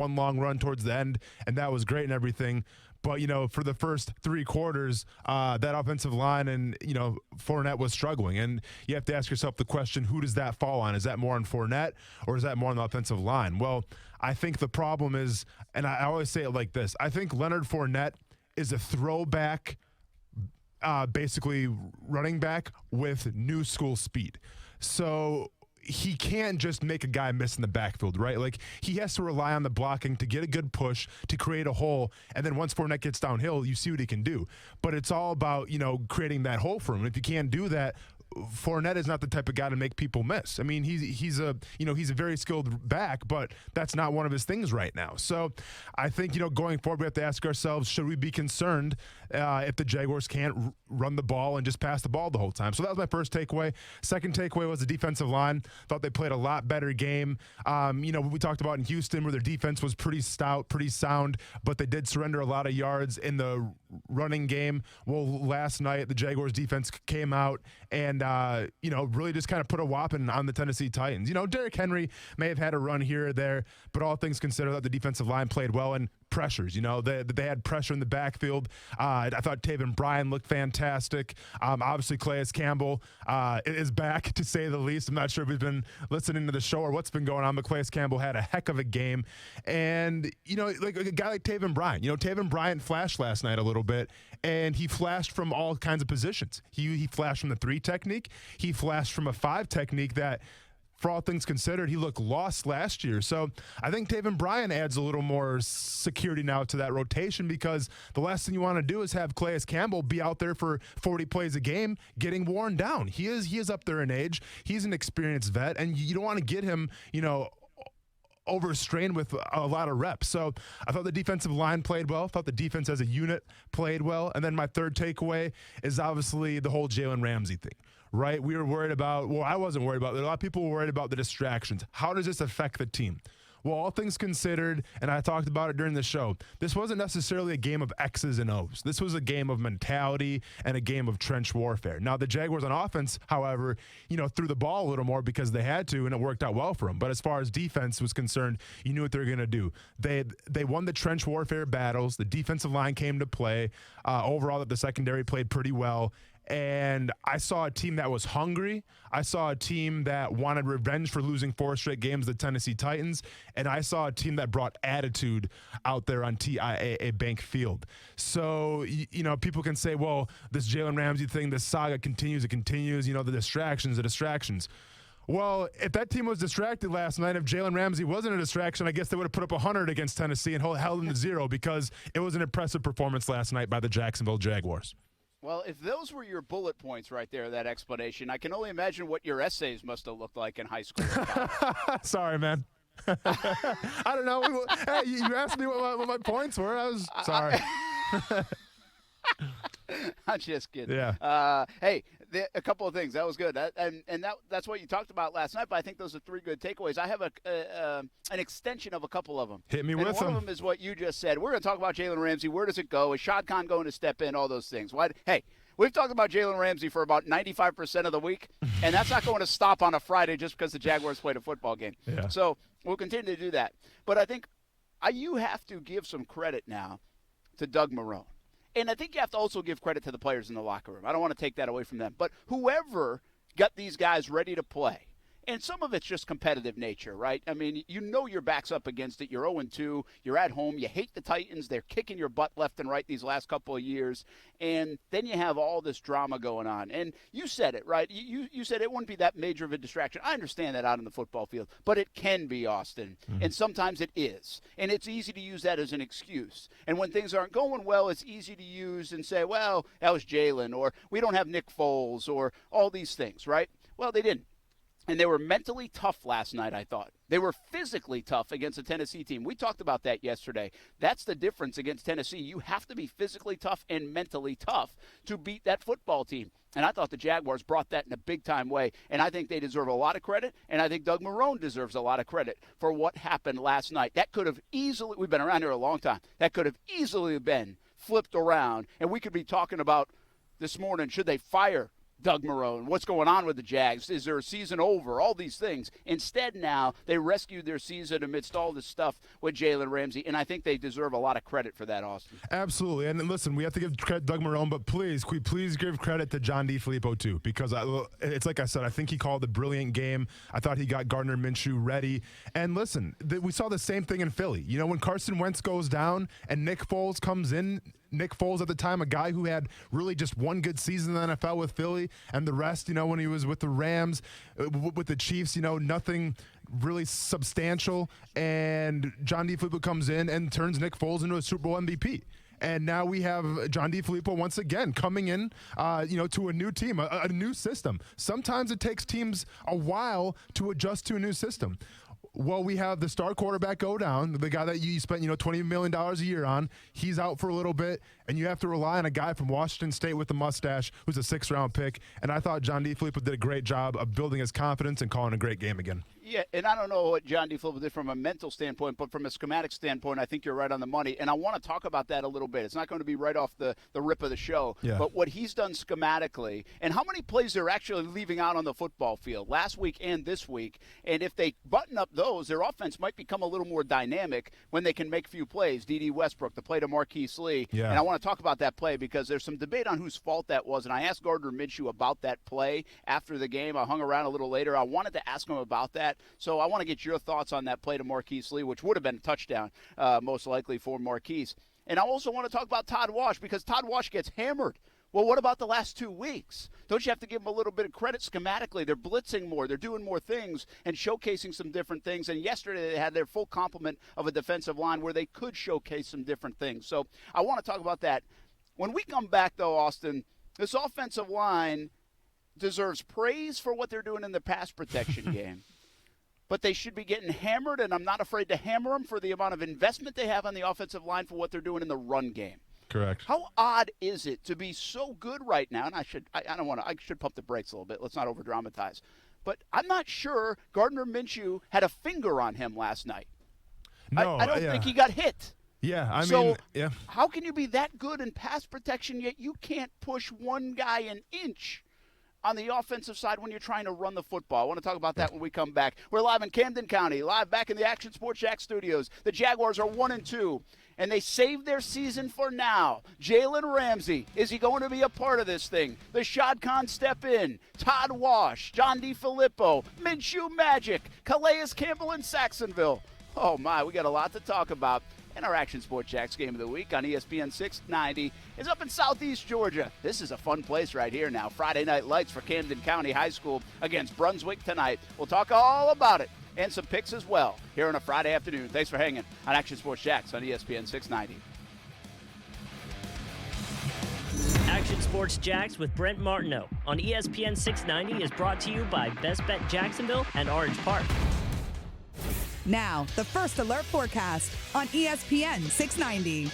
one long run towards the end, and that was great and everything. But, for the first 3 quarters, that offensive line and, Fournette was struggling. And you have to ask yourself the question, who does that fall on? Is that more on Fournette or is that more on the offensive line? Well, I think the problem is, and I always say it like this, I think Leonard Fournette is a throwback, basically running back with new school speed. So he can't just make a guy miss in the backfield, right? Like, he has to rely on the blocking to get a good push, to create a hole, and then once Fournette gets downhill, you see what he can do. But it's all about, creating that hole for him. And if you can't do that, Fournette is not the type of guy to make people miss. I mean, he's a very skilled back, but that's not one of his things right now. So I think, going forward, we have to ask ourselves, should we be concerned if the Jaguars can't run the ball and just pass the ball the whole time? So that was my first takeaway. Second takeaway was the defensive line. Thought they played a lot better game. We talked about in Houston where their defense was pretty stout, pretty sound, but they did surrender a lot of yards in the running game. Well, last night the Jaguars defense came out and really just kind of put a whopping on the Tennessee Titans. Derrick Henry may have had a run here or there, but all things considered, that the defensive line played well, and pressures. They had pressure in the backfield. I thought Taven Bryan looked fantastic. Obviously, Calais Campbell is back, to say the least. I'm not sure if he's been listening to the show or what's been going on, but Calais Campbell had a heck of a game. And, like a guy like Taven Bryan. Taven Bryan flashed last night a little bit, and he flashed from all kinds of positions. He flashed from the 3 technique. He flashed from a 5 technique that, for all things considered, he looked lost last year. So I think Taven Bryan adds a little more security now to that rotation, because the last thing you want to do is have Calais Campbell be out there for 40 plays a game getting worn down. He is up there in age. He's an experienced vet, and you don't want to get him, overstrained with a lot of reps. So I thought the defensive line played well. I thought the defense as a unit played well. And then my third takeaway is obviously the whole Jalen Ramsey thing, right? We were worried about, well, I wasn't worried about it. A lot of people were worried about the distractions. How does this affect the team? Well, all things considered, and I talked about it during the show, this wasn't necessarily a game of X's and O's. This was a game of mentality and a game of trench warfare. Now, the Jaguars on offense, however, threw the ball a little more because they had to, and it worked out well for them. But as far as defense was concerned, you knew what they were going to do. They won the trench warfare battles. The defensive line came to play. Overall, the secondary played pretty well. And I saw a team that was hungry. I saw a team that wanted revenge for losing 4 straight games to the Tennessee Titans. And I saw a team that brought attitude out there on TIAA Bank Field. So, people can say, well, this Jalen Ramsey thing, this saga continues. It continues. The distractions. Well, if that team was distracted last night, if Jalen Ramsey wasn't a distraction, I guess they would have put up 100 against Tennessee and held them to 0, because it was an impressive performance last night by the Jacksonville Jaguars. Well, if those were your bullet points right there, that explanation, I can only imagine what your essays must have looked like in high school. Sorry, man. I don't know. Hey, you asked me what my points were. I was sorry. I'm just kidding. Yeah. Hey, a couple of things. That was good. That's what you talked about last night, but I think those are 3 good takeaways. I have an extension of a couple of them. Hit me with them. One of them is what you just said. We're going to talk about Jalen Ramsey. Where does it go? Is Shad Khan going to step in? All those things. Hey, we've talked about Jalen Ramsey for about 95% of the week, and that's not going to stop on a Friday just because the Jaguars played a football game. Yeah. So we'll continue to do that. But I think you have to give some credit now to Doug Marrone. And I think you have to also give credit to the players in the locker room. I don't want to take that away from them. But whoever got these guys ready to play, and some of it's just competitive nature, right? I mean, your back's up against it. You're 0-2. You're at home. You hate the Titans. They're kicking your butt left and right these last couple of years. And then you have all this drama going on. And you said it, right? You said it wouldn't be that major of a distraction. I understand that out in the football field. But it can be, Austin. Mm-hmm. And sometimes it is. And it's easy to use that as an excuse. And when things aren't going well, it's easy to use and say, well, that was Jalen, or we don't have Nick Foles, or all these things, right? Well, they didn't. And they were mentally tough last night, I thought. They were physically tough against a Tennessee team. We talked about that yesterday. That's the difference against Tennessee. You have to be physically tough and mentally tough to beat that football team. And I thought the Jaguars brought that in a big-time way. And I think they deserve a lot of credit. And I think Doug Marrone deserves a lot of credit for what happened last night. That could have easily – we've been around here a long time. That could have easily been flipped around. And we could be talking about this morning, should they fire Doug Marrone? What's going on with the Jags? Is there a season over? All these things. Instead, now they rescued their season amidst all this stuff with Jalen Ramsey, and I think they deserve a lot of credit for that, Austin. Absolutely. And listen, we have to give credit to Doug Marrone, but please give credit to John DeFilippo too, because it's like I said, I think he called a brilliant game. I thought he got Gardner Minshew ready. And listen, we saw the same thing in Philly. You know, when Carson Wentz goes down and Nick Foles comes in, Nick Foles at the time, a guy who had really just one good season in the NFL with Philly, and the rest, you know, when he was with the Rams, with the Chiefs, you know, nothing really substantial. And John DeFilippo comes in and turns Nick Foles into a Super Bowl MVP. And now we have John DeFilippo once again coming in, to a new team, a new system. Sometimes it takes teams a while to adjust to a new system. Well, we have the star quarterback go down, the guy that you spent, $20 million a year on. He's out for a little bit, and you have to rely on a guy from Washington State with the mustache who's a 6th-round pick. And I thought John DeFilippo did a great job of building his confidence and calling a great game again. Yeah, and I don't know what John DeFilippo did from a mental standpoint, but from a schematic standpoint, I think you're right on the money. And I want to talk about that a little bit. It's not going to be right off the rip of the show, but what he's done schematically and how many plays they're actually leaving out on the football field last week and this week. And if they button up those, their offense might become a little more dynamic when they can make few plays. D.D. Westbrook, the play to Marquise Lee. Yeah. And I want to talk about that play because there's some debate on whose fault that was. And I asked Gardner Minshew about that play after the game. I hung around a little later. I wanted to ask him about that. So I want to get your thoughts on that play to Marquise Lee, which would have been a touchdown, most likely for Marquise. And I also want to talk about Todd Wash because Todd Wash gets hammered. Well, what about the last 2 weeks? Don't you have to give them a little bit of credit schematically? They're blitzing more. They're doing more things and showcasing some different things. And yesterday they had their full complement of a defensive line where they could showcase some different things. So I want to talk about that. When we come back, though, Austin, this offensive line deserves praise for what they're doing in the pass protection game. But they should be getting hammered, and I'm not afraid to hammer them for the amount of investment they have on the offensive line for what they're doing in the run game. Correct. How odd is it to be so good right now? And I should pump the brakes a little bit. Let's not over dramatize. But I'm not sure Gardner Minshew had a finger on him last night. No, I don't think he got hit. Yeah, How can you be that good in pass protection yet you can't push one guy an inch on the offensive side when you're trying to run the football? I want to talk about that when we come back. We're live in Camden County, live back in the Action Sports Jax studios. The Jaguars are 1-2, and they saved their season for now. Jalen Ramsey, is he going to be a part of this thing? The Shad Khan step in. Todd Wash, John DeFilippo, Minshew Magic, Calais Campbell in Saxonville. Oh, my, we got a lot to talk about. And our Action Sports Jax game of the week on ESPN 690 is up in Southeast Georgia. This is a fun place right here now. Friday Night Lights for Camden County High School against Brunswick tonight. We'll talk all about it and some picks as well here on a Friday afternoon. Thanks for hanging on Action Sports Jax on ESPN 690. Action Sports Jax with Brent Martineau on ESPN 690 is brought to you by Best Bet Jacksonville and Orange Park. Now, the First Alert forecast on ESPN 690.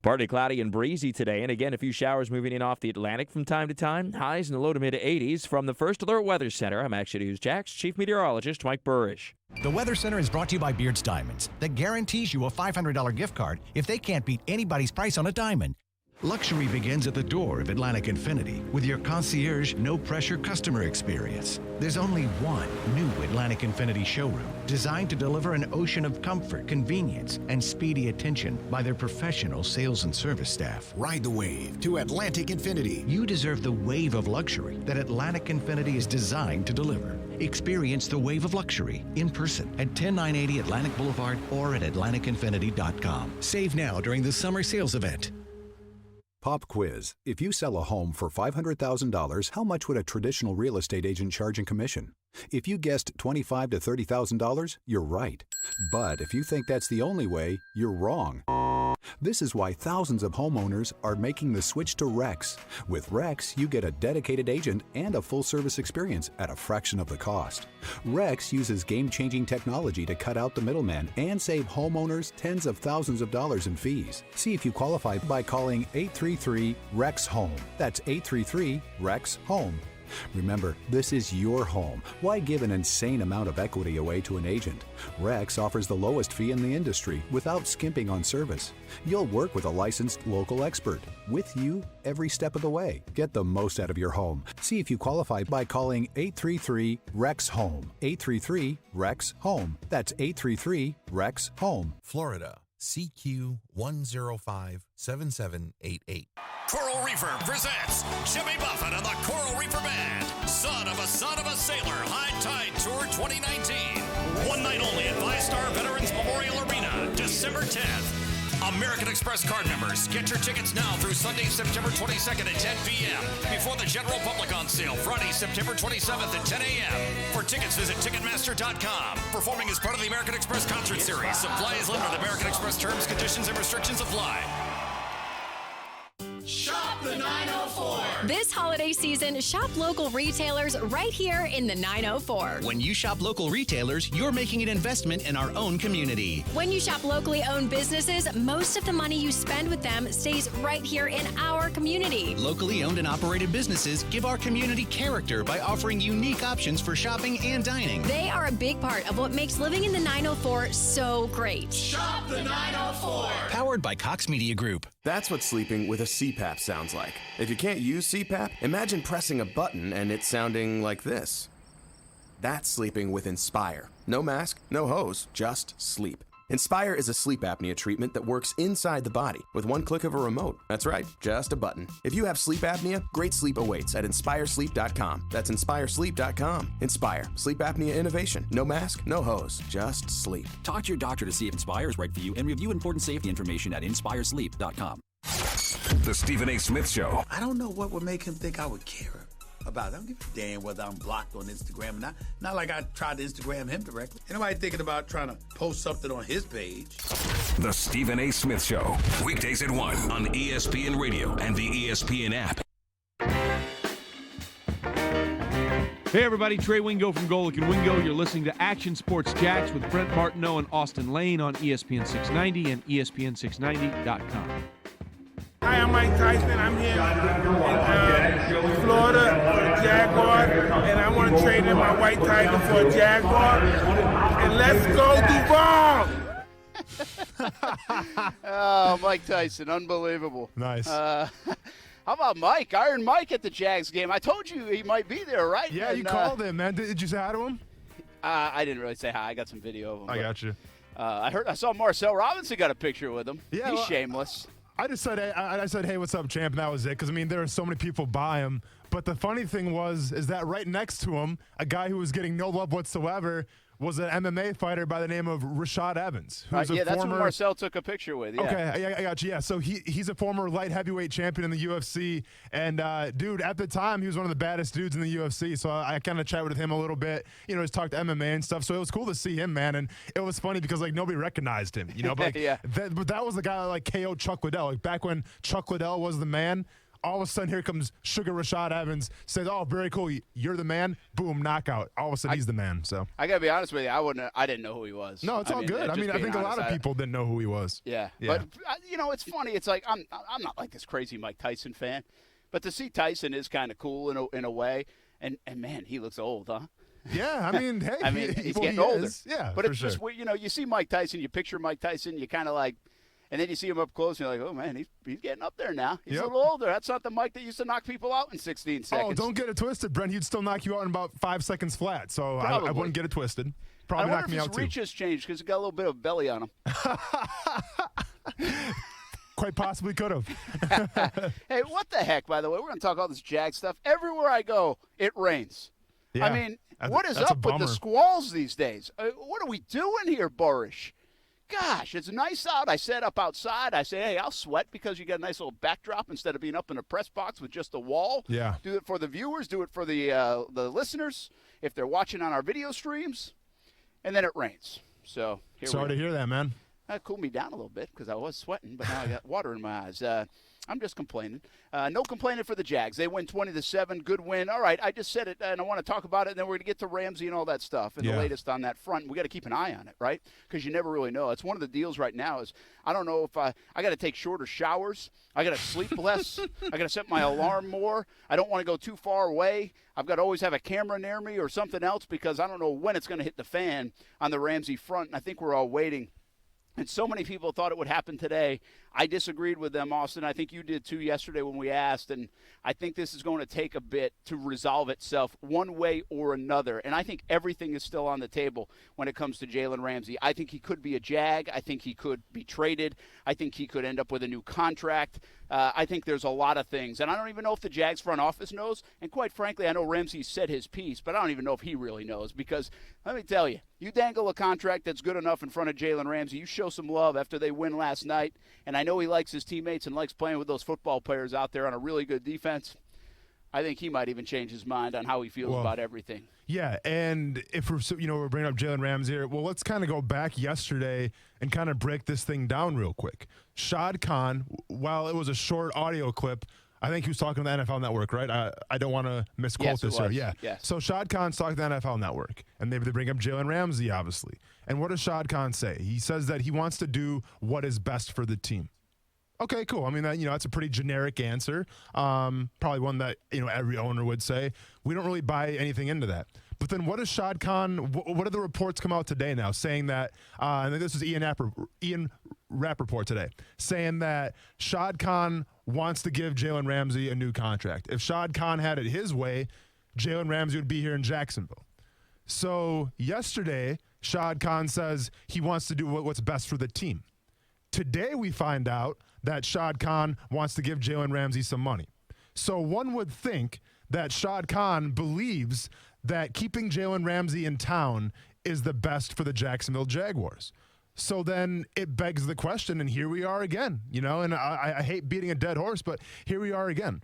Partly cloudy and breezy today, and again, a few showers moving in off the Atlantic from time to time. Highs in the low to mid-80s. From the First Alert Weather Center, I'm Action News Jax Chief Meteorologist Mike Burrish. The Weather Center is brought to you by Beard's Diamonds that guarantees you a $500 gift card if they can't beat anybody's price on a diamond. Luxury begins at the door of Atlantic Infinity with your concierge, no-pressure customer experience. There's only one new Atlantic Infinity showroom designed to deliver an ocean of comfort, convenience, and speedy attention by their professional sales and service staff. Ride the wave to Atlantic Infinity. You deserve the wave of luxury that Atlantic Infinity is designed to deliver. Experience the wave of luxury in person at 10980 Atlantic Boulevard or at AtlanticInfinity.com. Save now during the summer sales event. Pop quiz. If you sell a home for $500,000, how much would a traditional real estate agent charge in commission? If you guessed $25,000 to $30,000, you're right. But if you think that's the only way, you're wrong. This is why thousands of homeowners are making the switch to Rex. With Rex, you get a dedicated agent and a full-service experience at a fraction of the cost. Rex uses game-changing technology to cut out the middleman and save homeowners tens of thousands of dollars in fees. See if you qualify by calling 833-REX-HOME. That's 833-REX-HOME. Remember, this is your home. Why give an insane amount of equity away to an agent? Rex offers the lowest fee in the industry without skimping on service. You'll work with a licensed local expert with you every step of the way. Get the most out of your home. See if you qualify by calling 833-REX-HOME. 833-REX-HOME. That's 833-REX-HOME. Florida, CQ 1057788. Coral Reefer presents Jimmy Buffett and the Coral Reefer Band. Son of a Sailor High Tide Tour 2019. One night only at 5-Star Veterans Memorial Arena, December 10th. American Express card members, get your tickets now through Sunday, September 22nd at 10 p.m. Before the general public on sale, Friday, September 27th at 10 a.m. For tickets, visit Ticketmaster.com. Performing as part of the American Express Concert Series. Supply is limited. American Express terms, conditions, and restrictions apply. Shop the 904. This holiday season, shop local retailers right here in the 904. When you shop local retailers, you're making an investment in our own community. When you shop locally owned businesses, most of the money you spend with them stays right here in our community. Locally owned and operated businesses give our community character by offering unique options for shopping and dining. They are a big part of what makes living in the 904 so great. Shop the 904. Powered by Cox Media Group. That's what sleeping with a CPAP sounds like. If you can't use CPAP, imagine pressing a button and it sounding like this. That's sleeping with Inspire. No mask, no hose, just sleep. Inspire is a sleep apnea treatment that works inside the body with one click of a remote. That's right, just a button. If you have sleep apnea, great sleep awaits at InspireSleep.com. That's InspireSleep.com. Inspire. Sleep apnea innovation. No mask, no hose, just sleep. Talk to your doctor to see if Inspire is right for you and review important safety information at InspireSleep.com. The Stephen A. Smith Show. I don't know what would make him think I would care about it. I don't give a damn whether I'm blocked on Instagram or not. Not like I tried to Instagram him directly. Anybody thinking about trying to post something on his page? The Stephen A. Smith Show. Weekdays at 1 on ESPN Radio and the ESPN app. Hey everybody, Trey Wingo from Golic and Wingo. You're listening to Action Sports Jax with Brent Martineau and Austin Lane on ESPN 690 and ESPN690.com. Hi, I'm Mike Tyson. I'm here in Florida for the Jaguars, and I want to trade in my white Tiger for a Jaguar. And let's go Duval! Oh, Mike Tyson, unbelievable. Nice. How about Mike? Iron Mike at the Jags game. I told you he might be there, right? Yeah, and, you called him, man. Did you say hi to him? I didn't really say hi. I got some video of him. I got you. I saw Marcel Robinson got a picture with him. Yeah, he's shameless. I just said, hey, what's up, champ? And that was it. Because, I mean, there were so many people by him. But the funny thing is that right next to him, a guy who was getting no love whatsoever was an MMA fighter by the name of Rashad Evans. Who's that's who Marcel took a picture with. Yeah. Okay, I got you. Yeah, so he's a former light heavyweight champion in the UFC. And, dude, at the time, he was one of the baddest dudes in the UFC. So I kind of chatted with him a little bit, just talked to MMA and stuff. So it was cool to see him, man. And it was funny because, nobody recognized him, But, yeah. but that was the guy that, KO'd Chuck Liddell. Back when Chuck Liddell was the man, all of a sudden, here comes Sugar Rashad Evans, says, oh, very cool, you're the man, boom, knockout. All of a sudden, he's the man. So I got to be honest with you, I didn't know who he was. No, it's all good. I think a lot of people didn't know who he was. Yeah. But, it's funny. It's like I'm not like this crazy Mike Tyson fan, but to see Tyson is kind of cool in a way. And, man, he looks old, huh? Yeah, hey. He's getting older. Yeah, but it's just, you see Mike Tyson, you picture Mike Tyson, you kind of like, and then you see him up close, and you're like, oh, man, he's getting up there now. He's a little older. That's not the Mike that used to knock people out in 16 seconds. Oh, don't get it twisted, Brent. He'd still knock you out in about 5 sequence flat, so I wouldn't get it twisted. Probably knock me out, too. I wonder if his reach has changed because he's got a little bit of belly on him. Quite possibly could have. Hey, what the heck, by the way? We're going to talk all this Jag stuff. Everywhere I go, it rains. Yeah, I mean, what is up with the squalls these days? What are we doing here, Borish? Gosh, it's nice out. I sat up outside. I say, hey, I'll sweat because you got a nice little backdrop instead of being up in a press box with just a wall. Yeah. Do it for the viewers. Do it for the listeners if they're watching on our video streams. And then it rains. So Sorry to hear that, man. That cooled me down a little bit because I was sweating, but now I got water in my eyes. I'm just complaining. No complaining for the Jags. They win 20-7. Good win. All right, I just said it, and I want to talk about it, and then we're going to get to Ramsey and all that stuff and the latest on that front. We got to keep an eye on it, right? Because you never really know. It's one of the deals right now is I don't know if I got to take shorter showers. I got to sleep less. I got to set my alarm more. I don't want to go too far away. I've got to always have a camera near me or something else because I don't know when it's going to hit the fan on the Ramsey front, and I think we're all waiting. And so many people thought it would happen today. I disagreed with them, Austin. I think you did too yesterday when we asked. And I think this is going to take a bit to resolve itself one way or another. And I think everything is still on the table when it comes to Jalen Ramsey. I think he could be a Jag. I think he could be traded. I think he could end up with a new contract. I think there's a lot of things. And I don't even know if the Jags front office knows. And quite frankly, I know Ramsey said his piece, but I don't even know if he really knows. Because let me tell you, you dangle a contract that's good enough in front of Jalen Ramsey, you show some love after they win last night. And I know he likes his teammates and likes playing with those football players out there on a really good defense. I think he might even change his mind on how he feels about everything. Yeah, and if we're bringing up Jalen Ramsey here, well, let's kind of go back yesterday and kind of break this thing down real quick. Shad Khan, while it was a short audio clip, I think he was talking to the NFL Network, right? I don't want to misquote this here. Yeah. Yes. So Shad Khan's talking to the NFL Network, and they bring up Jalen Ramsey, obviously. And what does Shad Khan say? He says that he wants to do what is best for the team. Okay, cool. I mean, that's a pretty generic answer. Probably one that, every owner would say. We don't really buy anything into that. But then what does Shad Khan, what are the reports come out today now saying that, and this is Ian Rappaport today, saying that Shad Khan wants to give Jalen Ramsey a new contract. If Shad Khan had it his way, Jalen Ramsey would be here in Jacksonville. So yesterday, Shad Khan says he wants to do what's best for the team. Today we find out that Shad Khan wants to give Jalen Ramsey some money. So one would think that Shad Khan believes that keeping Jalen Ramsey in town is the best for the Jacksonville Jaguars. So then it begs the question, and here we are again, and I hate beating a dead horse, but here we are again.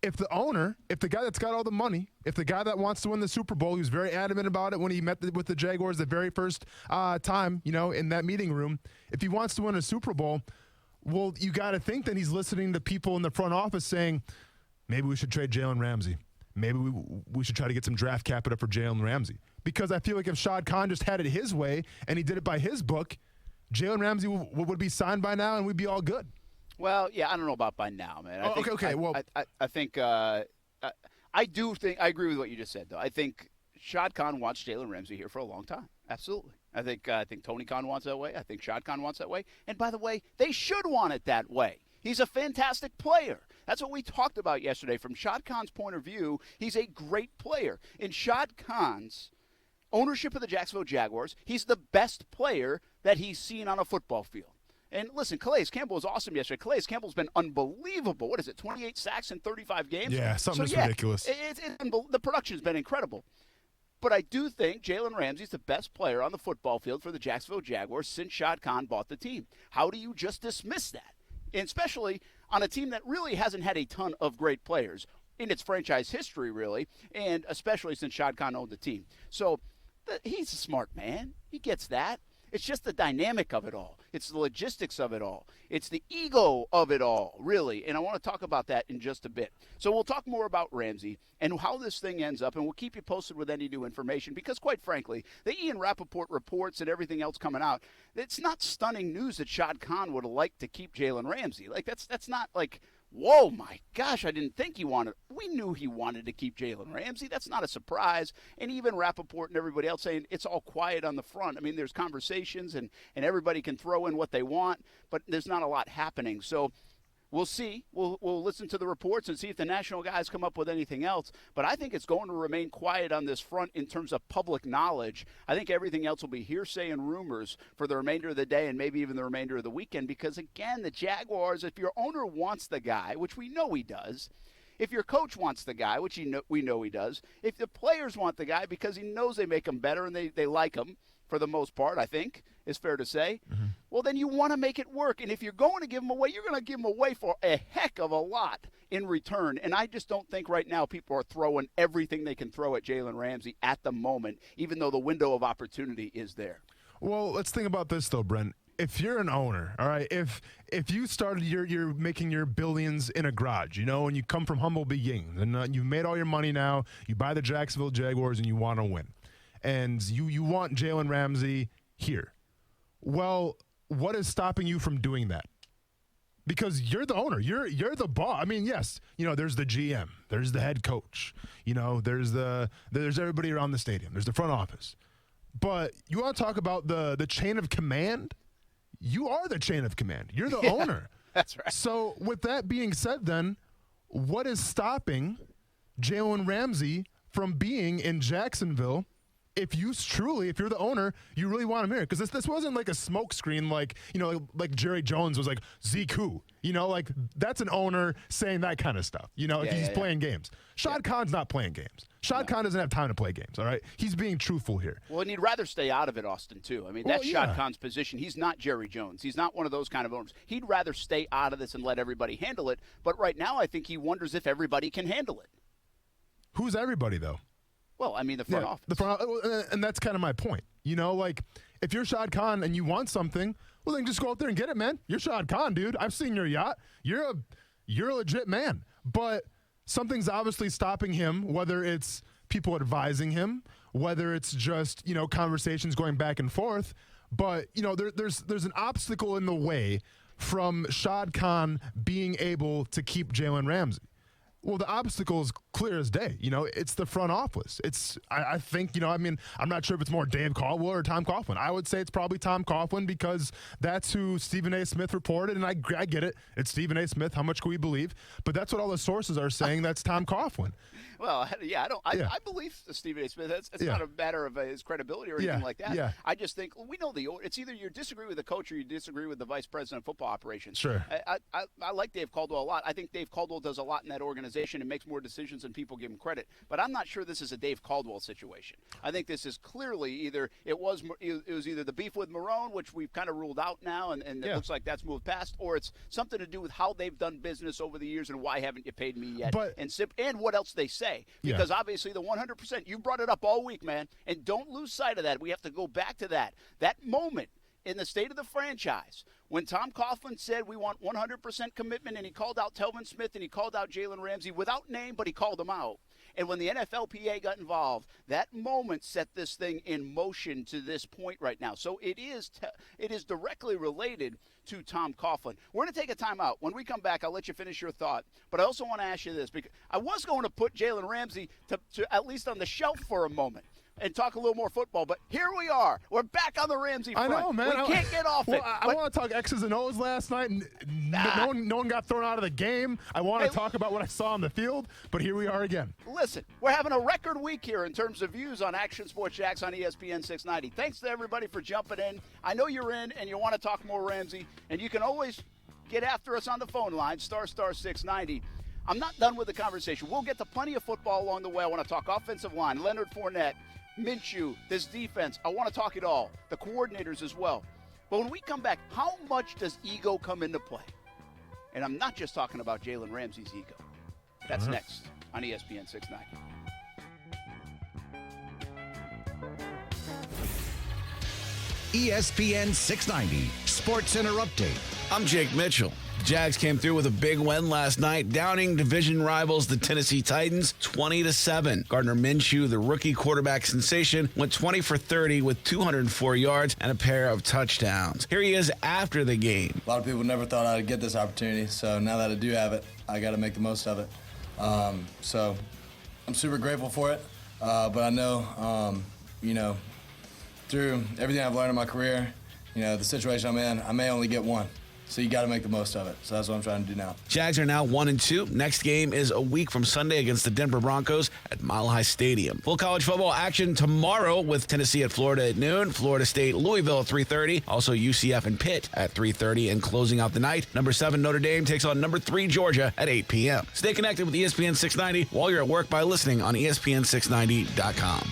If the owner, if the guy that's got all the money, if the guy that wants to win the Super Bowl, he was very adamant about it when he met with the Jaguars the very first time, in that meeting room, if he wants to win a Super Bowl, well, you got to think that he's listening to people in the front office saying, maybe we should trade Jalen Ramsey. Maybe we should try to get some draft capital for Jalen Ramsey. Because I feel like if Shad Khan just had it his way and he did it by his book, Jalen Ramsey would be signed by now and we'd be all good. Well, yeah, I don't know about by now, man. Okay. Well, I think I agree with what you just said, though. I think Shad Khan wants Jalen Ramsey here for a long time. Absolutely. I think Tony Khan wants that way. I think Shad Khan wants that way. And by the way, they should want it that way. He's a fantastic player. That's what we talked about yesterday. From Shad Khan's point of view, he's a great player. In Shad Khan's ownership of the Jacksonville Jaguars, he's the best player that he's seen on a football field. And listen, Calais Campbell was awesome yesterday. Calais Campbell's been unbelievable. What is it, 28 sacks in 35 games? Yeah, something's ridiculous. The production's been incredible. But I do think Jalen Ramsey's the best player on the football field for the Jacksonville Jaguars since Shad Khan bought the team. How do you just dismiss that? And especially on a team that really hasn't had a ton of great players in its franchise history, really, and especially since Shad Khan owned the team. So he's a smart man. He gets that. It's just the dynamic of it all. It's the logistics of it all. It's the ego of it all, really. And I want to talk about that in just a bit. So we'll talk more about Ramsey and how this thing ends up, and we'll keep you posted with any new information because, quite frankly, the Ian Rappaport reports and everything else coming out, it's not stunning news that Shad Khan would have liked to keep Jalen Ramsey. Like, that's not like, whoa, my gosh, I didn't think he wanted. We knew he wanted to keep Jalen Ramsey. That's not a surprise. And even Rappaport and everybody else saying it's all quiet on the front. I mean, there's conversations and everybody can throw in what they want, but there's not a lot happening. So we'll see. We'll listen to the reports and see if the national guys come up with anything else. But I think it's going to remain quiet on this front in terms of public knowledge. I think everything else will be hearsay and rumors for the remainder of the day and maybe even the remainder of the weekend because, again, the Jaguars, if your owner wants the guy, which we know he does, if your coach wants the guy, which we know he does, if the players want the guy because he knows they make him better and they like him, for the most part, I think, is fair to say, well, then you want to make it work. And if you're going to give him away, you're going to give him away for a heck of a lot in return. And I just don't think right now people are throwing everything they can throw at Jalen Ramsey at the moment, even though the window of opportunity is there. Well, let's think about this, though, Brent. if you're an owner, all right, if you started, you're making your billions in a garage, and you come from humble beginnings, and you've made all your money now, you buy the Jacksonville Jaguars, and you want to win, and you want Jalen Ramsey here. Well, what is stopping you from doing that? Because you're the owner, you're the boss. I mean, yes, there's the GM, there's the head coach, there's everybody around the stadium, there's the front office. But you want to talk about the chain of command? You are the chain of command. You're the owner. That's right. So with that being said, then, what is stopping Jalen Ramsey from being in Jacksonville? If you're the owner, you really want him here. Because this wasn't like a smoke screen like Jerry Jones was like, Zeke who? Like that's an owner saying that kind of stuff. If he's playing games. Shad Khan's not playing games. Shad Khan doesn't have time to play games, all right? He's being truthful here. Well, and he'd rather stay out of it, Austin, too. I mean, that's Shad Khan's position. He's not Jerry Jones. He's not one of those kind of owners. He'd rather stay out of this and let everybody handle it. But right now I think he wonders if everybody can handle it. Who's everybody, though? Well, I mean, the front office. The front, and that's kind of my point. Like if you're Shad Khan and you want something, well, then just go out there and get it, man. You're Shad Khan, dude. I've seen your yacht. You're a legit man. But something's obviously stopping him, whether it's people advising him, whether it's just, conversations going back and forth. But, there's an obstacle in the way from Shad Khan being able to keep Jalen Ramsey. Well, the obstacle is clear as day. It's the front office. I think, I'm not sure if it's more Dave Caldwell or Tom Coughlin. I would say it's probably Tom Coughlin because that's who Stephen A. Smith reported, and I get it. It's Stephen A. Smith. How much can we believe? But that's what all the sources are saying. That's Tom Coughlin. Well, yeah, I believe Stephen A. Smith. It's not a matter of his credibility or anything like that. Yeah. I just think we know it's either you disagree with the coach or you disagree with the vice president of football operations. Sure. I like Dave Caldwell a lot. I think Dave Caldwell does a lot in that organization and makes more decisions than people give him credit. But I'm not sure this is a Dave Caldwell situation. I think this is clearly either it was either the beef with Marone, which we've kind of ruled out now, and it looks like that's moved past, or it's something to do with how they've done business over the years and why haven't you paid me yet, and what else they say. Because obviously the 100%, you brought it up all week, man, and don't lose sight of that. We have to go back to that moment in the state of the franchise when Tom Coughlin said we want 100% commitment, and he called out Telvin Smith and he called out Jalen Ramsey without name, but he called them out. And when the NFLPA got involved, that moment set this thing in motion to this point right now. So it is directly related to Tom Coughlin. We're going to take a timeout. When we come back, I'll let you finish your thought. But I also want to ask you this, because I was going to put Jalen Ramsey to at least on the shelf for a moment and talk a little more football, but here we are. We're back on the Ramsey front. I know, man. We can't get off it. I want to talk X's and O's last night. No one got thrown out of the game. I want to talk about what I saw on the field, but here we are again. Listen, we're having a record week here in terms of views on Action Sports Jax on ESPN 690. Thanks to everybody for jumping in. I know you're in and you want to talk more Ramsey, and you can always get after us on the phone line, *690. I'm not done with the conversation. We'll get to plenty of football along the way. I want to talk offensive line, Leonard Fournette, Minshew, this defense. I want to talk it all. The coordinators as well. But when we come back, how much does ego come into play? And I'm not just talking about Jalen Ramsey's ego. That's next on ESPN 690. ESPN 690 Sports Center Update. I'm Jake Mitchell. Jags came through with a big win last night, downing division rivals the Tennessee Titans 20-7. Gardner Minshew, the rookie quarterback sensation, went 20 for 30 with 204 yards and a pair of touchdowns. Here he is after the game. A lot of people never thought I'd get this opportunity, so now that I do have it, I got to make the most of it. So I'm super grateful for it, but I know, through everything I've learned in my career, the situation I'm in, I may only get one. So you got to make the most of it. So that's what I'm trying to do now. Jags are now 1-2. Next game is a week from Sunday against the Denver Broncos at Mile High Stadium. Full college football action tomorrow with Tennessee at Florida at noon, Florida State, Louisville at 3:30, also UCF and Pitt at 3:30, and closing out the night, number 7 Notre Dame takes on number 3 Georgia at 8 p.m. Stay connected with ESPN 690 while you're at work by listening on ESPN690.com.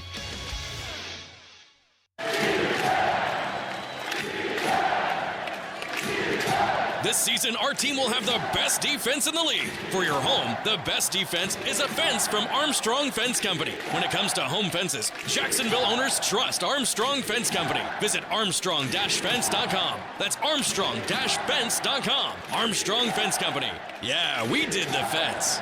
This season, our team will have the best defense in the league. For your home, the best defense is a fence from Armstrong Fence Company. When it comes to home fences, Jacksonville owners trust Armstrong Fence Company. Visit Armstrong-Fence.com. That's Armstrong-Fence.com. Armstrong Fence Company. Yeah, we did the fence.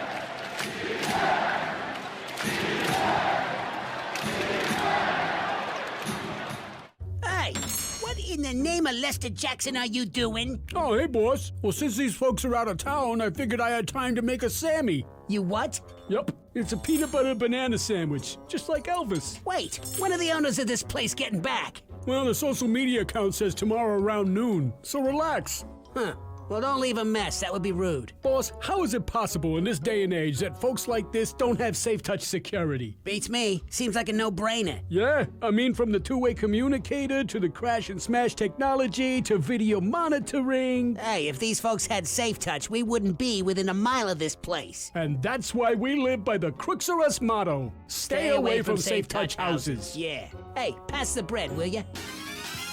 Hey, what in the name of Lester Jackson are you doing? Oh, hey, boss. Well, since these folks are out of town, I figured I had time to make a Sammy. You what? Yep, it's a peanut butter banana sandwich, just like Elvis. Wait, when are the owners of this place getting back? Well, the social media account says tomorrow around noon, so relax. Huh. Well, don't leave a mess. That would be rude. Boss, how is it possible in this day and age that folks like this don't have safe touch security? Beats me. Seems like a no-brainer. Yeah, I mean, from the two-way communicator to the crash and smash technology to video monitoring. Hey, if these folks had safe touch, we wouldn't be within a mile of this place. And that's why we live by the Crooks Are Us motto. Stay away from safe touch houses. Yeah. Hey, pass the bread, will ya?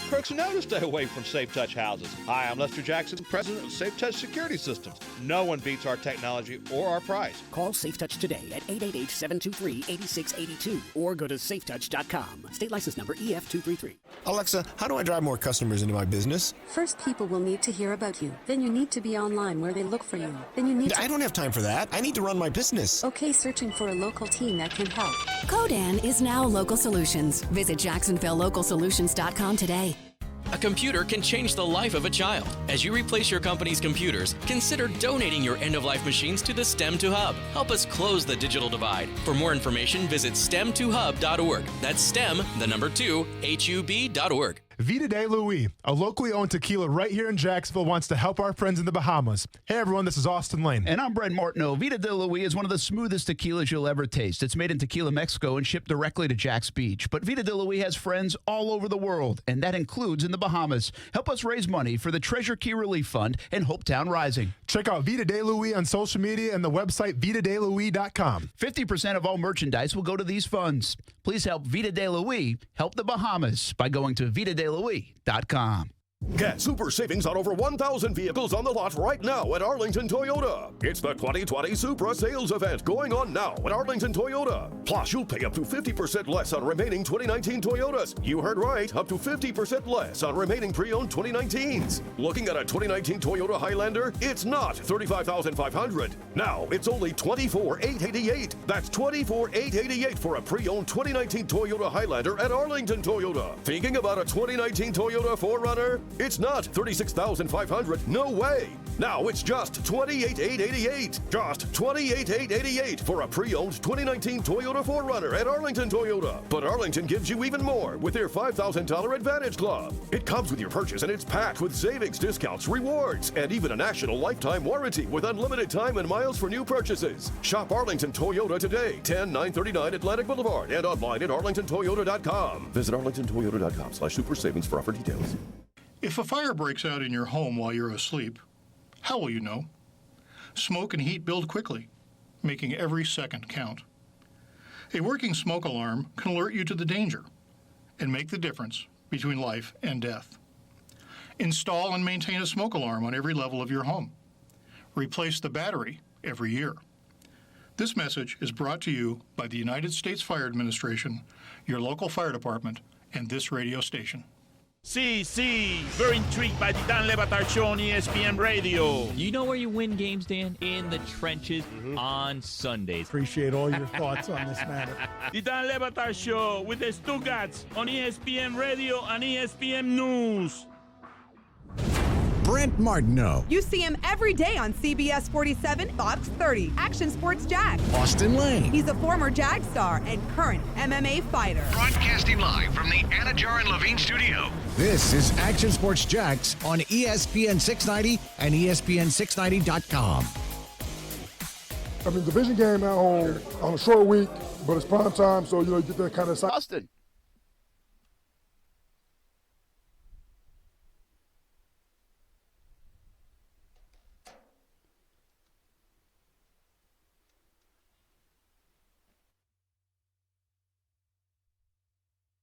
Crooks know to stay away from Safe Touch houses. Hi, I'm Lester Jackson, president of Safe Touch Security Systems. No one beats our technology or our price. Call Safe Touch today at 888-723-8682 or go to safetouch.com. State license number EF233. Alexa, how do I drive more customers into my business? First, people will need to hear about you. Then you need to be online where they look for you. Then you need to... I don't have time for that. I need to run my business. Okay, searching for a local team that can help. Codan is now Local Solutions. Visit JacksonvilleLocalSolutions.com today. A computer can change the life of a child. As you replace your company's computers, consider donating your end-of-life machines to the STEM2Hub. Help us close the digital divide. For more information, visit STEM2Hub.org. That's STEM, the number 2, HUB.org. Vida de Louis, a locally owned tequila right here in Jacksonville, wants to help our friends in the Bahamas. Hey everyone, this is Austin Lane. And I'm Brent Martineau. Vida de Louis is one of the smoothest tequilas you'll ever taste. It's made in Tequila, Mexico and shipped directly to Jax Beach. But Vida de Louis has friends all over the world, and that includes in the Bahamas. Help us raise money for the Treasure Key Relief Fund and Hopetown Rising. Check out Vida de Louis on social media and the website VitaDeLouis.com. 50% of all merchandise will go to these funds. Please help Vida de Louis help the Bahamas by going to VitaDeLouis.com. Get super savings on over 1,000 vehicles on the lot right now at Arlington Toyota. It's the 2020 Supra Sales Event going on now at Arlington Toyota. Plus, you'll pay up to 50% less on remaining 2019 Toyotas. You heard right, up to 50% less on remaining pre-owned 2019s. Looking at a 2019 Toyota Highlander, it's not $35,500. Now, it's only $24,888. That's $24,888 for a pre-owned 2019 Toyota Highlander at Arlington Toyota. Thinking about a 2019 Toyota 4Runner? It's not $36,500. No way. Now it's just $28,888. Just $28,888 for a pre-owned 2019 Toyota 4Runner at Arlington Toyota. But Arlington gives you even more with their $5,000 Advantage Club. It comes with your purchase and it's packed with savings, discounts, rewards, and even a national lifetime warranty with unlimited time and miles for new purchases. Shop Arlington Toyota today, 10939 Atlantic Boulevard, and online at arlingtontoyota.com. Visit arlingtontoyota.com/super savings for offer details. If a fire breaks out in your home while you're asleep, how will you know? Smoke and heat build quickly, making every second count. A working smoke alarm can alert you to the danger and make the difference between life and death. Install and maintain a smoke alarm on every level of your home. Replace the battery every year. This message is brought to you by the United States Fire Administration, your local fire department, and this radio station. Sí, very intrigued by the Dan Le Batard Show on ESPN Radio. You know where you win games, Dan? In the trenches on Sundays. Appreciate all your thoughts on this matter. The Dan Le Batard Show with the Stuttgarts on ESPN Radio and ESPN News. Brent Martineau. You see him every day on CBS 47, Fox 30, Action Sports Jax. Austin Lane. He's a former Jag star and current MMA fighter. Broadcasting live from the Anajar and Levine studio. This is Action Sports Jax on ESPN 690 and ESPN690.com. I mean, division game at home on a short week, but it's prime time, so you get that kind of. Austin.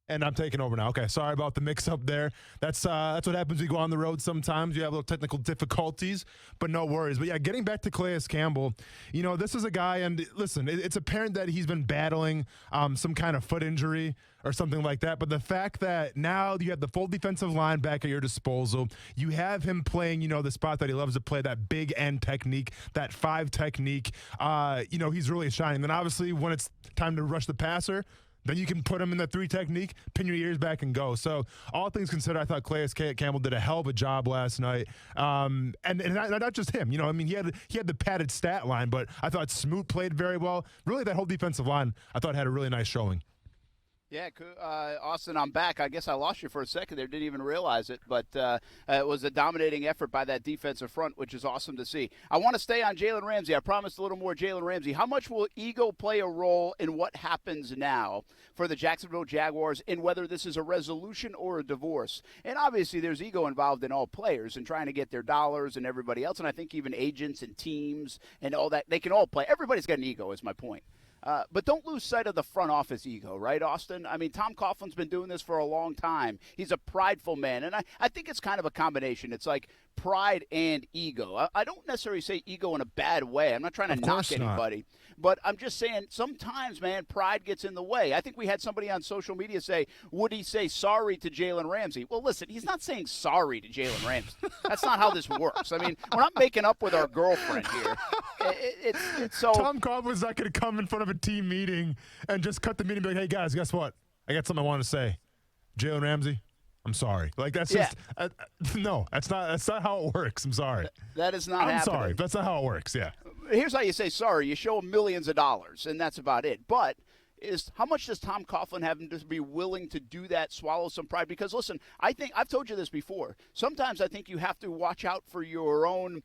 And I'm taking over now. Okay, sorry about the mix-up there. That's what happens when you go on the road sometimes. You have little technical difficulties, but no worries. But, yeah, getting back to Calais Campbell, this is a guy, and listen, it's apparent that he's been battling some kind of foot injury or something like that. But the fact that now you have the full defensive line back at your disposal, you have him playing, the spot that he loves to play, that big end technique, that 5 technique, he's really shining. Then obviously when it's time to rush the passer, then you can put him in the 3 technique, pin your ears back, and go. So all things considered, I thought Calais Campbell did a hell of a job last night. And not just him. He had the padded stat line, but I thought Smoot played very well. Really, that whole defensive line, I thought had a really nice showing. Yeah, Austin, I'm back. I guess I lost you for a second there. Didn't even realize it. But it was a dominating effort by that defensive front, which is awesome to see. I want to stay on Jalen Ramsey. I promised a little more Jalen Ramsey. How much will ego play a role in what happens now for the Jacksonville Jaguars in whether this is a resolution or a divorce? And obviously there's ego involved in all players and trying to get their dollars and everybody else. And I think even agents and teams and all that, they can all play. Everybody's got an ego is my point. But don't lose sight of the front office ego, right, Austin? I mean, Tom Coughlin's been doing this for a long time. He's a prideful man, and I think it's kind of a combination. It's like pride and ego. I don't necessarily say ego in a bad way. I'm not trying to knock anybody. But I'm just saying sometimes, man, pride gets in the way. I think we had somebody on social media say, would he say sorry to Jalen Ramsey? Well, listen, he's not saying sorry to Jalen Ramsey. That's not how this works. I mean, we're not making up with our girlfriend here. It's so Tom Coughlin's not going to come in front of a team meeting and just cut the meeting and be like, hey, guys, guess what? I got something I want to say. Jalen Ramsey, I'm sorry. Like, that's just no, that's not how it works. I'm sorry. That is not happening. I'm sorry. That's not how it works, yeah. Here's how you say sorry. You show him millions of dollars, and that's about it. But how much does Tom Coughlin have to be willing to do that, swallow some pride? Because, listen, I think I've told you this before. Sometimes I think you have to watch out for your own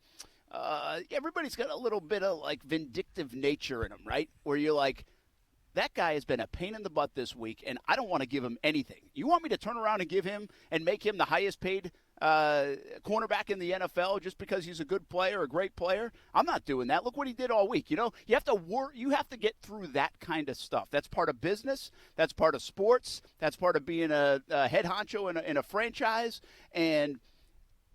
everybody's got a little bit of, like, vindictive nature in them, right? Where you're like, that guy has been a pain in the butt this week, and I don't want to give him anything. You want me to turn around and give him and make him the highest paid cornerback in the NFL just because he's a good player, a great player? I'm not doing that. Look what he did all week. You have to work. You have to get through that kind of stuff. That's part of business. That's part of sports. That's part of being a head honcho in a franchise. And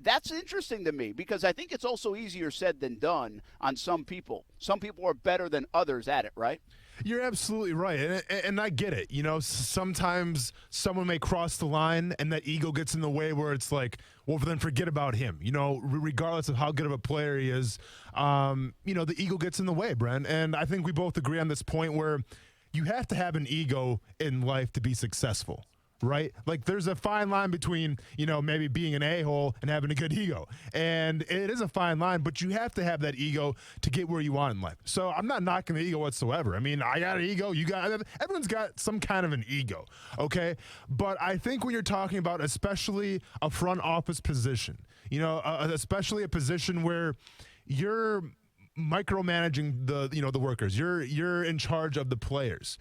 that's interesting to me because I think it's also easier said than done on some people. Some people are better than others at it, right? You're absolutely right, and I get it. Sometimes someone may cross the line, and that ego gets in the way where it's like, well, then forget about him. Regardless of how good of a player he is, the ego gets in the way, Brent. And I think we both agree on this point where you have to have an ego in life to be successful. Right? Like, there's a fine line between, maybe being an a-hole and having a good ego. And it is a fine line, but you have to have that ego to get where you want in life. So I'm not knocking the ego whatsoever. I mean, I got an ego. Everyone's got some kind of an ego, okay? But I think when you're talking about especially a front office position, especially a position where you're micromanaging the workers, you're in charge of the players.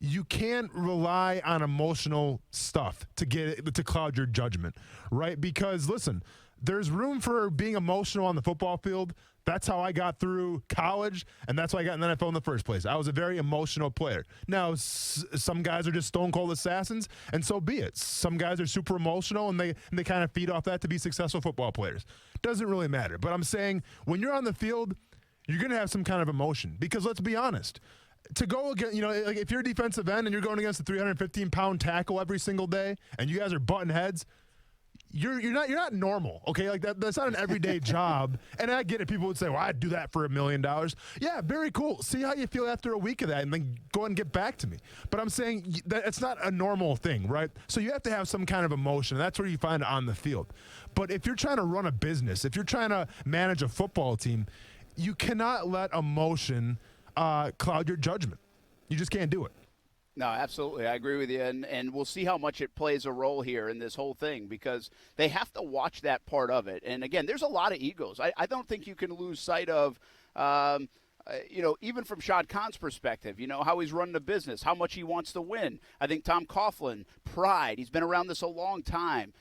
You can't rely on emotional stuff to cloud your judgment, right? Because, listen, there's room for being emotional on the football field. That's how I got through college, and that's why I got in the NFL in the first place. I was a very emotional player. Now, some guys are just stone-cold assassins, and so be it. Some guys are super emotional, and they kind of feed off that to be successful football players. Doesn't really matter. But I'm saying when you're on the field, you're going to have some kind of emotion because, let's be honest, to go against, like if you're a defensive end and you're going against a 315-pound tackle every single day and you guys are butting heads, you're not normal, okay? Like that's not an everyday job. And I get it. People would say, well, I'd do that for $1 million. Yeah, very cool. See how you feel after a week of that and then go ahead and get back to me. But I'm saying that it's not a normal thing, right? So you have to have some kind of emotion. And that's where you find it on the field. But if you're trying to run a business, if you're trying to manage a football team, you cannot let emotion cloud your judgment. You just can't do it. No, absolutely. I agree with you. And we'll see how much it plays a role here in this whole thing because they have to watch that part of it. And, again, there's a lot of egos. I don't think you can lose sight of, even from Shad Khan's perspective, how he's running a business, how much he wants to win. I think Tom Coughlin, pride. He's been around this a long time.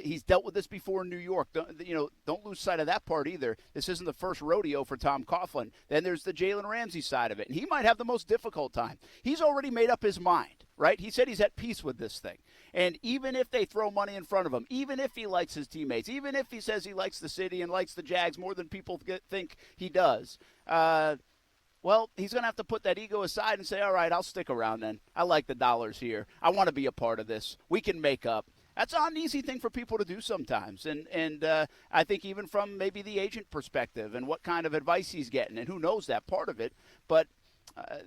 He's dealt with this before in New York. Don't lose sight of that part either. This isn't the first rodeo for Tom Coughlin. Then there's the Jalen Ramsey side of it, and he might have the most difficult time. He's already made up his mind, right? He said he's at peace with this thing. And even if they throw money in front of him, even if he likes his teammates, even if he says he likes the city and likes the Jags more than people think he does, well, he's going to have to put that ego aside and say, all right, I'll stick around then. I like the dollars here. I want to be a part of this. We can make up. That's not an easy thing for people to do sometimes. And I think even from maybe the agent perspective and what kind of advice he's getting, and who knows that part of it. But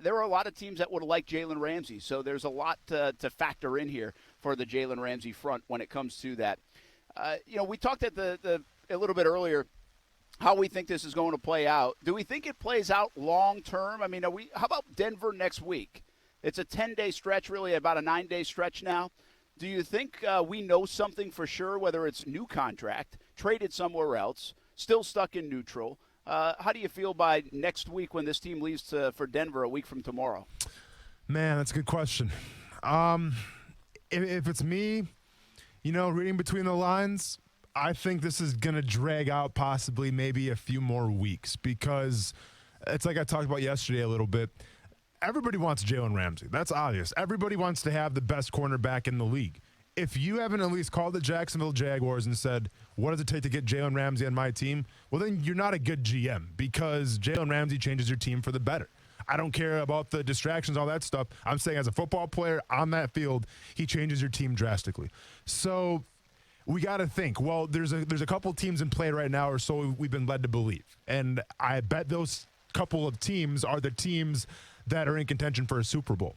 there are a lot of teams that would like Jalen Ramsey. So there's a lot to factor in here for the Jalen Ramsey front when it comes to that. We talked at a little bit earlier how we think this is going to play out. Do we think it plays out long term? I mean, how about Denver next week? It's a 10-day stretch, really about a 9-day stretch now. Do you think we know something for sure, whether it's new contract, traded somewhere else, still stuck in neutral? How do you feel by next week when this team leaves for Denver a week from tomorrow? Man, that's a good question. If it's me, reading between the lines, I think this is going to drag out possibly maybe a few more weeks because it's like I talked about yesterday a little bit. Everybody wants Jalen Ramsey. That's obvious. Everybody wants to have the best cornerback in the league. If you haven't at least called the Jacksonville Jaguars and said, what does it take to get Jalen Ramsey on my team? Well, then you're not a good GM because Jalen Ramsey changes your team for the better. I don't care about the distractions, all that stuff. I'm saying as a football player on that field, he changes your team drastically. So we got to think, well, there's a couple teams in play right now, or so we've been led to believe. And I bet those couple of teams are the teams that are in contention for a Super Bowl.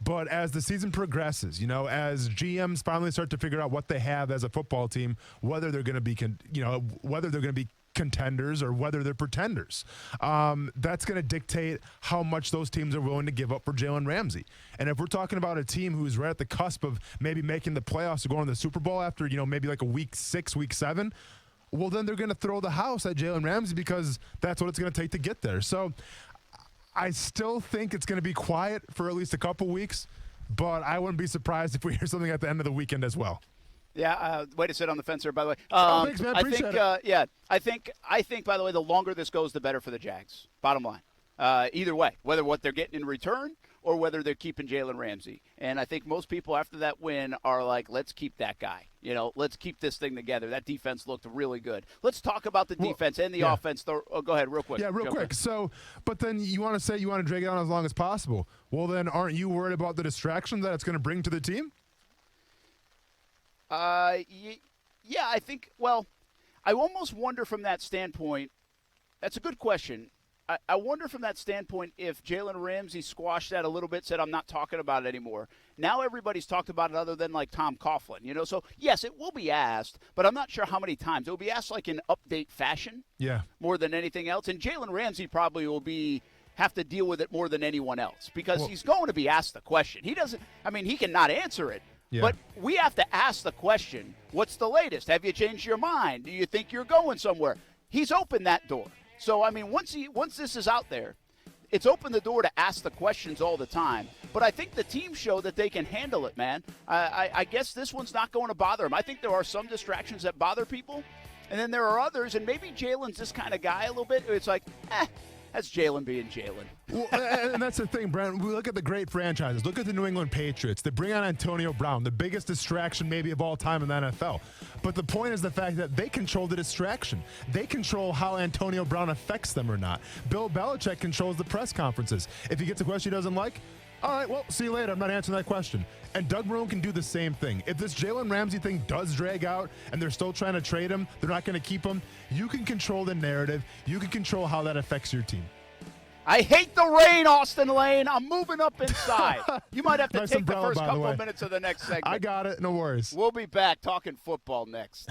But as the season progresses, as GMs finally start to figure out what they have as a football team, whether they're going to be, contenders or whether they're pretenders, that's going to dictate how much those teams are willing to give up for Jalen Ramsey. And if we're talking about a team who's right at the cusp of maybe making the playoffs or going to the Super Bowl after, maybe like a week 6, week 7, well, then they're going to throw the house at Jalen Ramsey because that's what it's going to take to get there. So I still think it's going to be quiet for at least a couple weeks, but I wouldn't be surprised if we hear something at the end of the weekend as well. Yeah, way to sit on the fence there, by the way. Thanks, man. Appreciate it. I think, by the way, the longer this goes, the better for the Jags. Bottom line. Either way, whether what they're getting in return or whether they're keeping Jalen Ramsey. And I think most people after that win are like, let's keep that guy. Let's keep this thing together. That defense looked really good. Let's talk about the defense and the offense. Go ahead, real quick. Yeah, real quick. So, but then you want to say you want to drag it on as long as possible. Well, then aren't you worried about the distractions that it's going to bring to the team? Yeah, I think, well, I almost wonder from that standpoint, that's a good question. I wonder from that standpoint if Jalen Ramsey squashed that a little bit, said, I'm not talking about it anymore. Now everybody's talked about it other than like Tom Coughlin, So, yes, it will be asked, but I'm not sure how many times. It will be asked like in update fashion more than anything else. And Jalen Ramsey probably will have to deal with it more than anyone else because he's going to be asked the question. He cannot answer it. Yeah. But we have to ask the question, what's the latest? Have you changed your mind? Do you think you're going somewhere? He's opened that door. So, once this is out there, it's opened the door to ask the questions all the time. But I think the team showed that they can handle it, man. I guess this one's not going to bother him. I think there are some distractions that bother people, and then there are others, and maybe Jalen's this kind of guy a little bit. It's like, that's Jalen being Jalen. Well, and that's the thing, Brent. We look at the great franchises. Look at the New England Patriots. They bring on Antonio Brown, the biggest distraction maybe of all time in the NFL. But the point is the fact that they control the distraction. They control how Antonio Brown affects them or not. Bill Belichick controls the press conferences. If he gets a question he doesn't like, all right, well, see you later. I'm not answering that question. And Doug Marrone can do the same thing. If this Jalen Ramsey thing does drag out and they're still trying to trade him, they're not going to keep him, you can control the narrative. You can control how that affects your team. I hate the rain, Austin Lane. I'm moving up inside. You might have to take the first couple of minutes of the next segment. I got it. No worries. We'll be back talking football next.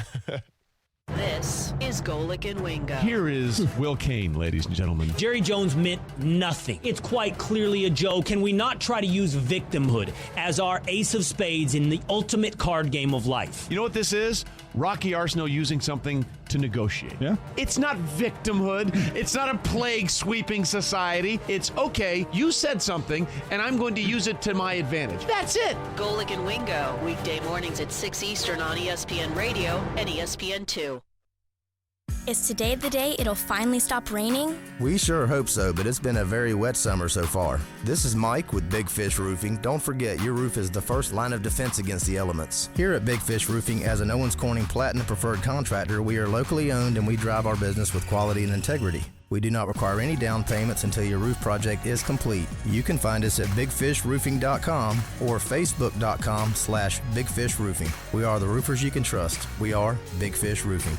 This is Golick and Wingo. Here is Will Kane, ladies and gentlemen. Jerry Jones meant nothing. It's quite clearly a joke. Can we not try to use victimhood as our ace of spades in the ultimate card game of life? You know what this is? Rocky Arsenault using something to negotiate. Yeah. It's not victimhood. It's not a plague sweeping society. It's, okay, you said something, and I'm going to use it to my advantage. That's it. Golic and Wingo, weekday mornings at 6 Eastern on ESPN Radio and ESPN2. Is today the day it'll finally stop raining? We sure hope so, but it's been a very wet summer so far. This is Mike with Big Fish Roofing. Don't forget, your roof is the first line of defense against the elements. Here at Big Fish Roofing, as an Owens Corning Platinum Preferred Contractor, we are locally owned and we drive our business with quality and integrity. We do not require any down payments until your roof project is complete. You can find us at bigfishroofing.com or facebook.com/bigfishroofing. We are the roofers you can trust. We are Big Fish Roofing.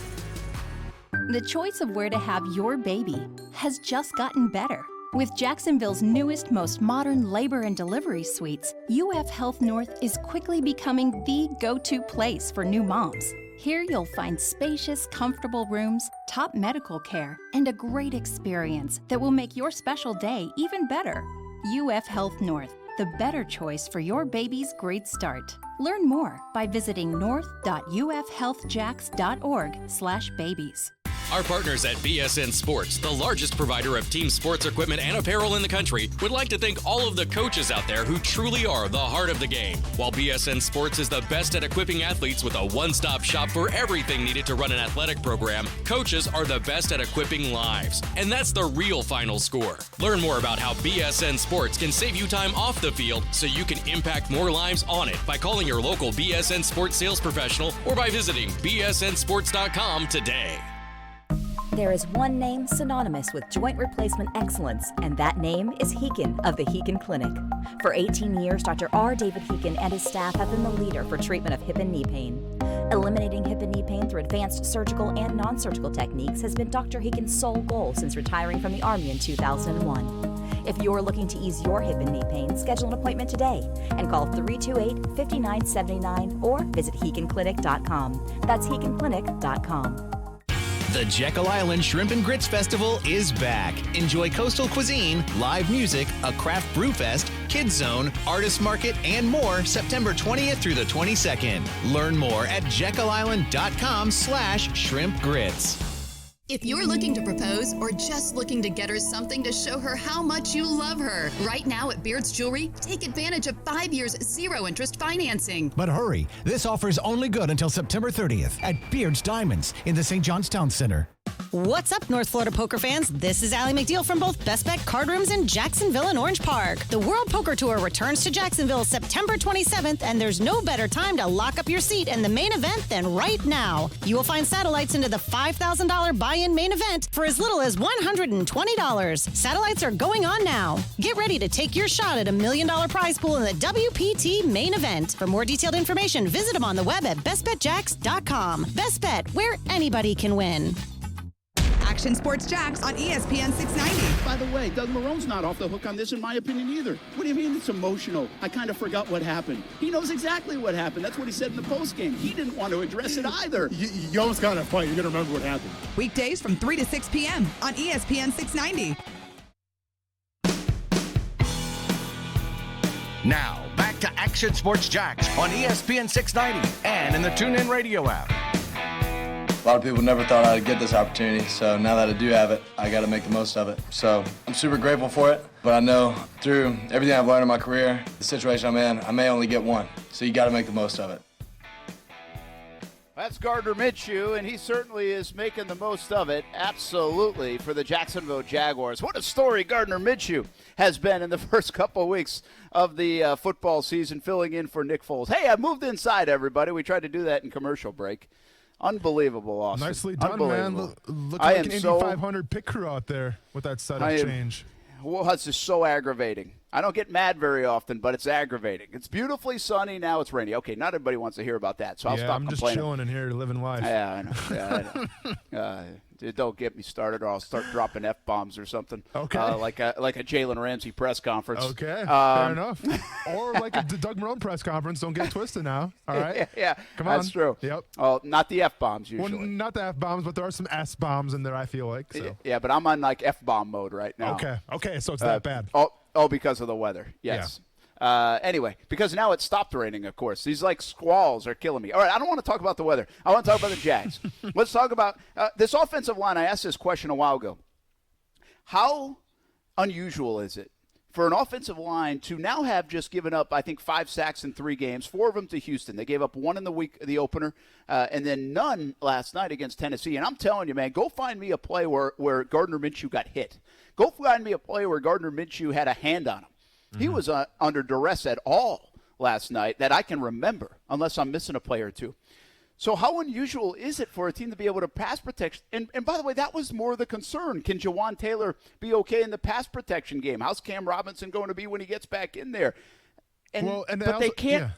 The choice of where to have your baby has just gotten better. With Jacksonville's newest, most modern labor and delivery suites, UF Health North is quickly becoming the go-to place for new moms. Here you'll find spacious, comfortable rooms, top medical care, and a great experience that will make your special day even better. UF Health North, the better choice for your baby's great start. Learn more by visiting north.ufhealthjax.org/babies. Our partners at BSN Sports, the largest provider of team sports equipment and apparel in the country, would like to thank all of the coaches out there who truly are the heart of the game. While BSN Sports is the best at equipping athletes with a one-stop shop for everything needed to run an athletic program, coaches are the best at equipping lives. And that's the real final score. Learn more about how BSN Sports can save you time off the field so you can impact more lives on it by calling your local BSN Sports sales professional or by visiting bsnsports.com today. There is one name synonymous with joint replacement excellence, and that name is Heekin of the Heekin Clinic. For 18 years, Dr. R. David Heekin and his staff have been the leader for treatment of hip and knee pain. Eliminating hip and knee pain through advanced surgical and non-surgical techniques has been Dr. Heekin's sole goal since retiring from the Army in 2001. If you're looking to ease your hip and knee pain, schedule an appointment today and call 328-5979 or visit HeekinClinic.com. That's HeekinClinic.com. The Jekyll Island Shrimp and Grits Festival is back. Enjoy coastal cuisine, live music, a craft brew fest, kids zone, artist market, and more September 20th through the 22nd. Learn more at jekyll.island.com/shrimpgrits. If you're looking to propose or just looking to get her something to show her how much you love her, right now at Beard's Jewelry, take advantage of 5 years zero-interest financing. But hurry, this offer is only good until September 30th at Beard's Diamonds in the St. John's Town Center. What's up, North Florida poker fans? This is Allie McDeal from both Best Bet Card Rooms in Jacksonville and Orange Park. The World Poker Tour returns to Jacksonville September 27th, and there's no better time to lock up your seat in the main event than right now. You will find satellites into the $5,000 buy-in main event for as little as $120. Satellites are going on now. Get ready to take your shot at $1 million prize pool in the WPT main event. For more detailed information, visit them on the web at bestbetjax.com. Best Bet, where anybody can win. Action Sports Jax on ESPN 690. By the way, Doug Marone's not off the hook on this, in my opinion, either. What do you mean it's emotional? I kind of forgot what happened. He knows exactly what happened. That's what he said in the postgame. He didn't want to address it either. You almost got in a fight. You're going to remember what happened. Weekdays from 3 to 6 p.m. on ESPN 690. Now, back to Action Sports Jax on ESPN 690 and in the TuneIn Radio app. A lot of people never thought I'd get this opportunity, so now that I do have it, I got to make the most of it. So I'm super grateful for it, but I know through everything I've learned in my career, the situation I'm in, I may only get one, so you got to make the most of it. That's Gardner Minshew, and he certainly is making the most of it, absolutely, for the Jacksonville Jaguars. What a story Gardner Minshew has been in the first couple of weeks of the football season, filling in for Nick Foles. Hey, I moved inside, everybody. We tried to do that in commercial break. Unbelievable, Austin. Nicely done, man. Look I like an Indy 500 pit crew out there with that setup change. Well, it's just so aggravating. I don't get mad very often, but it's aggravating. It's beautifully sunny. Now it's rainy. Okay, not everybody wants to hear about that, so I'll stop complaining. I'm just chilling in here, living life. Yeah, I know. Yeah, I know. Don't get me started, or I'll start dropping F-bombs or something. Okay. Like a Jalen Ramsey press conference. Okay, fair enough. Or like a Doug Marone press conference. Don't get it twisted now. All right? Yeah, come on. That's true. Yep. Oh, not the F-bombs usually. Well, not the F-bombs, but there are some S-bombs in there, I feel like. So. Yeah, but I'm on like F-bomb mode right now. Okay, so it's that bad. Oh, because of the weather. Yes. Anyway, because now it stopped raining, of course. These, squalls are killing me. All right, I don't want to talk about the weather. I want to talk about the Jags. Let's talk about this offensive line. I asked this question a while ago. How unusual is it for an offensive line to now have just given up, I think, 5 sacks in 3 games, 4 of them to Houston? They gave up 1 in the opener, and then none last night against Tennessee. And I'm telling you, man, go find me a play where Gardner Minshew got hit. Go find me a play where Gardner Minshew had a hand on him. He was under duress at all last night that I can remember, unless I'm missing a play or two. So how unusual is it for a team to be able to pass protect? And by the way, that was more the concern. Can Jawan Taylor be okay in the pass protection game? How's Cam Robinson going to be when he gets back in there? But they can't. Yeah.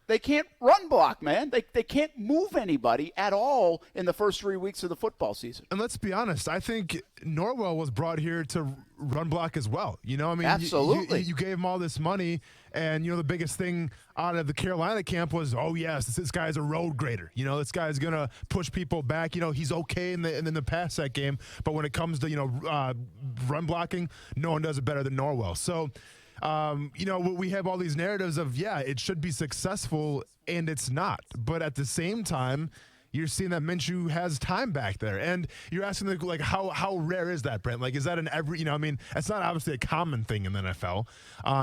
They can't run block, man. They can't move anybody at all in the first 3 weeks of the football season. And let's be honest, I think Norwell was brought here to run block as well. Absolutely. You gave him all this money, and the biggest thing out of the Carolina camp was, oh yes, this guy's a road grader. This guy's gonna push people back. He's okay in the pass set game, but when it comes to run blocking, no one does it better than Norwell. So. We have all these narratives of, it should be successful, and it's not. But at the same time, you're seeing that Minshew has time back there. And you're asking, how rare is that, Brent? Is that it's not obviously a common thing in the NFL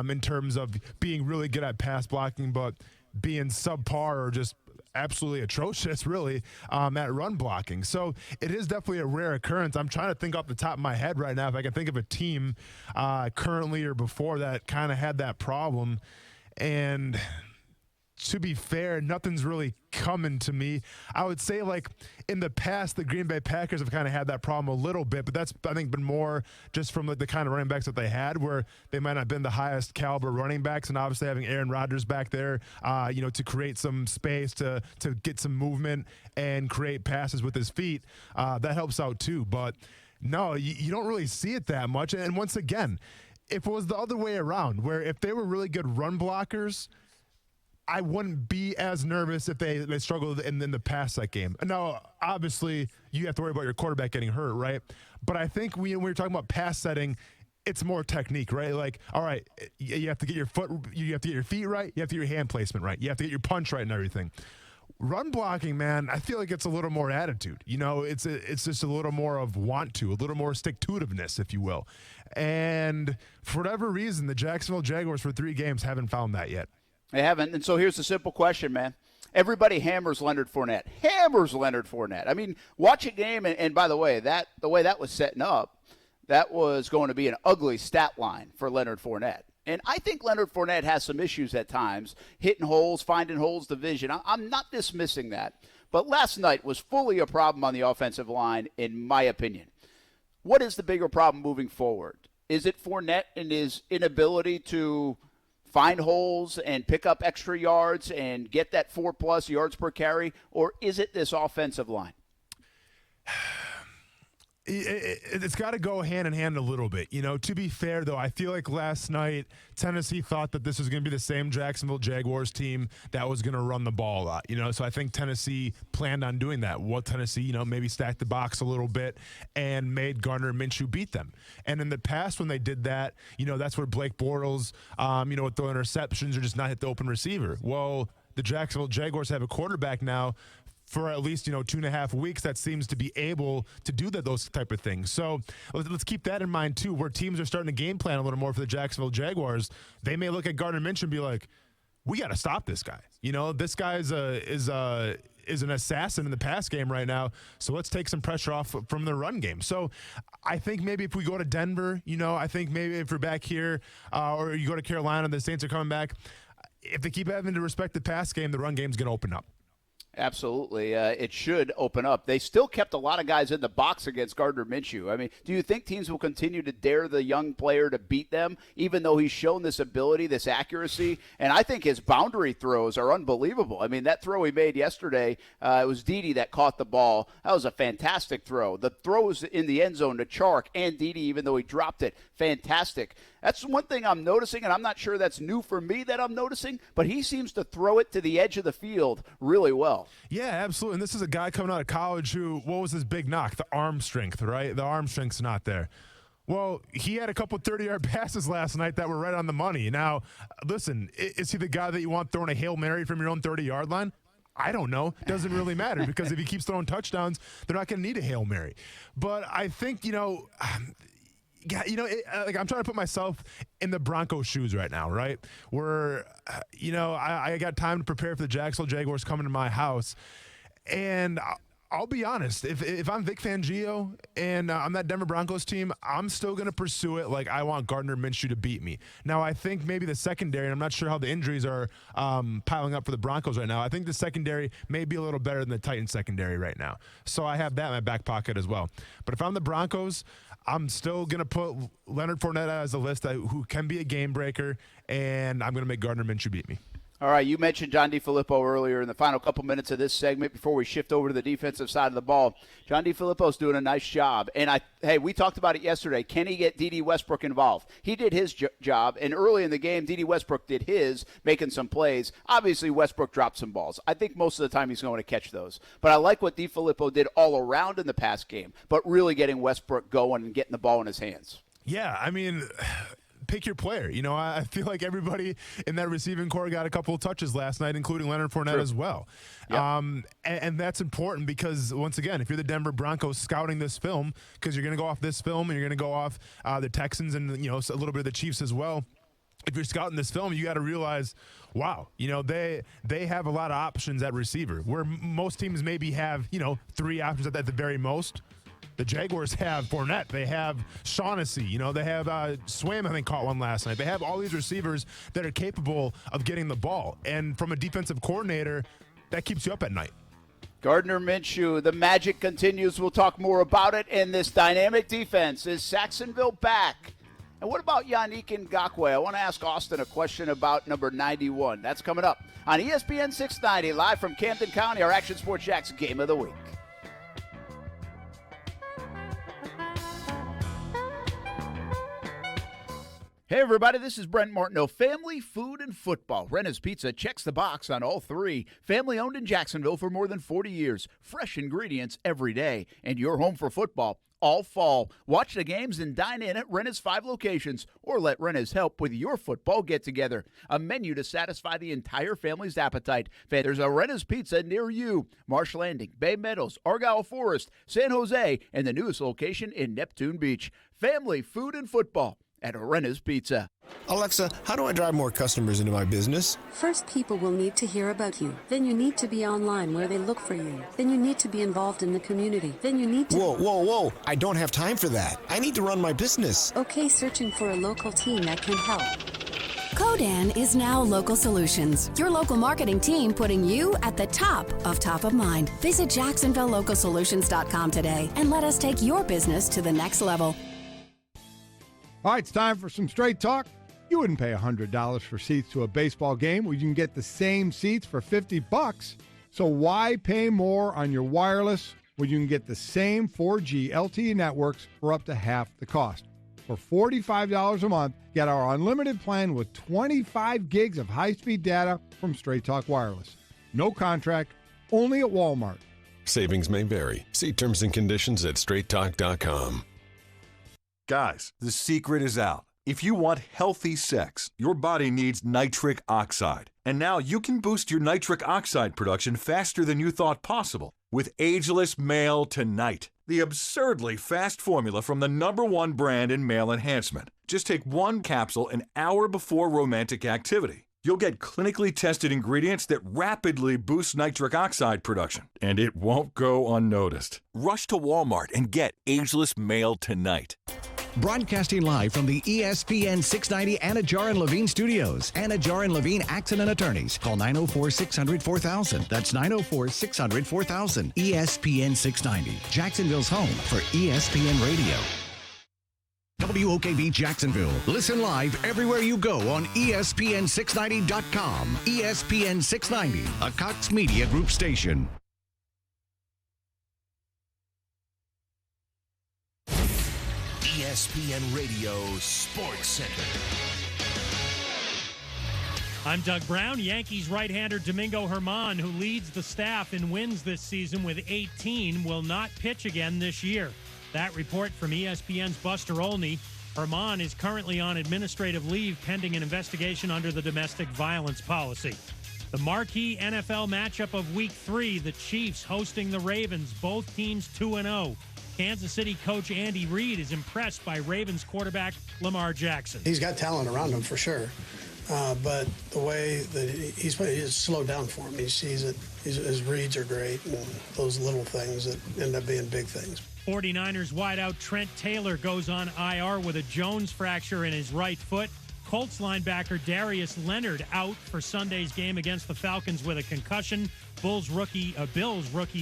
in terms of being really good at pass blocking, but being subpar or just absolutely atrocious, really, at run blocking. So it is definitely a rare occurrence. I'm trying to think off the top of my head right now if I can think of a team currently or before that kind of had that problem. And to be fair, nothing's really coming to me. I would say, in the past, the Green Bay Packers have kind of had that problem a little bit, but that's, I think, been more just from the kind of running backs that they had, where they might not have been the highest caliber running backs, and obviously having Aaron Rodgers back there, to create some space, to get some movement and create passes with his feet, that helps out too. But no, you don't really see it that much. And once again, if it was the other way around, where if they were really good run blockers, I wouldn't be as nervous if they struggled in the pass set game. Now, obviously, you have to worry about your quarterback getting hurt, right? But I think when we're talking about pass setting, it's more technique, right? All right, you have to get your feet right, you have to get your hand placement right, you have to get your punch right and everything. Run blocking, man, I feel like it's a little more attitude. It's just a little more of want to, a little more stick-to-itiveness, if you will. And for whatever reason, the Jacksonville Jaguars for 3 games haven't found that yet. They haven't. And so here's the simple question, man. Everybody hammers Leonard Fournette. I mean, watch a game, and by the way, the way that was setting up, that was going to be an ugly stat line for Leonard Fournette. And I think Leonard Fournette has some issues at times, hitting holes, finding holes, division. I'm not dismissing that. But last night was fully a problem on the offensive line, in my opinion. What is the bigger problem moving forward? Is it Fournette and his inability to find holes and pick up extra yards and get that 4+ yards per carry, or is it this offensive line? It's got to go hand in hand a little bit. To be fair, though, I feel like last night Tennessee thought that this was going to be the same Jacksonville Jaguars team that was going to run the ball a lot. So I think Tennessee planned on doing that. Well, Tennessee, maybe stacked the box a little bit and made Gardner Minshew beat them. And in the past when they did that, that's where Blake Bortles, would throw interceptions or just not hit the open receiver. Well, the Jacksonville Jaguars have a quarterback now for at least 2.5 weeks that seems to be able to do those type of things. So let's keep that in mind too, where teams are starting to game plan a little more for the Jacksonville Jaguars. They may look at Gardner Minshew and be like, we got to stop this guy. This guy is an assassin in the pass game right now, so let's take some pressure off from the run game. So I think maybe if we go to Denver, I think maybe if we're back here or you go to Carolina, the Saints are coming back, if they keep having to respect the pass game, the run game's going to open up. Absolutely. It should open up. They still kept a lot of guys in the box against Gardner Minshew. I mean, do you think teams will continue to dare the young player to beat them, even though he's shown this ability, this accuracy? And I think his boundary throws are unbelievable. I mean, that throw he made yesterday, it was Dede that caught the ball. That was a fantastic throw. The throws in the end zone to Chark and Dede, even though he dropped it, fantastic. That's one thing I'm noticing, and I'm not sure that's new for me that I'm noticing, but he seems to throw it to the edge of the field really well. Yeah, absolutely. And this is a guy coming out of college who, what was his big knock? The arm strength, right? The arm strength's not there. Well, he had a couple 30-yard passes last night that were right on the money. Now, listen, is he the guy that you want throwing a Hail Mary from your own 30-yard line? I don't know. Doesn't really matter because if he keeps throwing touchdowns, they're not going to need a Hail Mary. But I think, like I'm trying to put myself in the Broncos' shoes right now, right? Where, I got time to prepare for the Jacksonville Jaguars coming to my house. And I'll be honest, if I'm Vic Fangio and I'm that Denver Broncos team, I'm still going to pursue it like I want Gardner Minshew to beat me. Now, I think maybe the secondary, and I'm not sure how the injuries are piling up for the Broncos right now. I think the secondary may be a little better than the Titans secondary right now. So I have that in my back pocket as well. But if I'm the Broncos, I'm still going to put Leonard Fournette as a list who can be a game breaker, and I'm going to make Gardner Minshew beat me. All right, you mentioned John DeFilippo earlier in the final couple minutes of this segment before we shift over to the defensive side of the ball. John DeFilippo's doing a nice job. And, we talked about it yesterday. Can he get D.D. Westbrook involved? He did his job, and early in the game, D.D. Westbrook did his, making some plays. Obviously, Westbrook dropped some balls. I think most of the time he's going to catch those. But I like what DeFilippo did all around in the past game, but really getting Westbrook going and getting the ball in his hands. Yeah, I mean, pick your player. I feel like everybody in that receiving core got a couple of touches last night, including Leonard Fournette as well. Yep. And that's important because, once again, if you're the Denver Broncos scouting this film, because you're going to go off this film and you're going to go off the Texans and, a little bit of the Chiefs as well. If you're scouting this film, you got to realize, wow, they have a lot of options at receiver, where most teams maybe have, 3 options at the very most. The Jaguars have Fournette. They have Shaughnessy. They have Swam, I think, caught one last night. They have all these receivers that are capable of getting the ball. And from a defensive coordinator, that keeps you up at night. Gardner Minshew, the magic continues. We'll talk more about it in this dynamic defense. Is Saxonville back? And what about Yannick Ngakoue? I want to ask Austin a question about number 91. That's coming up on ESPN 690, live from Camden County, our Action Sports Jax Game of the Week. Hey everybody, this is Brent Martineau. Family, food, and football. Renna's Pizza checks the box on all three. Family owned in Jacksonville for more than 40 years. Fresh ingredients every day. And your home for football all fall. Watch the games and dine in at Renna's 5 locations, or let Renna's help with your football get-together. A menu to satisfy the entire family's appetite. There's a Renna's Pizza near you. Marsh Landing, Bay Meadows, Argyle Forest, San Jose, and the newest location in Neptune Beach. Family, food, and football at Renna's Pizza. Alexa, how do I drive more customers into my business? First, people will need to hear about you. Then you need to be online where they look for you. Then you need to be involved in the community. Then you need to... Whoa. I don't have time for that. I need to run my business. Okay, searching for a local team that can help. Codan is now Local Solutions, your local marketing team putting you at the top of mind. Visit JacksonvilleLocalSolutions.com today and let us take your business to the next level. All right, it's time for some straight talk. You wouldn't pay $100 for seats to a baseball game where you can get the same seats for $50. So why pay more on your wireless when you can get the same 4G LTE networks for up to half the cost? For $45 a month, get our unlimited plan with 25 gigs of high-speed data from Straight Talk Wireless. No contract, only at Walmart. Savings may vary. See terms and conditions at straighttalk.com. Guys, the secret is out. If you want healthy sex, your body needs nitric oxide. And now you can boost your nitric oxide production faster than you thought possible with Ageless Male Tonight, the absurdly fast formula from the #1 brand in male enhancement. Just take 1 capsule an hour before romantic activity. You'll get clinically tested ingredients that rapidly boost nitric oxide production, and it won't go unnoticed. Rush to Walmart and get Ageless Male Tonight. Broadcasting live from the ESPN 690 Anna Jar and Levine studios. Anna Jar and Levine Accident Attorneys. Call 904-600-4000. That's 904-600-4000. ESPN 690, Jacksonville's home for ESPN Radio. WOKV Jacksonville. Listen live everywhere you go on ESPN690.com. ESPN 690, a Cox Media Group station. ESPN Radio Sports Center. I'm Doug Brown. Yankees right-hander Domingo Germán, who leads the staff in wins this season with 18, will not pitch again this year. That report from ESPN's Buster Olney. Herman is currently on administrative leave pending an investigation under the domestic violence policy. The marquee NFL matchup of Week 3, the Chiefs hosting the Ravens, both teams 2-0. Kansas City coach Andy Reid is impressed by Ravens quarterback Lamar Jackson. He's got talent around him for sure, but the way that he's slowed down for him. He sees it. His reads are great, and those little things that end up being big things. 49ers wideout Trent Taylor goes on IR with a Jones fracture in his right foot. Colts linebacker Darius Leonard out for Sunday's game against the Falcons with a concussion. Bills rookie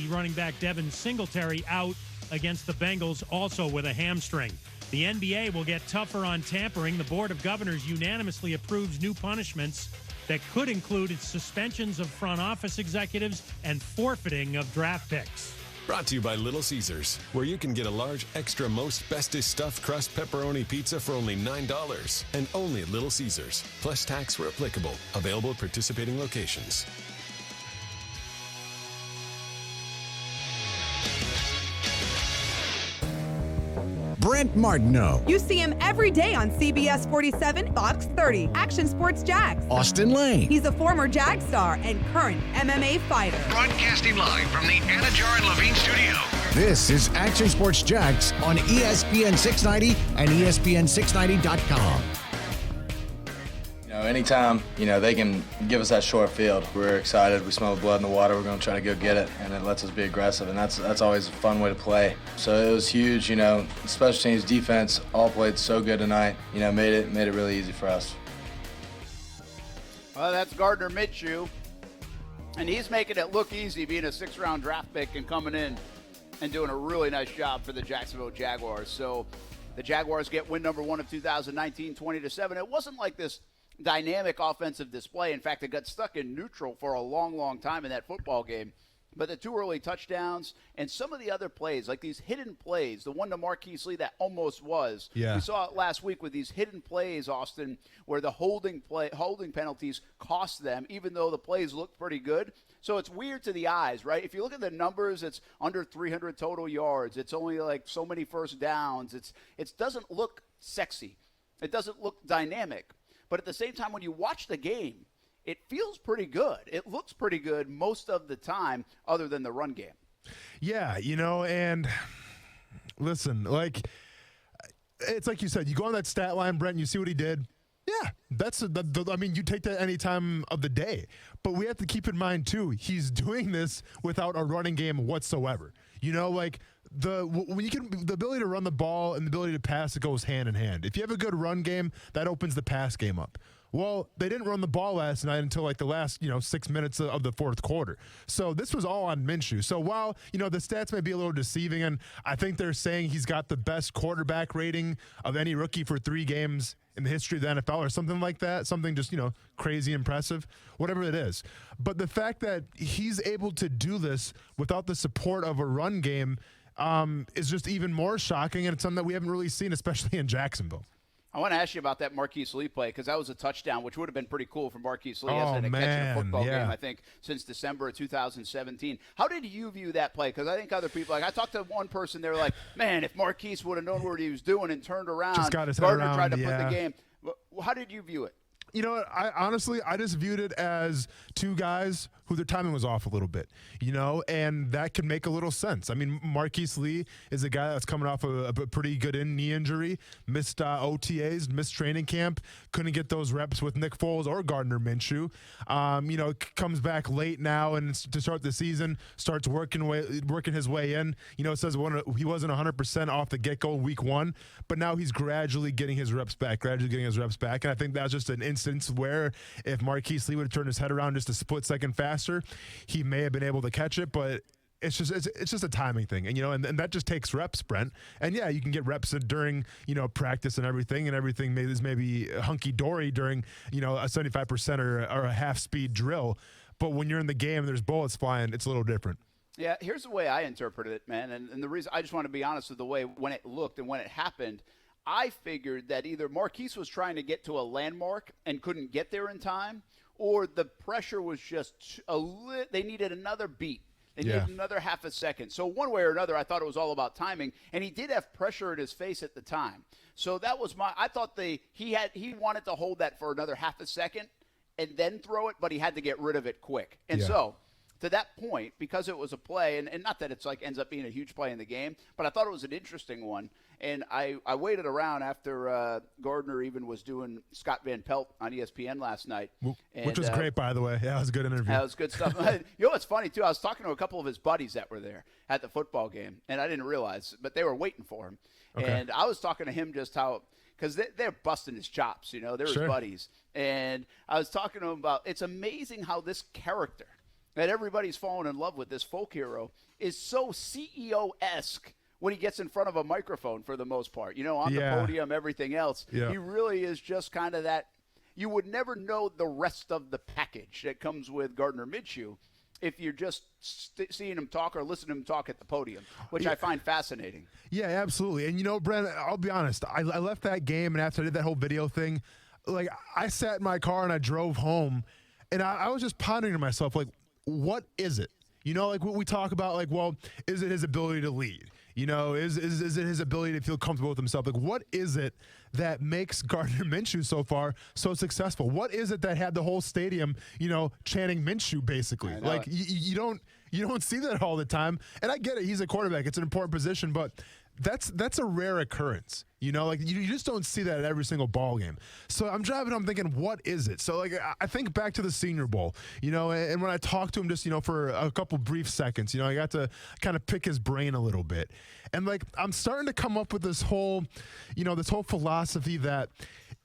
running back Devin Singletary out against the Bengals also with a hamstring. The NBA will get tougher on tampering. The Board of Governors unanimously approves new punishments that could include suspensions of front office executives and forfeiting of draft picks. Brought to you by Little Caesars, where you can get a large extra most bestest stuffed crust pepperoni pizza for only $9 and only at Little Caesars, plus tax where applicable. Available at participating locations. Brent Martineau. You see him every day on CBS 47, Fox 30, Action Sports Jax. Austin Lane. He's a former Jag star and current MMA fighter. Broadcasting live from the Anajar and Levine studio. This is Action Sports Jax on ESPN 690 and ESPN690.com. Anytime, they can give us that short field, we're excited. We smell the blood in the water. We're going to try to go get it, and it lets us be aggressive, and that's always a fun way to play. So it was huge, special teams, defense, all played so good tonight. Made it really easy for us. Well, that's Gardner Minshew, and he's making it look easy being a 6th-round draft pick and coming in and doing a really nice job for the Jacksonville Jaguars. So the Jaguars get win number 1 of 2019, 20-7. It wasn't like this dynamic offensive display. In fact, it got stuck in neutral for a long, long time in that football game. But the 2 early touchdowns and some of the other plays, like these hidden plays, the one to Marquise Lee that almost was. Yeah. We saw it last week with these hidden plays, Austin, where the holding penalties cost them, even though the plays looked pretty good. So it's weird to the eyes, right? If you look at the numbers, it's under 300 total yards. It's only like so many first downs. It doesn't look sexy. It doesn't look dynamic. But at the same time, when you watch the game, it feels pretty good. It looks pretty good most of the time, other than the run game. Yeah, and listen, it's like you said, you go on that stat line, Brent, and you see what he did. Yeah, you take that any time of the day. But we have to keep in mind, too, he's doing this without a running game whatsoever. The ability to run the ball and the ability to pass, it goes hand in hand. If you have a good run game, that opens the pass game up. Well, they didn't run the ball last night until the last 6 minutes of the fourth quarter. So this was all on Minshew. So while the stats may be a little deceiving, and I think they're saying he's got the best quarterback rating of any rookie for 3 games in the history of the NFL or something like that, something just crazy impressive, whatever it is. But the fact that he's able to do this without the support of a run game is just even more shocking, and it's something that we haven't really seen, especially in Jacksonville. I want to ask you about that Marquise Lee play, because that was a touchdown, which would have been pretty cool for Marquise Lee. Hasn't had a catch in a football game, I think, since December of 2017. How did you view that play? Because I think other people, I talked to one person, they were like, man, if Marquise would have known what he was doing and turned around, just got his Gardner head around, tried to put the game. How did you view it? I just viewed it as 2 guys who their timing was off a little bit, and that could make a little sense. I mean, Marquise Lee is a guy that's coming off a pretty good knee injury, missed OTAs, missed training camp, couldn't get those reps with Nick Foles or Gardner Minshew. Comes back late now and to start the season, starts working his way in. It says he wasn't 100% off the get-go week 1, but now he's gradually getting his reps back, and I think that's just an instance where if Marquise Lee would have turned his head around just a split second faster, he may have been able to catch it, but it's just a timing thing, and that just takes reps, Brent. And yeah, you can get reps during practice and everything is maybe hunky dory during a 75% or a half speed drill, but when you're in the game and there's bullets flying, it's a little different. Yeah, here's the way I interpreted it, man, and the reason I just want to be honest with the way when it looked and when it happened. I figured that either Marquise was trying to get to a landmark and couldn't get there in time, or the pressure was just they needed another beat. They Yeah. needed another half a second. So one way or another, I thought it was all about timing, and he did have pressure in his face at the time. So that was I thought he wanted to hold that for another half a second and then throw it, but he had to get rid of it quick. And so to that point, because it was a play, and not that it's like ends up being a huge play in the game, but I thought it was an interesting one. And I waited around after Gardner even was doing Scott Van Pelt on ESPN last night. Which was great, by the way. Yeah, it was a good interview. That was good stuff. You know what's funny, too? I was talking to a couple of his buddies that were there at the football game, and I didn't realize, but they were waiting for him. Okay. And I was talking to him just how – because they're busting his chops, you know. They're his buddies. And I was talking to him about it's amazing how this character that everybody's fallen in love with, this folk hero, is so CEO-esque when he gets in front of a microphone for the most part. You know, on the podium, everything else. Yeah. He really is just kind of that. You would never know the rest of the package that comes with Gardner Minshew if you're just seeing him talk or listening to him talk at the podium, which I find fascinating. Yeah, absolutely. And, you know, Brent, I'll be honest. I left that game, and after I did that whole video thing, like, I sat in my car and I drove home, and I was just pondering to myself, like, what is it? You know, like what we talk about, like, well, is it his ability to lead? You know, is it his ability to feel comfortable with himself? Like, what is it that makes Gardner Minshew so far so successful? What is it that had the whole stadium, you know, chanting Minshew, basically? Like, you don't see that all the time. And I get it. He's a quarterback. It's an important position, but that's a rare occurrence. You know, like you just don't see that at every single ball game. So I'm driving, I'm thinking, what is it? So, like, I think back to the Senior Bowl, you know, and when I talked to him just, you know, for a couple brief seconds, you know, I got to kind of pick his brain a little bit. And, like, I'm starting to come up with this whole, you know, this whole philosophy that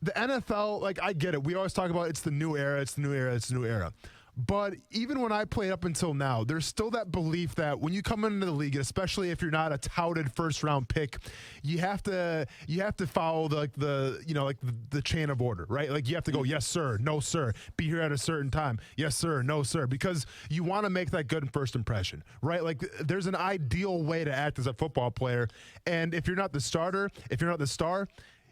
the NFL, like, I get it. We always talk about it's the new era, it's the new era, it's the new era. But even when I played up until now, there's still that belief that when you come into the league, especially if you're not a touted first-round pick, you have to follow the chain of order, right? Like you have to go, yes sir, no sir, be here at a certain time, yes sir, no sir, because you want to make that good first impression, right? Like there's an ideal way to act as a football player, and if you're not the starter, if you're not the star,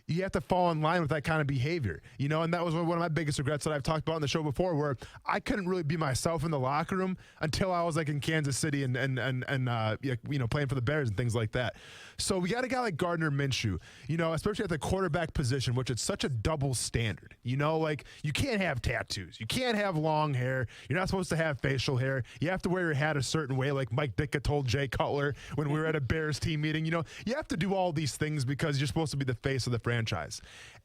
you have to fall in line with that kind of behavior, you know, and that was one of my biggest regrets that I've talked about on the show before, where I couldn't really be myself in the locker room until I was like in Kansas City and you know, playing for the Bears and things like that. So we got a guy like Gardner Minshew, you know, especially at the quarterback position, which is such a double standard, you know, like you can't have tattoos, you can't have long hair, you're not supposed to have facial hair, you have to wear your hat a certain way, like Mike Ditka told Jay Cutler when we were at a Bears team meeting, you know, you have to do all these things because you're supposed to be the face of the franchise.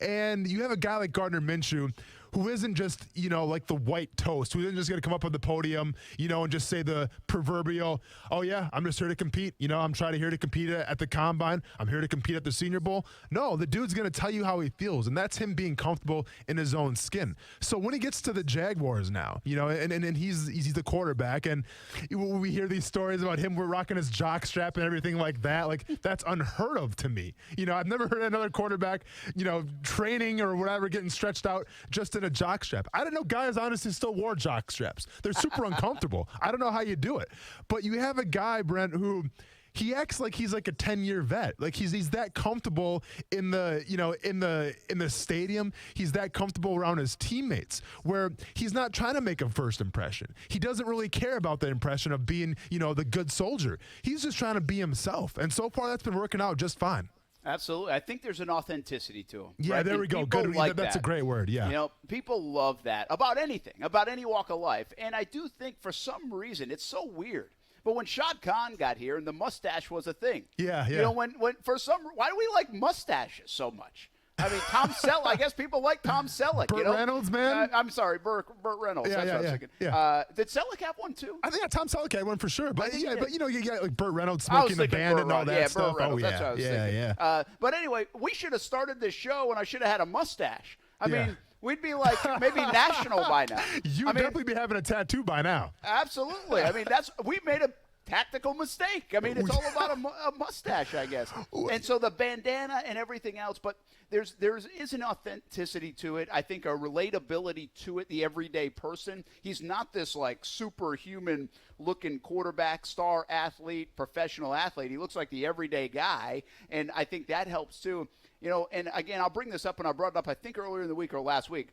And you have a guy like Gardner Minshew who isn't just, you know, like the white toast, who isn't just going to come up on the podium, you know, and just say the proverbial, oh yeah, I'm just here to compete. You know, I'm here to compete at the combine. I'm here to compete at the Senior Bowl. No, the dude's going to tell you how he feels, and that's him being comfortable in his own skin. So when he gets to the Jaguars now, you know, and he's the quarterback, and we hear these stories about him rocking his jock strap and everything like that. Like, that's unheard of to me. You know, I've never heard another quarterback, you know, training or whatever, getting stretched out just in a jock strap. I don't know, guys honestly still wore jock straps. They're super uncomfortable. I don't know how you do it. But you have a guy, Brent, who he acts like he's like a 10-year vet. Like he's that comfortable in the, you know, in the stadium. He's that comfortable around his teammates, where he's not trying to make a first impression. He doesn't really care about the impression of being, you know, the good soldier. He's just trying to be himself. And so far that's been working out just fine. Absolutely. I think there's an authenticity to him. Yeah, right? there we go. Good. Like that's that. a great word. Yeah. You know, people love that about anything, about any walk of life. And I do think for some reason it's so weird. But when Shad Khan got here and the mustache was a thing. Yeah. You know, when for some, why do we like mustaches so much? I mean, Tom Selleck. I guess people like Tom Selleck. Burt Reynolds, man. I'm sorry, Burt Reynolds. Yeah, That's what I was thinking. Yeah. Did Selleck have one too? I think Tom Selleck had one for sure. But you know, you got like Burt Reynolds smoking the band and all that stuff. Burt Reynolds. Oh, That's what I was thinking. Yeah. But anyway, we should have started this show and I should have had a mustache. I mean, we'd be like maybe national by now. You'd definitely be having a tattoo by now. Absolutely. I mean, we made a tactical mistake. I mean, it's all about a mustache, I guess. And so the bandana and everything else, but there is an authenticity to it. I think a relatability to it, the everyday person. He's not this like superhuman looking quarterback, star athlete, professional athlete. He looks like the everyday guy, and I think that helps too. You know, and again, I'll bring this up, and I brought it up I think earlier in the week or last week.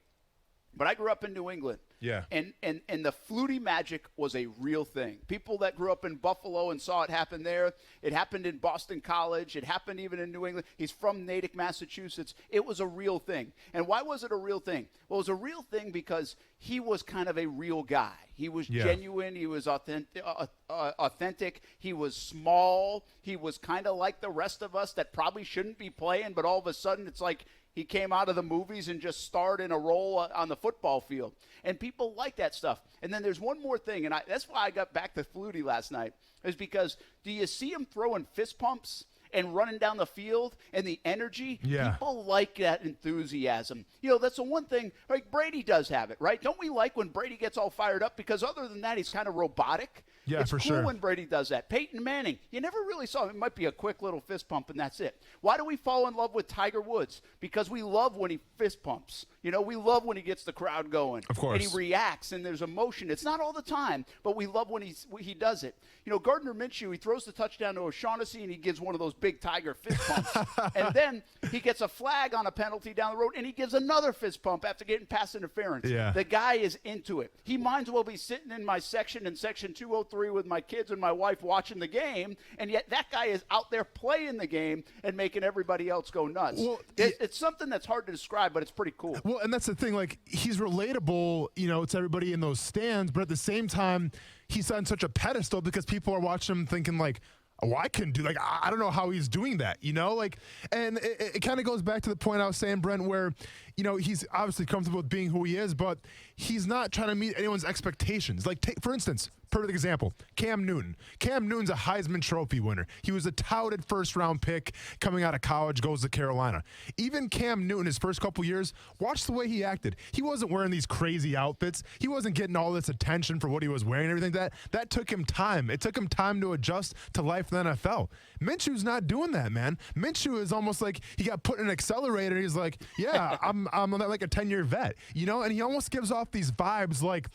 But I grew up in New England. Yeah. And the Flutie magic was a real thing. People that grew up in Buffalo and saw it happen there. It happened in Boston College. It happened even in New England. He's from Natick, Massachusetts. It was a real thing. And why was it a real thing? Well, it was a real thing because he was kind of a real guy. He was genuine. He was authentic. He was small. He was kind of like the rest of us that probably shouldn't be playing, but all of a sudden it's like he came out of the movies and just starred in a role on the football field. And people like that stuff. And then there's one more thing, and that's why I got back to Flutie last night, is because do you see him throwing fist pumps and running down the field and the energy? Yeah. People like that enthusiasm. You know, that's the one thing, like Brady does have it, right? Don't we like when Brady gets all fired up? Because other than that, he's kind of robotic. Yeah, it's for cool sure. when Brady does that. Peyton Manning, you never really saw him. It might be a quick little fist pump, and that's it. Why do we fall in love with Tiger Woods? Because we love when he fist pumps. You know, we love when he gets the crowd going. Of course. And he reacts, and there's emotion. It's not all the time, but we love when he does it. You know, Gardner Minshew, he throws the touchdown to O'Shaughnessy, and he gives one of those big Tiger fist pumps. And then he gets a flag on a penalty down the road, and he gives another fist pump after getting pass interference. Yeah. The guy is into it. He might as well be sitting in my section in section 203 with my kids and my wife watching the game, and yet that guy is out there playing the game and making everybody else go nuts. Well, it's something that's hard to describe, but it's pretty cool. Well, and that's the thing. Like, he's relatable, you know, to everybody in those stands, but at the same time, he's on such a pedestal because people are watching him thinking, like, oh, I can do, like, I don't know how he's doing that, you know? Like, and it kind of goes back to the point I was saying, Brent, where, you know, he's obviously comfortable with being who he is, but he's not trying to meet anyone's expectations. Like, take, for instance, perfect example, Cam Newton. Cam Newton's a Heisman Trophy winner. He was a touted first-round pick coming out of college, goes to Carolina. Even Cam Newton, his first couple years, watch the way he acted. He wasn't wearing these crazy outfits. He wasn't getting all this attention for what he was wearing and everything. That took him time. It took him time to adjust to life in the NFL. Minshew's not doing that, man. Minshew is almost like he got put in an accelerator. He's like, yeah, I'm like a 10-year vet, you know? And he almost gives off these vibes like,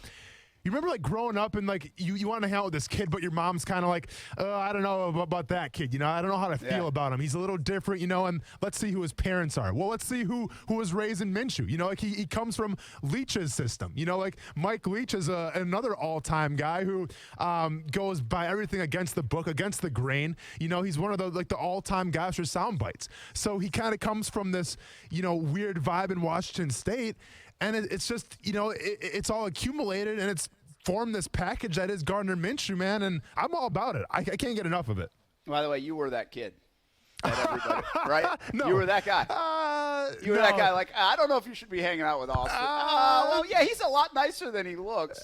you remember, like, growing up and, like, you want to hang out with this kid, but your mom's kind of like, I don't know about that kid, you know? I don't know how to feel about him. He's a little different, you know, and let's see who his parents are. Well, let's see who was raised in Minshew. You know, like, he comes from Leach's system. You know, like, Mike Leach is another all-time guy who goes by everything against the book, against the grain. You know, he's one of the all-time guys for sound bites. So he kind of comes from this, you know, weird vibe in Washington State, and it's just, you know, it's all accumulated, and it's formed this package that is Gardner Minshew, man, and I'm all about it. I can't get enough of it. By the way, you were that kid. Everybody, right? No. You were that guy. You were that guy. Like, I don't know if you should be hanging out with Austin. Well, yeah, he's a lot nicer than he looks.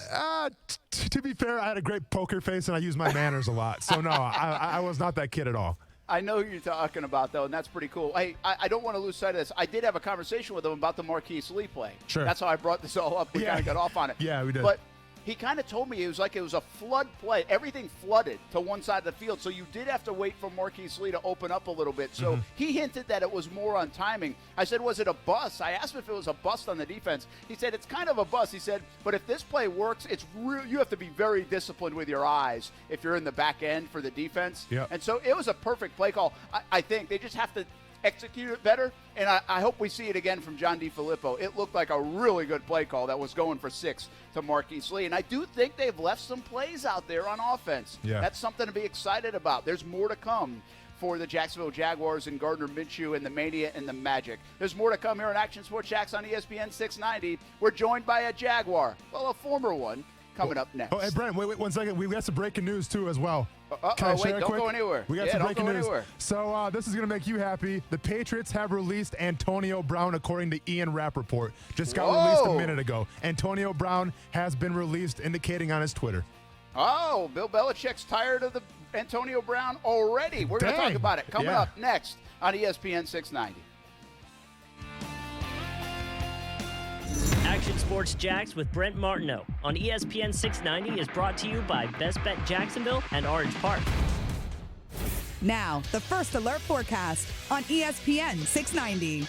To be fair, I had a great poker face, and I used my manners a lot. So, no, I was not that kid at all. I know who you're talking about, though, and that's pretty cool. I don't want to lose sight of this. I did have a conversation with him about the Marquise Lee play. Sure. That's how I brought this all up. We kind of got off on it. Yeah, we did. But he kind of told me it was like it was a flood play. Everything flooded to one side of the field, so you did have to wait for Marquise Lee to open up a little bit. So he hinted that it was more on timing. I said, was it a bust? I asked him if it was a bust on the defense. He said, it's kind of a bust. He said, but if this play works, it's real. You have to be very disciplined with your eyes if you're in the back end for the defense. Yep. And so it was a perfect play call. I think they just have to execute it better, and I hope we see it again from John DeFilippo. It looked like a really good play call that was going for 6 to Marquise Lee, and I do think they've left some plays out there on offense. Yeah. That's something to be excited about. There's more to come for the Jacksonville Jaguars and Gardner Minshew and the Mania and the Magic. There's more to come here on Action Sports Jax on ESPN 690. We're joined by a Jaguar, well, a former one, coming up next. Oh, hey, Brent, wait 1 second. We've got some breaking news, too, as well. Wait, don't go anywhere. We got some breaking news. So this is going to make you happy. The Patriots have released Antonio Brown, according to Ian Rappaport. Just got released a minute ago. Antonio Brown has been released, indicating on his Twitter. Oh, Bill Belichick's tired of the Antonio Brown already. We're going to talk about it coming up next on ESPN 690. Action Sports Jax with Brent Martineau on ESPN 690 is brought to you by Best Bet Jacksonville and Orange Park. Now, the First Alert forecast on ESPN 690.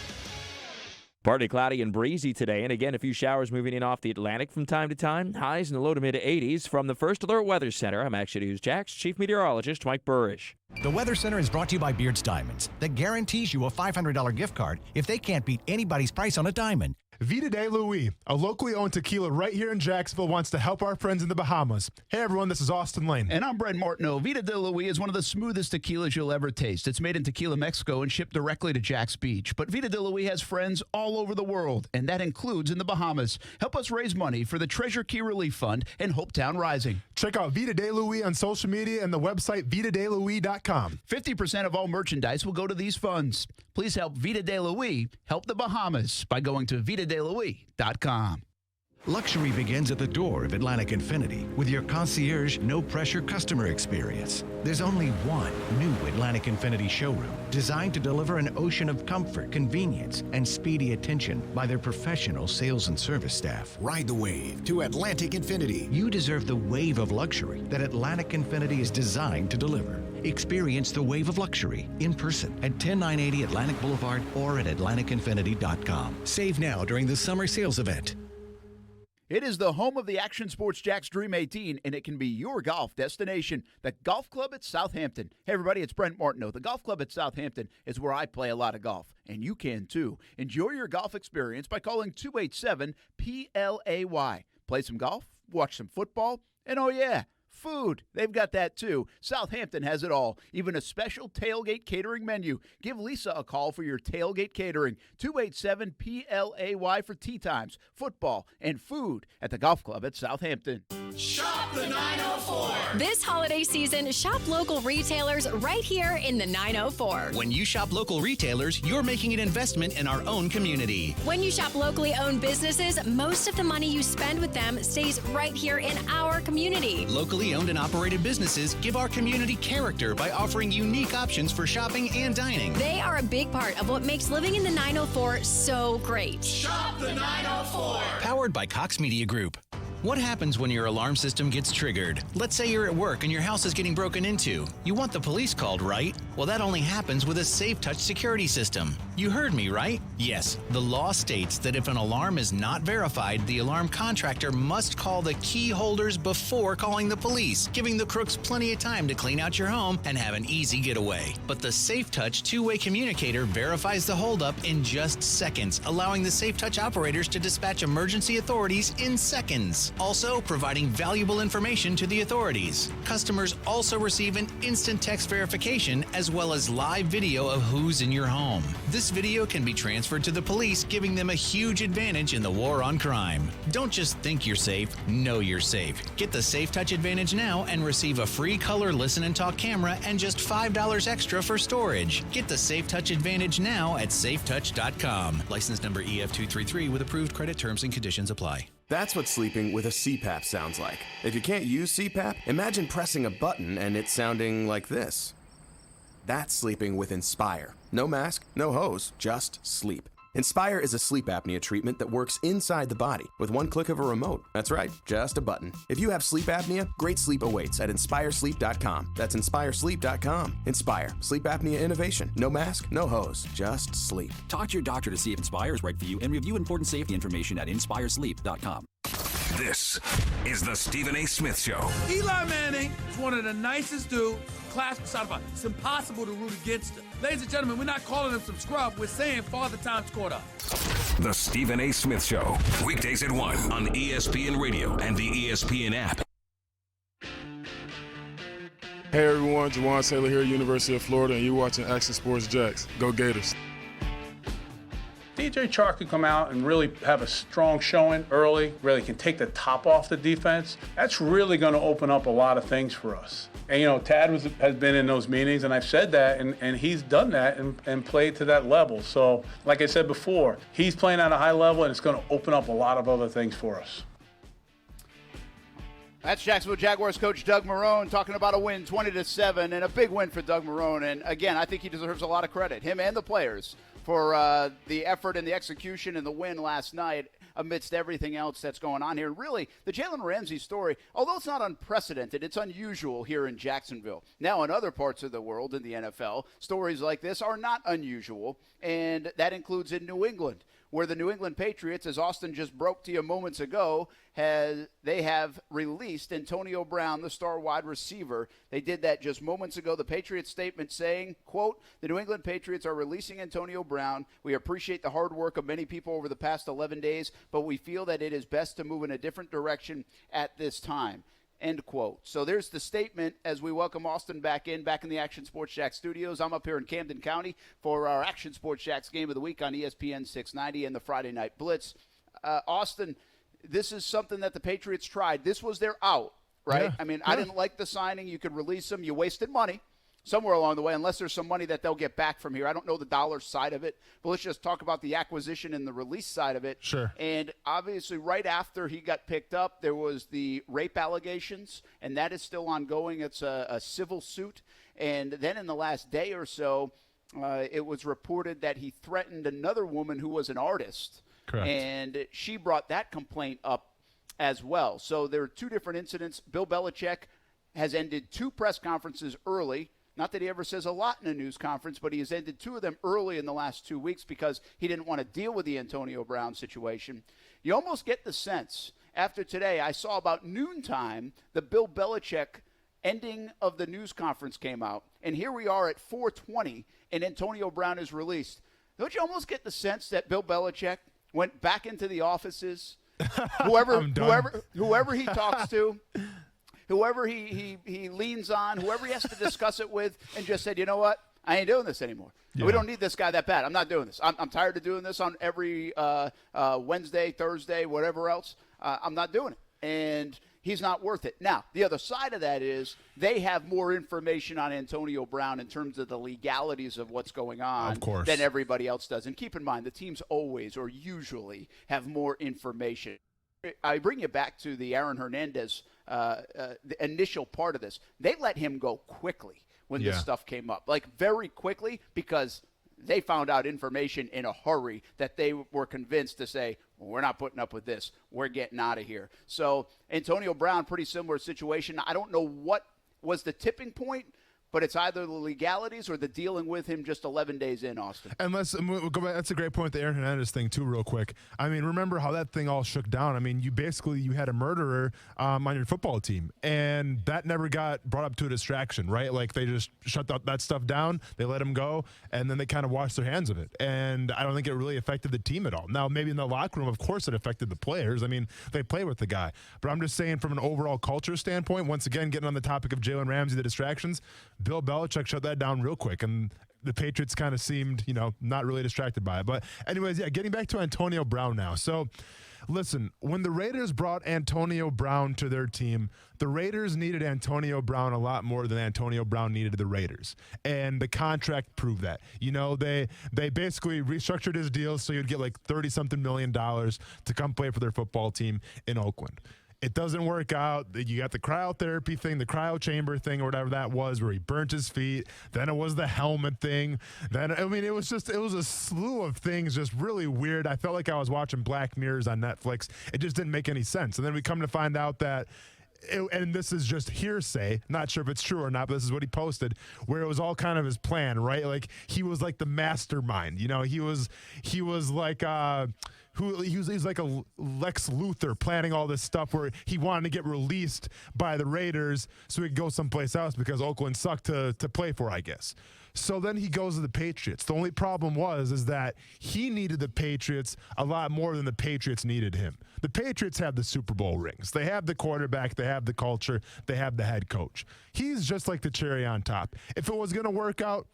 Partly cloudy and breezy today, and again, a few showers moving in off the Atlantic from time to time. Highs in the low to mid 80s. From the First Alert Weather Center, I'm Action News Jax Chief Meteorologist Mike Burrish. The Weather Center is brought to you by Beards Diamonds that guarantees you a $500 gift card if they can't beat anybody's price on a diamond. Vida de Louis, a locally owned tequila right here in Jacksonville, wants to help our friends in the Bahamas. Hey, everyone, this is Austin Lane. And I'm Brent Martineau. Vida de Louis is one of the smoothest tequilas you'll ever taste. It's made in Tequila, Mexico, and shipped directly to Jax Beach. But Vida de Louis has friends all over the world, and that includes in the Bahamas. Help us raise money for the Treasure Key Relief Fund and Hopetown Rising. Check out Vida de Louis on social media and the website vidadelouis.com. 50% of all merchandise will go to these funds. Please help Vida de Louis help the Bahamas by going to vidadelouis.com. Luxury begins at the door of Atlantic Infinity with your concierge, no-pressure customer experience. There's only one new Atlantic Infinity showroom designed to deliver an ocean of comfort, convenience, and speedy attention by their professional sales and service staff. Ride the wave to Atlantic Infinity. You deserve the wave of luxury that Atlantic Infinity is designed to deliver. Experience the wave of luxury in person at 10980 Atlantic Boulevard or at atlanticinfinity.com. Save now during the summer sales event. It is the home of the Action Sports Jax Dream 18, and it can be your golf destination. The Golf Club at Southampton. Hey, everybody, it's Brent Martineau. The Golf Club at Southampton is where I play a lot of golf, and you can too. Enjoy your golf experience by calling 287-PLAY. Play some golf, watch some football, and oh yeah, food. They've got that too. Southampton has it all, even a special tailgate catering menu. Give Lisa a call for your tailgate catering. 287-PLAY for tee times, football, and food at the Golf Club at Southampton. Shop the 904. This holiday season, shop local retailers right here in the 904. When you shop local retailers, you're making an investment in our own community. When you shop locally owned businesses, most of the money you spend with them stays right here in our community. Locally owned and operated businesses give our community character by offering unique options for shopping and dining. They are a big part of what makes living in the 904 so great. Shop the 904. Powered by Cox Media Group. What happens when your alarm system gets triggered? Let's say you're at work and your house is getting broken into. You want the police called, right? Well, that only happens with a Safe Touch security system. You heard me, right? Yes, the law states that if an alarm is not verified, the alarm contractor must call the key holders before calling the police, giving the crooks plenty of time to clean out your home and have an easy getaway. But the Safe Touch two-way communicator verifies the holdup in just seconds, allowing the Safe Touch operators to dispatch emergency authorities in seconds. Also providing valuable information to the authorities. Customers also receive an instant text verification as well as live video of who's in your home. This video can be transferred to the police, giving them a huge advantage in the war on crime. Don't just think you're safe, know you're safe. Get the Safe Touch Advantage now and receive a free color listen and talk camera and just $5 extra for storage. Get the Safe Touch Advantage now at safetouch.com. License number EF233 with approved credit terms and conditions apply. That's what sleeping with a CPAP sounds like. If you can't use CPAP, imagine pressing a button and it sounding like this. That's sleeping with Inspire. No mask, no hose, just sleep. Inspire is a sleep apnea treatment that works inside the body with one click of a remote. That's right, just a button. If you have sleep apnea, great sleep awaits at InspireSleep.com. That's InspireSleep.com. Inspire. Sleep apnea innovation. No mask, no hose, just sleep. Talk to your doctor to see if Inspire is right for you and review important safety information at InspireSleep.com. This is the Stephen A. Smith Show. Eli Manning is one of the nicest dudes, class personified. It's impossible to root against him. Ladies and gentlemen, we're not calling him some scrub. We're saying Father Time's caught up. The Stephen A. Smith Show. Weekdays at 1 on ESPN Radio and the ESPN app. Hey everyone, Jawan Taylor here, University of Florida, and you're watching Action Sports Jax. Go Gators. DJ Chark can come out and really have a strong showing early, really can take the top off the defense. That's really going to open up a lot of things for us. And, you know, Tad has been in those meetings, and I've said that, and he's done that and played to that level. So, like I said before, he's playing at a high level, and it's going to open up a lot of other things for us. That's Jacksonville Jaguars coach Doug Marrone talking about a win, 20-7, and a big win for Doug Marrone. And, again, I think he deserves a lot of credit, him and the players, for the effort and the execution and the win last night amidst everything else that's going on here. Really, the Jalen Ramsey story, although it's not unprecedented, it's unusual here in Jacksonville. Now, in other parts of the world in the NFL, stories like this are not unusual, and that includes in New England, where the New England Patriots, as Austin just broke to you moments ago, they have released Antonio Brown, the star wide receiver. They did that just moments ago. The Patriots statement saying, quote, the New England Patriots are releasing Antonio Brown. We appreciate the hard work of many people over the past 11 days, but we feel that it is best to move in a different direction at this time. End quote. So there's the statement as we welcome Austin back in the Action Sports Jax studios. I'm up here in Camden County for our Action Sports Jax Game of the Week on ESPN 690 and the Friday Night Blitz. Austin, this is something that the Patriots tried. This was their out, right? Yeah. I didn't like the signing. You could release him. You wasted money somewhere along the way, unless there's some money that they'll get back from here. I don't know the dollar side of it, but let's just talk about the acquisition and the release side of it. Sure. And obviously right after he got picked up, there was the rape allegations, and that is still ongoing. It's a civil suit. And then in the last day or so, it was reported that he threatened another woman who was an artist. Correct. And she brought that complaint up as well. So there are two different incidents. Bill Belichick has ended 2 press conferences early. Not that he ever says a lot in a news conference, but he has ended 2 of them early in the last 2 weeks because he didn't want to deal with the Antonio Brown situation. You almost get the sense, after today, I saw about noontime, the Bill Belichick ending of the news conference came out, and here we are at 4:20, and Antonio Brown is released. Don't you almost get the sense that Bill Belichick went back into the offices, whoever he talks to, whoever he leans on, whoever he has to discuss it with, and just said, you know what, I ain't doing this anymore. Yeah. We don't need this guy that bad. I'm not doing this. I'm tired of doing this on every Wednesday, Thursday, whatever else. I'm not doing it. And he's not worth it. Now, the other side of that is they have more information on Antonio Brown in terms of the legalities of what's going on than everybody else does. And keep in mind, the teams always or usually have more information. I bring you back to the Aaron Hernandez the initial part of this. They let him go quickly when this stuff came up, like very quickly, because they found out information in a hurry that they were convinced to say, well, we're not putting up with this. We're getting out of here. So Antonio Brown, pretty similar situation. I don't know what was the tipping point, but it's either the legalities or the dealing with him just 11 days in, Austin. And let's go back. That's a great point, the Aaron Hernandez thing, too, real quick. I mean, remember how that thing all shook down. I mean, you had a murderer on your football team, and that never got brought up to a distraction, right? Like, they just shut that stuff down, they let him go, and then they kind of washed their hands of it. And I don't think it really affected the team at all. Now, maybe in the locker room, of course it affected the players. I mean, they play with the guy. But I'm just saying from an overall culture standpoint, once again, getting on the topic of Jalen Ramsey, the distractions, Bill Belichick shut that down real quick, and the Patriots kind of seemed, not really distracted by it. But anyways, getting back to Antonio Brown now. So, listen, when the Raiders brought Antonio Brown to their team, the Raiders needed Antonio Brown a lot more than Antonio Brown needed the Raiders. And the contract proved that. They basically restructured his deal so you'd get like $30-something million to come play for their football team in Oakland. It doesn't work out. You got the cryotherapy thing, the cryo chamber thing, or whatever that was, where he burnt his feet. Then it was the helmet thing. Then, it was a slew of things, just really weird. I felt like I was watching Black Mirrors on Netflix. It just didn't make any sense. And then we come to find out that, and this is just hearsay, not sure if it's true or not, but this is what he posted, where it was all kind of his plan, right? Like, he was like the mastermind. He was like he's like a Lex Luthor planning all this stuff where he wanted to get released by the Raiders so he could go someplace else because Oakland sucked to play for, I guess. So then he goes to the Patriots. The only problem is that he needed the Patriots a lot more than the Patriots needed him. The Patriots have the Super Bowl rings. They have the quarterback. They have the culture. They have the head coach. He's just like the cherry on top. If it was going to work out,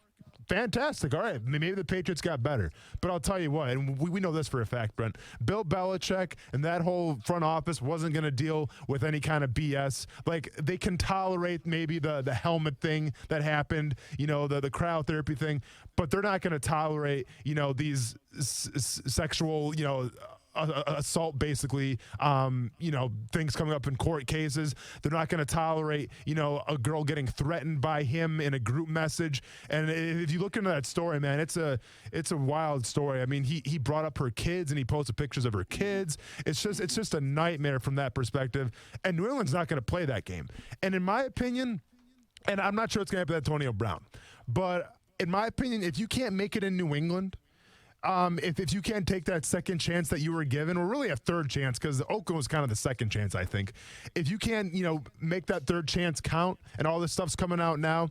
fantastic. All right. Maybe the Patriots got better. But I'll tell you what, and we know this for a fact, Brent, Bill Belichick and that whole front office wasn't going to deal with any kind of BS. Like, they can tolerate maybe the helmet thing that happened, the cryotherapy thing, but they're not going to tolerate, these sexual, assault, basically, things coming up in court cases. They're not going to tolerate, a girl getting threatened by him in a group message. And if you look into that story, man, it's a wild story. I mean, he brought up her kids and he posted pictures of her kids. It's just a nightmare from that perspective. And New England's not going to play that game. And in my opinion, and I'm not sure it's going to happen with Antonio Brown, but in my opinion, if you can't make it in New England, if you can't take that second chance that you were given, or really a third chance, because Oakland was kind of the second chance, I think. If you can't, make that third chance count, and all this stuff's coming out now,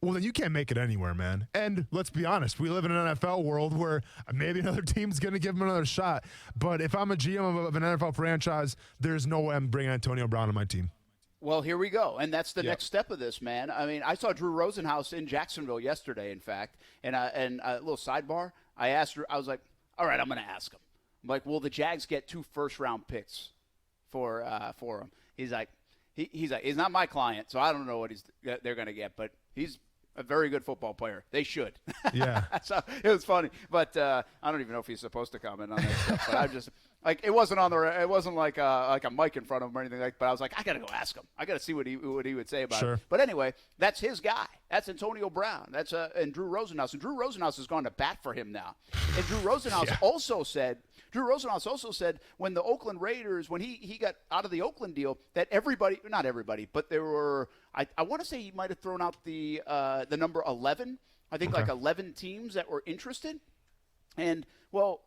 well, then you can't make it anywhere, man. And let's be honest, we live in an NFL world where maybe another team's going to give him another shot. But if I'm a GM of an NFL franchise, there's no way I'm bringing Antonio Brown on my team. Well, here we go, and that's the next step of this, man. I mean, I saw Drew Rosenhaus in Jacksonville yesterday, in fact, and a little sidebar. I asked Drew, I was like, all right, I'm going to ask him. I'm like, will the Jags get 2 first-round picks for him? He's like, he's not my client, so I don't know what they're going to get, but he's a very good football player. They should. Yeah. So it was funny, but I don't even know if he's supposed to comment on that stuff. But I just it wasn't like a mic in front of him or anything like. But I was like, I gotta go ask him. I gotta see what he would say about it. But anyway, that's his guy. That's Antonio Brown. That's and Drew Rosenhaus. And Drew Rosenhaus has gone to bat for him now. And Drew Rosenhaus also said. Drew Rosenhaus also said when the Oakland Raiders, when he got out of the Oakland deal, that not everybody, but there were, I want to say he might have thrown out the number 11. I think like 11 teams that were interested. And, well,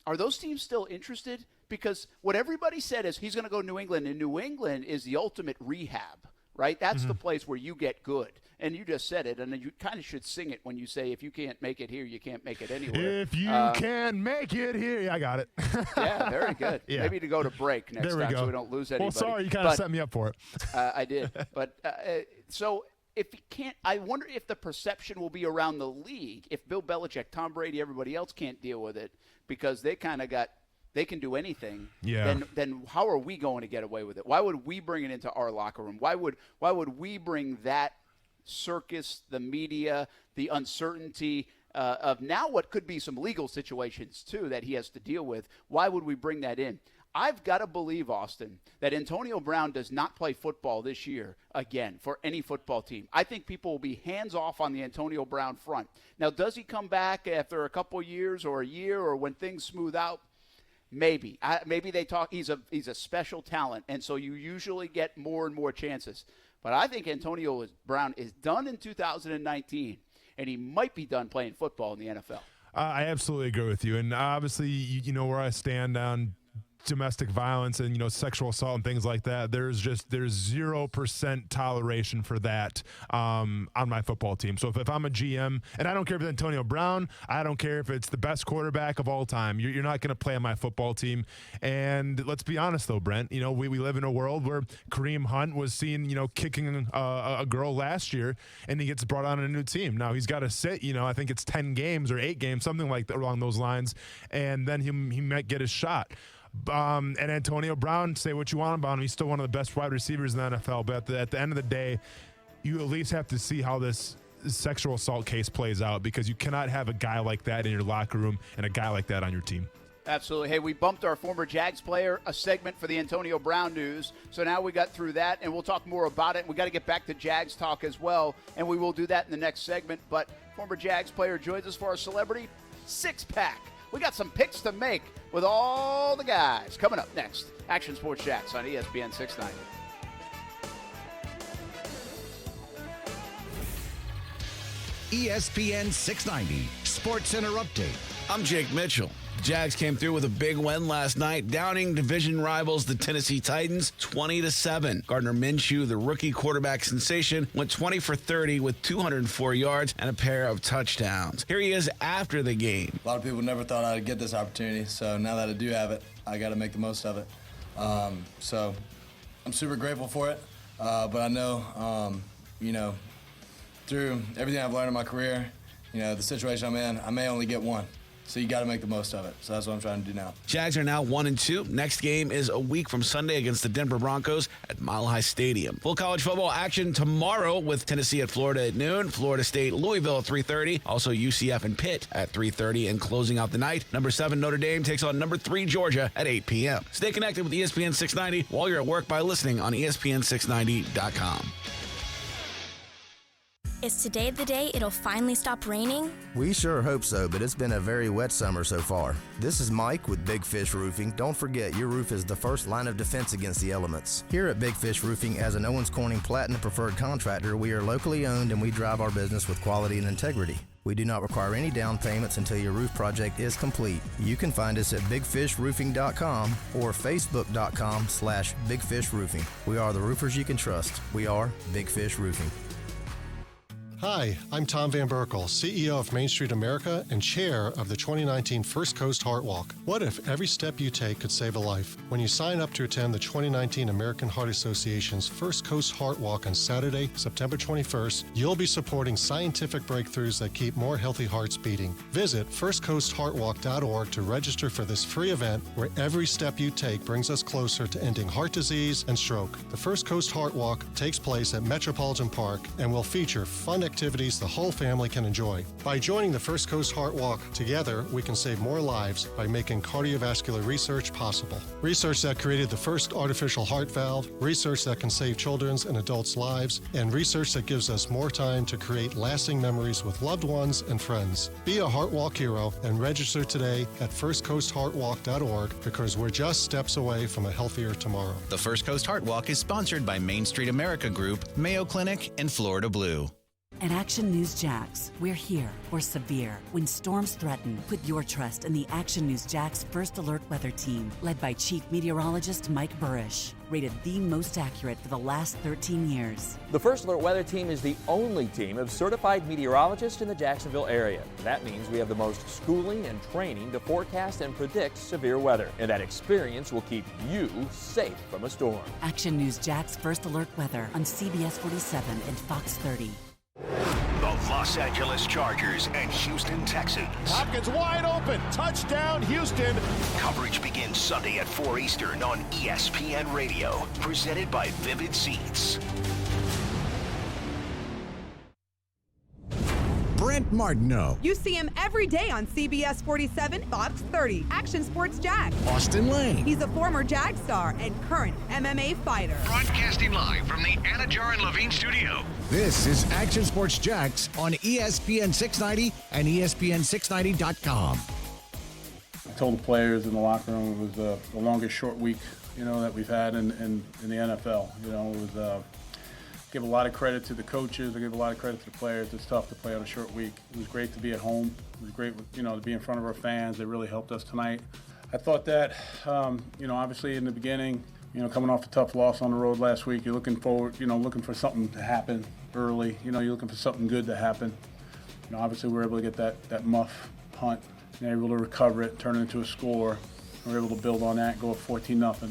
are those teams still interested? Because what everybody said is he's going to go to New England, and New England is the ultimate rehab, right? That's the place where you get good. And you just said it, and then you kind of should sing it when you say, if you can't make it here, you can't make it anywhere. If you can make it here. Yeah, I got it. Yeah, very good. Yeah. Maybe to go to break next time so we don't lose anybody. Well, sorry, you kind of set me up for it. I did. But so if you can't, I wonder if the perception will be around the league, if Bill Belichick, Tom Brady, everybody else can't deal with it because they kind of they can do anything. Yeah. Then how are we going to get away with it? Why would we bring it into our locker room? Why would we bring that circus, the media, the uncertainty of now what could be some legal situations too that he has to deal with? Why would we bring that in? I've got to believe, Austin, that Antonio Brown does not play football this year again for any football team. I think people will be hands off on the Antonio Brown front. Now, does he come back after a couple years or a year or when things smooth out? Maybe. Maybe they talk. He's a special talent, and so you usually get more and more chances. But I think Antonio Brown is done in 2019, and he might be done playing football in the NFL. I absolutely agree with you. And obviously, you know where I stand on domestic violence and sexual assault and things like that. There's 0% toleration for that on my football team. So if I'm a GM, and I don't care if it's Antonio Brown, I don't care if it's the best quarterback of all time, you're not going to play on my football team. And let's be honest though, Brent, we live in a world where Kareem Hunt was seen kicking a girl last year, and he gets brought on a new team. Now he's got to sit I think it's 10 games or 8 games, something like that along those lines, and then he might get his shot. And Antonio Brown, say what you want about him, he's still one of the best wide receivers in the NFL. But at the end of the day, you at least have to see how this sexual assault case plays out, because you cannot have a guy like that in your locker room and a guy like that on your team. Absolutely. Hey, we bumped our former Jags player a segment for the Antonio Brown news. So now we got through that, and we'll talk more about it. We got to get back to Jags talk as well, and we will do that in the next segment. But former Jags player joins us for our celebrity six-pack. We got some picks to make with all the guys. Coming up next, Action Sports Jax on ESPN 690. ESPN 690 Sports Center Update. I'm Jake Mitchell. Jags came through with a big win last night, downing division rivals the Tennessee Titans 20-7. Gardner Minshew, the rookie quarterback sensation, went 20 for 30 with 204 yards and a pair of touchdowns. Here he is after the game. A lot of people never thought I'd get this opportunity, so now that I do have it, I got to make the most of it. So I'm super grateful for it, but I know, through everything I've learned in my career, the situation I'm in, I may only get one. So you got to make the most of it. So that's what I'm trying to do now. Jags are now 1-2. Next game is a week from Sunday against the Denver Broncos at Mile High Stadium. Full college football action tomorrow with Tennessee at Florida at noon, Florida State, Louisville at 3:30, also UCF and Pitt at 3:30, and closing out the night, number 7 Notre Dame takes on number 3 Georgia at 8 p.m. Stay connected with ESPN 690 while you're at work by listening on ESPN690.com. Is today the day it'll finally stop raining? We sure hope so, but it's been a very wet summer so far. This is Mike with Big Fish Roofing. Don't forget, your roof is the first line of defense against the elements. Here at Big Fish Roofing, as an Owens Corning Platinum Preferred Contractor, we are locally owned and we drive our business with quality and integrity. We do not require any down payments until your roof project is complete. You can find us at bigfishroofing.com or facebook.com/bigfishroofing. We are the roofers you can trust. We are Big Fish Roofing. Hi, I'm Tom Van Berkel, CEO of Main Street America and chair of the 2019 First Coast Heart Walk. What if every step you take could save a life? When you sign up to attend the 2019 American Heart Association's First Coast Heart Walk on Saturday, September 21st, you'll be supporting scientific breakthroughs that keep more healthy hearts beating. Visit firstcoastheartwalk.org to register for this free event where every step you take brings us closer to ending heart disease and stroke. The First Coast Heart Walk takes place at Metropolitan Park and will feature fun activities the whole family can enjoy. By joining the First Coast Heart Walk, together we can save more lives by making cardiovascular research possible. Research that created the first artificial heart valve, research that can save children's and adults' lives, and research that gives us more time to create lasting memories with loved ones and friends. Be a Heart Walk hero and register today at firstcoastheartwalk.org because we're just steps away from a healthier tomorrow. The First Coast Heart Walk is sponsored by Main Street America Group, Mayo Clinic, and Florida Blue. At Action News Jax, we're here for severe. When storms threaten, put your trust in the Action News Jax First Alert Weather Team, led by Chief Meteorologist Mike Burrish, rated the most accurate for the last 13 years. The First Alert Weather Team is the only team of certified meteorologists in the Jacksonville area. That means we have the most schooling and training to forecast and predict severe weather, and that experience will keep you safe from a storm. Action News Jax First Alert Weather on CBS 47 and Fox 30. The Los Angeles Chargers and Houston Texans. Hopkins wide open. Touchdown, Houston. Coverage begins Sunday at 4 Eastern on ESPN Radio. Presented by Vivid Seats. Brent Martineau. You see him every day on CBS 47, Fox 30, Action Sports Jax. Austin Lane. He's a former Jag star and current MMA fighter. Broadcasting live from the Anajar and Levine studio. This is Action Sports Jax on ESPN 690 and ESPN690.com. I told the players in the locker room it was the longest short week, that we've had in the NFL. It was give a lot of credit to the coaches. I give a lot of credit to the players. It's tough to play on a short week. It was great to be at home. It was great, to be in front of our fans. They really helped us tonight. I thought that, obviously in the beginning, coming off a tough loss on the road last week, you're looking forward, looking for something to happen early. You're looking for something good to happen. Obviously we were able to get that muff punt, and able to recover it, turn it into a score. We were able to build on that and go up 14-0.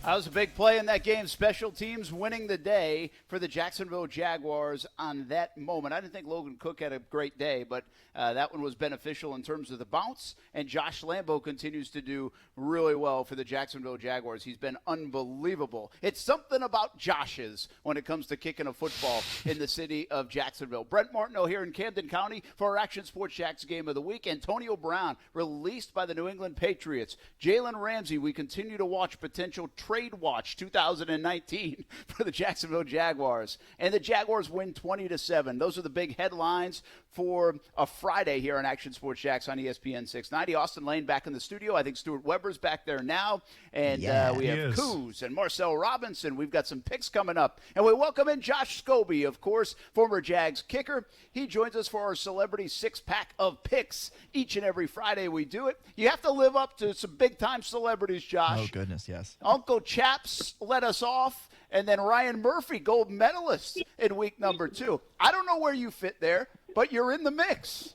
That was a big play in that game. Special teams winning the day for the Jacksonville Jaguars on that moment. I didn't think Logan Cook had a great day, but that one was beneficial in terms of the bounce. And Josh Lambo continues to do really well for the Jacksonville Jaguars. He's been unbelievable. It's something about Josh's when it comes to kicking a football in the city of Jacksonville. Brent Martineau here in Camden County for our Action Sports Jax Game of the Week. Antonio Brown released by the New England Patriots. Jalen Ramsey, we continue to watch potential trade watch 2019 for the Jacksonville Jaguars. And the Jaguars win 20-7. Those are the big headlines for a Friday here on Action Sports Jax on ESPN 690. Austin Lane back in the studio. I think Stuart Weber's back there now. And we have Coos and Marcel Robinson. We've got some picks coming up. And we welcome in Josh Scobie, of course, former Jags kicker. He joins us for our Celebrity Six-Pack of Picks. Each and every Friday we do it. You have to live up to some big-time celebrities, Josh. Oh, goodness, yes. Uncle Chaps let us off, and then Ryan Murphy, gold medalist in week number 2. I don't know where you fit there, but you're in the mix.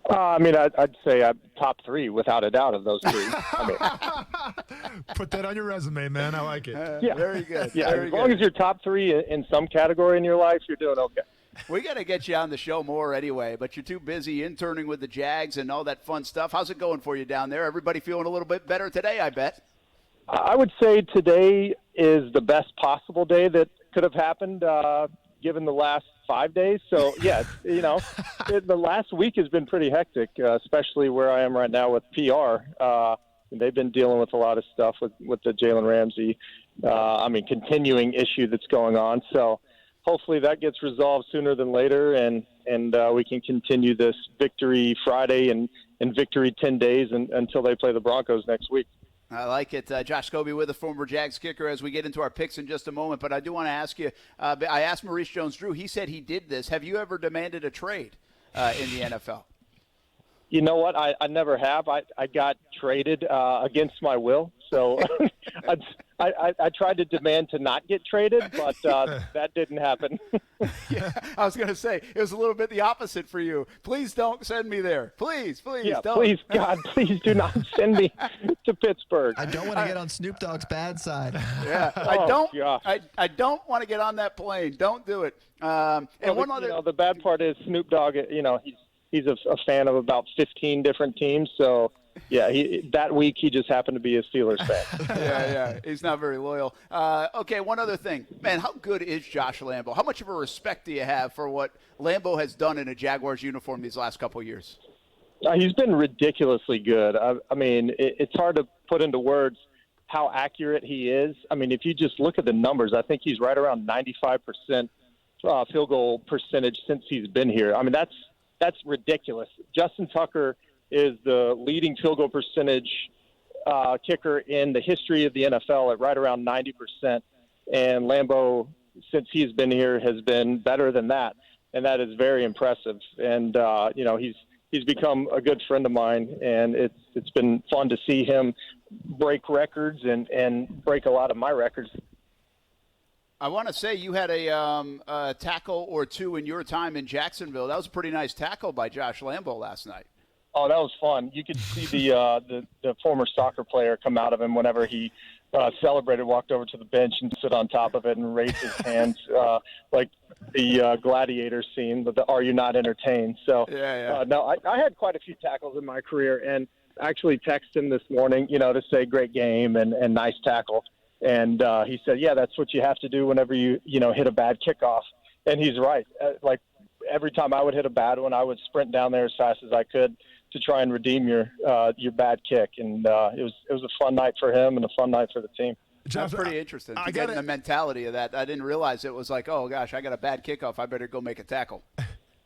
I'd say I'm top 3 without a doubt of those 3. Put that on your resume, man. I like it. Yeah. Very good. Yeah, Very as long as you're top 3 in some category in your life, you're doing okay. We got to get you on the show more anyway, but you're too busy interning with the Jags and all that fun stuff. How's it going for you down there? Everybody feeling a little bit better today, I bet. I would say today is the best possible day that could have happened given the last 5 days. So, yeah, the last week has been pretty hectic, especially where I am right now with PR. They've been dealing with a lot of stuff with the Jalen Ramsey, continuing issue that's going on. So hopefully that gets resolved sooner than later, and we can continue this Victory Friday and Victory 10 days until they play the Broncos next week. I like it. Josh Scobie with a former Jags kicker as we get into our picks in just a moment. But I do want to ask you, I asked Maurice Jones-Drew. He said he did this. Have you ever demanded a trade in the NFL? You know what? I never have. I got traded against my will. So I tried to demand to not get traded, but that didn't happen. Yeah, I was going to say, it was a little bit the opposite for you. Please don't send me there. Please don't. Please, God, please do not send me to Pittsburgh. I don't want to get on Snoop Dogg's bad side. Yeah, I don't want to get on that plane. Don't do it. The bad part is Snoop Dogg, he's a fan of about 15 different teams, so yeah, that week he just happened to be a Steelers fan. yeah, he's not very loyal. Okay, one other thing. Man, how good is Josh Lambo? How much of a respect do you have for what Lambo has done in a Jaguars uniform these last couple of years? He's been ridiculously good. I mean, it's hard to put into words how accurate he is. I mean, if you just look at the numbers, I think he's right around 95% field goal percentage since he's been here. I mean, that's ridiculous. Justin Tucker is the leading field goal percentage kicker in the history of the NFL at right around 90%. And Lambo, since he's been here, has been better than that. And that is very impressive. And, he's become a good friend of mine. And it's been fun to see him break records and break a lot of my records. I want to say you had a tackle or two in your time in Jacksonville. That was a pretty nice tackle by Josh Lambo last night. Oh, that was fun. You could see the former soccer player come out of him whenever he celebrated, walked over to the bench and sit on top of it and raised his hands like the gladiator scene with the "Are you not entertained?" So, no, I had quite a few tackles in my career, and actually texted him this morning, to say great game and nice tackle. And he said, yeah, that's what you have to do whenever you hit a bad kickoff. And he's right. Like every time I would hit a bad one, I would sprint down there as fast as I could to try and redeem your bad kick. And it was a fun night for him and a fun night for the team. That's pretty interesting to get in the mentality of that. I didn't realize it was like, oh, gosh, I got a bad kickoff. I better go make a tackle.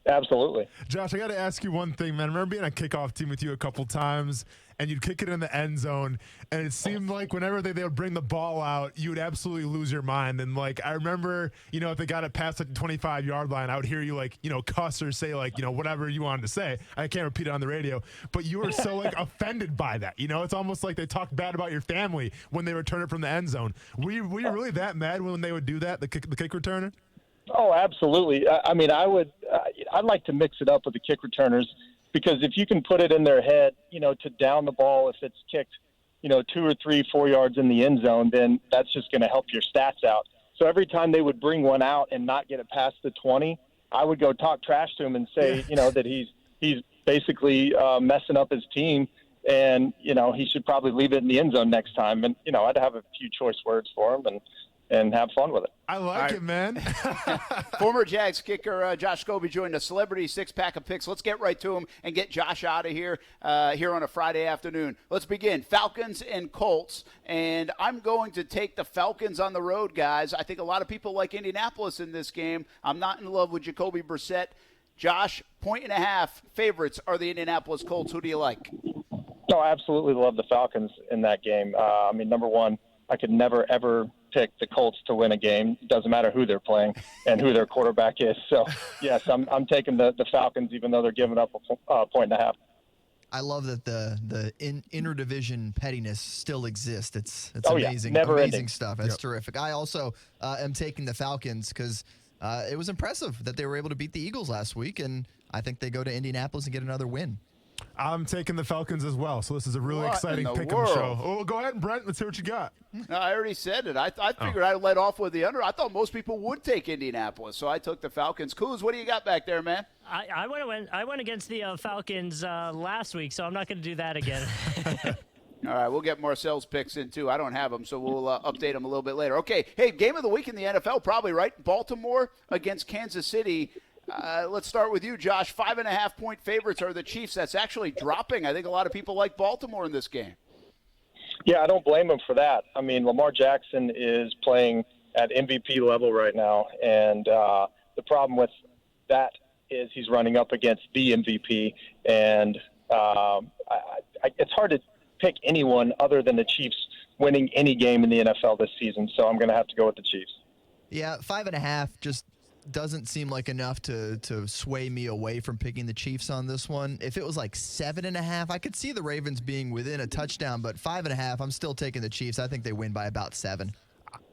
Absolutely. Josh, I got to ask you one thing, man. I remember being on a kickoff team with you a couple times, and you'd kick it in the end zone, and it seemed like whenever they would bring the ball out, you would absolutely lose your mind. And, I remember, if they got it past the 25-yard line, I would hear you, cuss or say, whatever you wanted to say. I can't repeat it on the radio. But you were so, offended by that. It's almost like they talked bad about your family when they returned it from the end zone. Were you really that mad when they would do that, the kick returner? Oh, absolutely. I mean, I'd like to mix it up with the kick returners, because if you can put it in their head, to down the ball if it's kicked, 2 or 3, 4 yards in the end zone, then that's just going to help your stats out. So every time they would bring one out and not get it past the 20, I would go talk trash to him and say, that he's basically messing up his team, and, he should probably leave it in the end zone next time. And, I'd have a few choice words for him and have fun with it. I like it, man. Former Jags kicker Josh Scobie joined a celebrity six-pack of picks. Let's get right to him and get Josh out of here on a Friday afternoon. Let's begin. Falcons and Colts, and I'm going to take the Falcons on the road, guys. I think a lot of people like Indianapolis in this game. I'm not in love with Jacoby Brissett. Josh, 1.5 favorites are the Indianapolis Colts. Who do you like? No, I absolutely love the Falcons in that game. Number one, I could never, ever pick the Colts to win a game. It doesn't matter who they're playing and who their quarterback is. So, yes, I'm taking the Falcons, even though they're giving up a 1.5. I love that the interdivision pettiness still exists. It's amazing, never amazing ending stuff. That's terrific. I also am taking the Falcons because it was impressive that they were able to beat the Eagles last week, and I think they go to Indianapolis and get another win. I'm taking the Falcons as well, so this is a really exciting pick-em show. Oh, go ahead, Brent. Let's hear what you got. No, I already said it. I figured I'd let off with the under. I thought most people would take Indianapolis, so I took the Falcons. Kuz, what do you got back there, man? I went against the Falcons last week, so I'm not going to do that again. All right, we'll get Marcel's picks in, too. I don't have them, so we'll update them a little bit later. Okay, hey, game of the week in the NFL, probably, right? Baltimore against Kansas City. Let's start with you, Josh. 5.5-point favorites are the Chiefs. That's actually dropping. I think a lot of people like Baltimore in this game. Yeah, I don't blame them for that. I mean, Lamar Jackson is playing at MVP level right now, and the problem with that is he's running up against the MVP, and it's hard to pick anyone other than the Chiefs winning any game in the NFL this season. So I'm going to have to go with the Chiefs. Yeah, 5.5 just doesn't seem like enough to sway me away from picking the Chiefs on this one. If it was like 7.5, I could see the Ravens being within a touchdown, but 5.5, I'm still taking the Chiefs. I think they win by about 7.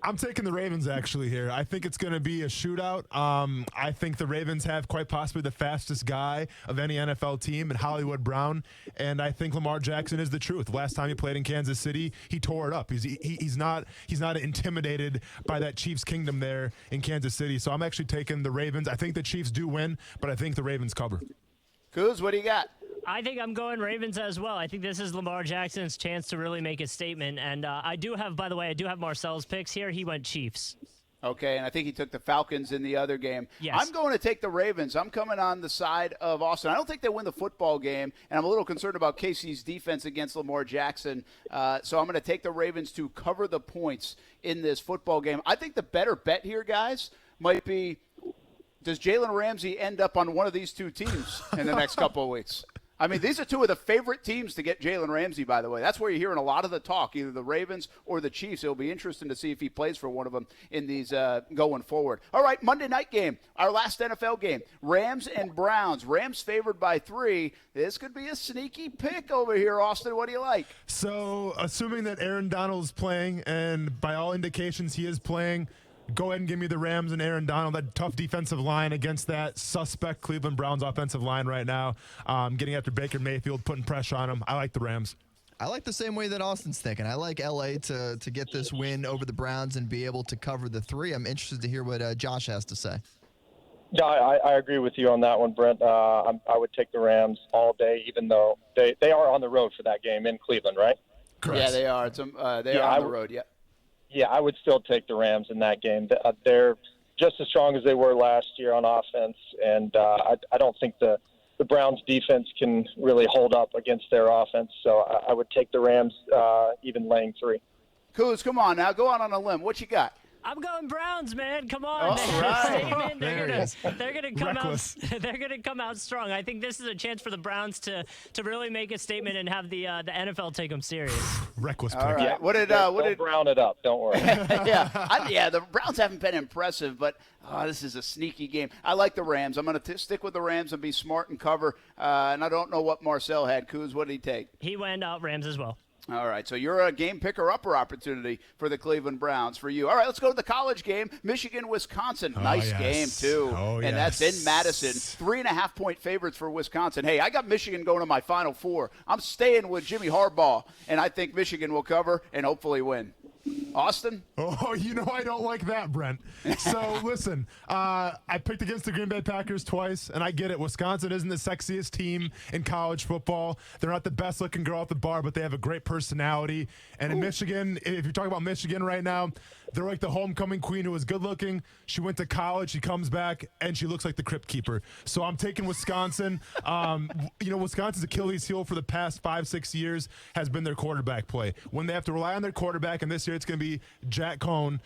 I'm taking the Ravens actually here. I think it's going to be a shootout. I think the Ravens have quite possibly the fastest guy of any NFL team in Hollywood Brown, and I think Lamar Jackson is the truth. Last time he played in Kansas City, he tore it up. He's not intimidated by that Chiefs kingdom there in Kansas City. So I'm actually taking the Ravens. I think the Chiefs do win, but I think the Ravens cover. Kuz, what do you got? I think I'm going Ravens as well. I think this is Lamar Jackson's chance to really make a statement. And I do have Marcel's picks here. He went Chiefs. Okay, and I think he took the Falcons in the other game. Yes. I'm going to take the Ravens. I'm coming on the side of Austin. I don't think they win the football game, and I'm a little concerned about KC's defense against Lamar Jackson. So I'm going to take the Ravens to cover the points in this football game. I think the better bet here, guys, might be, does Jalen Ramsey end up on one of these two teams in the next couple of weeks? I mean, these are two of the favorite teams to get Jalen Ramsey, by the way. That's where you're hearing a lot of the talk, either the Ravens or the Chiefs. It'll be interesting to see if he plays for one of them in these going forward. All right, Monday night game, our last NFL game, Rams and Browns. Rams favored by 3. This could be a sneaky pick over here, Austin. What do you like? So, assuming that Aaron Donald is playing, and by all indications he is playing, go ahead and give me the Rams and Aaron Donald. That tough defensive line against that suspect Cleveland Browns offensive line right now. Getting after Baker Mayfield, putting pressure on him. I like the Rams. I like the same way that Austin's thinking. I like L.A. to get this win over the Browns and be able to cover the 3. I'm interested to hear what Josh has to say. Yeah, I agree with you on that one, Brent. I would take the Rams all day, even though they are on the road for that game in Cleveland, right? Correct. Yeah, they are. They are on the road, yeah. Yeah, I would still take the Rams in that game. They're just as strong as they were last year on offense, and I don't think the Browns' defense can really hold up against their offense. So I would take the Rams, even laying 3. Kuz, come on now. Go out on a limb. What you got? I'm going Browns, man. Come on. All right. They're gonna come out. They're gonna come out strong. I think this is a chance for the Browns to really make a statement and have the NFL take them serious. Reckless pick. All right. Yeah. What did Brown it up? Don't worry. yeah, the Browns haven't been impressive, but this is a sneaky game. I like the Rams. I'm going to stick with the Rams and be smart and cover. And I don't know what Marcel had. Kuz, what did he take? He went Rams as well. All right, so you're a game picker-upper opportunity for the Cleveland Browns for you. All right, let's go to the college game, Michigan-Wisconsin. Nice game, too. And that's in Madison. 3.5-point favorites for Wisconsin. Hey, I got Michigan going to my Final Four. I'm staying with Jimmy Harbaugh, and I think Michigan will cover and hopefully win. Austin? Oh, you know I don't like that, Brent. So, listen, I picked against the Green Bay Packers twice, and I get it. Wisconsin isn't the sexiest team in college football. They're not the best-looking girl at the bar, but they have a great personality. And in Michigan, if you're talking about Michigan right now, they're like the homecoming queen who was good-looking. She went to college. She comes back, and she looks like the Crypt Keeper. So I'm taking Wisconsin. Wisconsin's Achilles heel for the past 5-6 years has been their quarterback play. When they have to rely on their quarterback, and this year it's going to be Jack Cohn,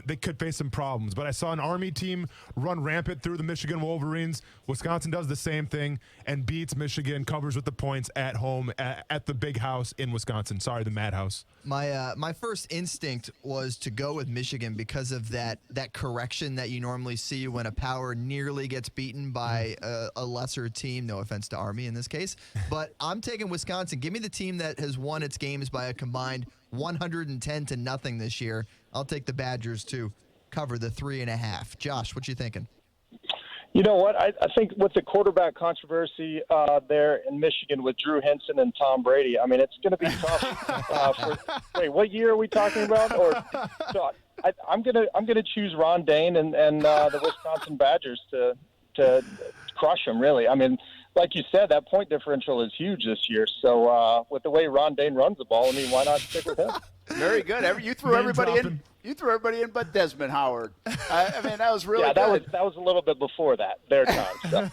they could face some problems. But I saw an Army team run rampant through the Michigan Wolverines. Wisconsin does the same thing and beats Michigan, covers with the points at home at the big house in Wisconsin. Sorry, the Madhouse. My first instinct was to go with Michigan because of that correction that you normally see when a power nearly gets beaten by a lesser team. No offense to Army in this case. But I'm taking Wisconsin. Give me the team that has won its games by a combined 110-0 this year. I'll take the Badgers to cover the 3.5. Josh, what you thinking? You know what? I think with the quarterback controversy there in Michigan with Drew Henson and Tom Brady, I mean, it's going to be tough. Wait, what year are we talking about? I'm gonna choose Ron Dane and the Wisconsin Badgers to crush them. Really, I mean, like you said, that point differential is huge this year. So with the way Ron Dane runs the ball, I mean, why not stick with him? Very good. You threw everybody in. You threw everybody in but Desmond Howard. I mean, that was really good. That was a little bit before their time. So.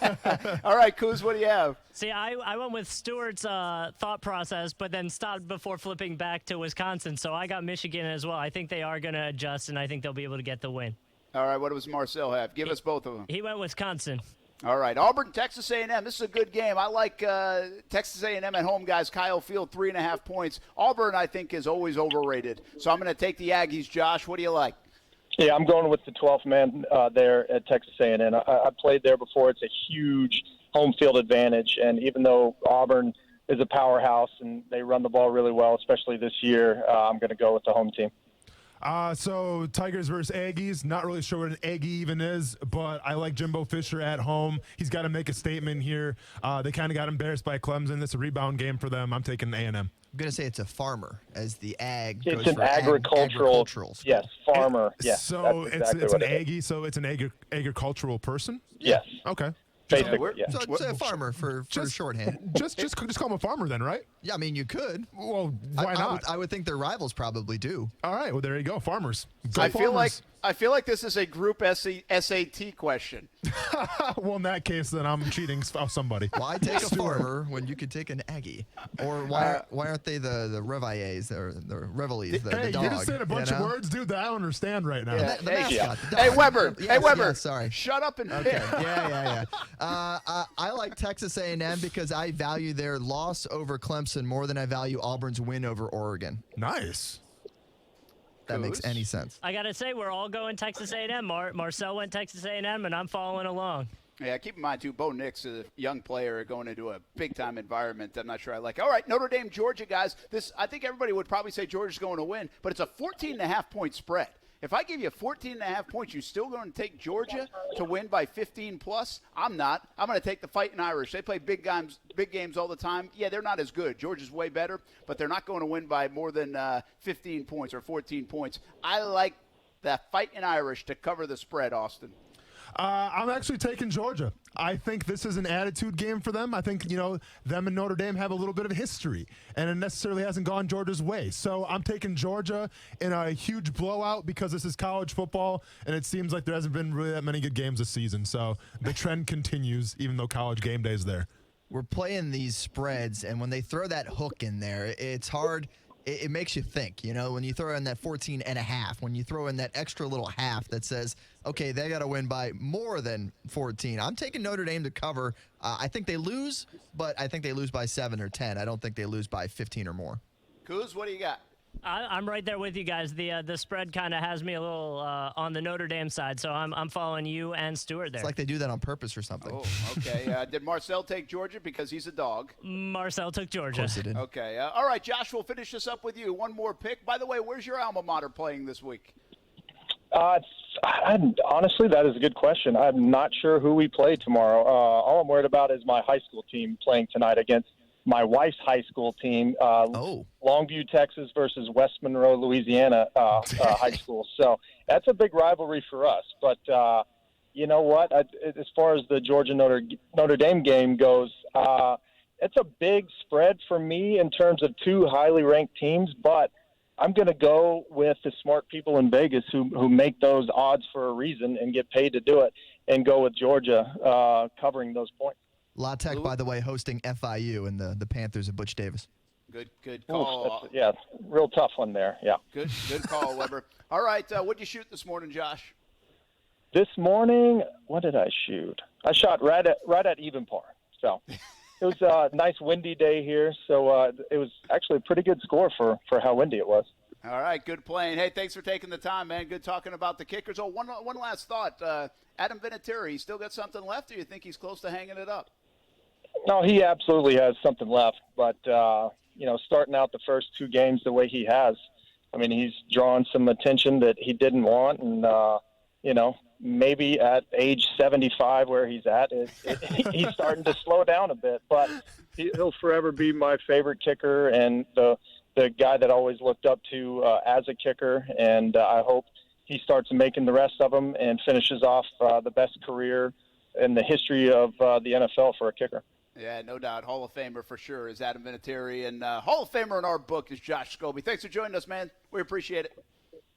All right, Kuz, what do you have? See, I went with Stewart's thought process, but then stopped before flipping back to Wisconsin. So I got Michigan as well. I think they are going to adjust, and I think they'll be able to get the win. All right, what does Marcel have? Give us both of them. He went Wisconsin. All right, Auburn, Texas A&M. This is a good game. I like Texas A&M at home, guys. Kyle Field, 3.5 points. Auburn, I think, is always overrated. So I'm going to take the Aggies. Josh, what do you like? Yeah, I'm going with the 12th man there at Texas A&M. I played there before. It's a huge home field advantage, and even though Auburn is a powerhouse and they run the ball really well, especially this year, I'm going to go with the home team. So Tigers versus Aggies. Not really sure what an Aggie even is, but I like Jimbo Fisher at home. He's got to make a statement here. They kind of got embarrassed by Clemson. It's a rebound game for them. I'm taking A&M. I'm going to say it's a farmer, as the ag It's goes an for agricultural school. Yes, farmer. Yes. So exactly it's an what it is. Aggie. So it's an agricultural person. Yes. Okay. Basically, yeah. So it's a farmer for shorthand. Just call him a farmer then, right? Yeah, I mean, you could. Well, why not? I would think their rivals probably do. All right. Well, there you go. Farmers. Go I farmers. feel like this is a group SAT question. Well, in that case, then I'm cheating somebody. Why take a farmer when you could take an Aggie? Or why aren't they the Reveilles or the Reveilles, the Hey, dog? you're just saying a bunch of words, dude, that I don't understand right now. Yeah. The mascot, the dog. Hey, Weber. Yes, Hey, Weber. yes, sorry. Shut up and Okay. pick. Yeah. I like Texas A&M because I value their loss over Clemson more than I value Auburn's win over Oregon. Nice. That makes any sense. I gotta say, we're all going Texas A&M. Marcel went Texas A&M, and I'm following along. Yeah, keep in mind, too, Bo Nix is a young player going into a big-time environment. I'm not sure I like. All right, Notre Dame, Georgia, guys. I think everybody would probably say Georgia's going to win, but it's a 14.5-point spread. If I give you 14.5 points, you still going to take Georgia to win by 15+? I'm not. I'm going to take the Fighting Irish. They play big games all the time. Yeah, they're not as good. Georgia's way better, but they're not going to win by more than 15 points or 14 points. I like the Fighting Irish to cover the spread, Austin. I'm actually taking Georgia. I think this is an attitude game for them. I think, them and Notre Dame have a little bit of history, and it necessarily hasn't gone Georgia's way. So I'm taking Georgia in a huge blowout because this is college football, and it seems like there hasn't been really that many good games this season. So the trend continues, even though college game day is there. We're playing these spreads, and when they throw that hook in there, it's hard. It makes you think, when you throw in that 14.5, when you throw in that extra little half that says, okay, they got to win by more than 14. I'm taking Notre Dame to cover. I think they lose, but I think they lose by 7 or 10. I don't think they lose by 15 or more. Kuz, what do you got? I'm right there with you guys. The spread kind of has me a little on the Notre Dame side, so I'm following you and Stuart there. It's like they do that on purpose or something. Oh, okay. Did Marcel take Georgia because he's a dog? Marcel took Georgia. Of course he did. Okay. All right, Josh, we'll finish this up with you. One more pick. By the way, where's your alma mater playing this week? Honestly, that is a good question. I'm not sure who we play tomorrow. All I'm worried about is my high school team playing tonight against my wife's high school team, Longview, Texas versus West Monroe, Louisiana high school. So that's a big rivalry for us. But you know what? As far as the Georgia Notre Dame game goes, it's a big spread for me in terms of two highly ranked teams. But I'm going to go with the smart people in Vegas who make those odds for a reason and get paid to do it, and go with Georgia covering those points. La Tech, by the way, hosting FIU and the Panthers of Butch Davis. Good call. Oof, real tough one there. Yeah. Good call, Weber. All right, what'd you shoot this morning, Josh? This morning, what did I shoot? I shot right at even par. So it was a nice windy day here, so it was actually a pretty good score for how windy it was. All right, good playing. Hey, thanks for taking the time, man. Good talking about the Kickers. Oh, one last thought. Adam Vinatieri, he still got something left, or you think he's close to hanging it up? No, he absolutely has something left. But, starting out the first two games the way he has, I mean, he's drawn some attention that he didn't want. And, maybe at age 75 where he's at, he's starting to slow down a bit. But he'll forever be my favorite kicker and the guy that I always looked up to as a kicker. And I hope he starts making the rest of them and finishes off the best career in the history of the NFL for a kicker. Yeah, no doubt. Hall of Famer for sure is Adam Vinatieri. And Hall of Famer in our book is Josh Scobie. Thanks for joining us, man. We appreciate it.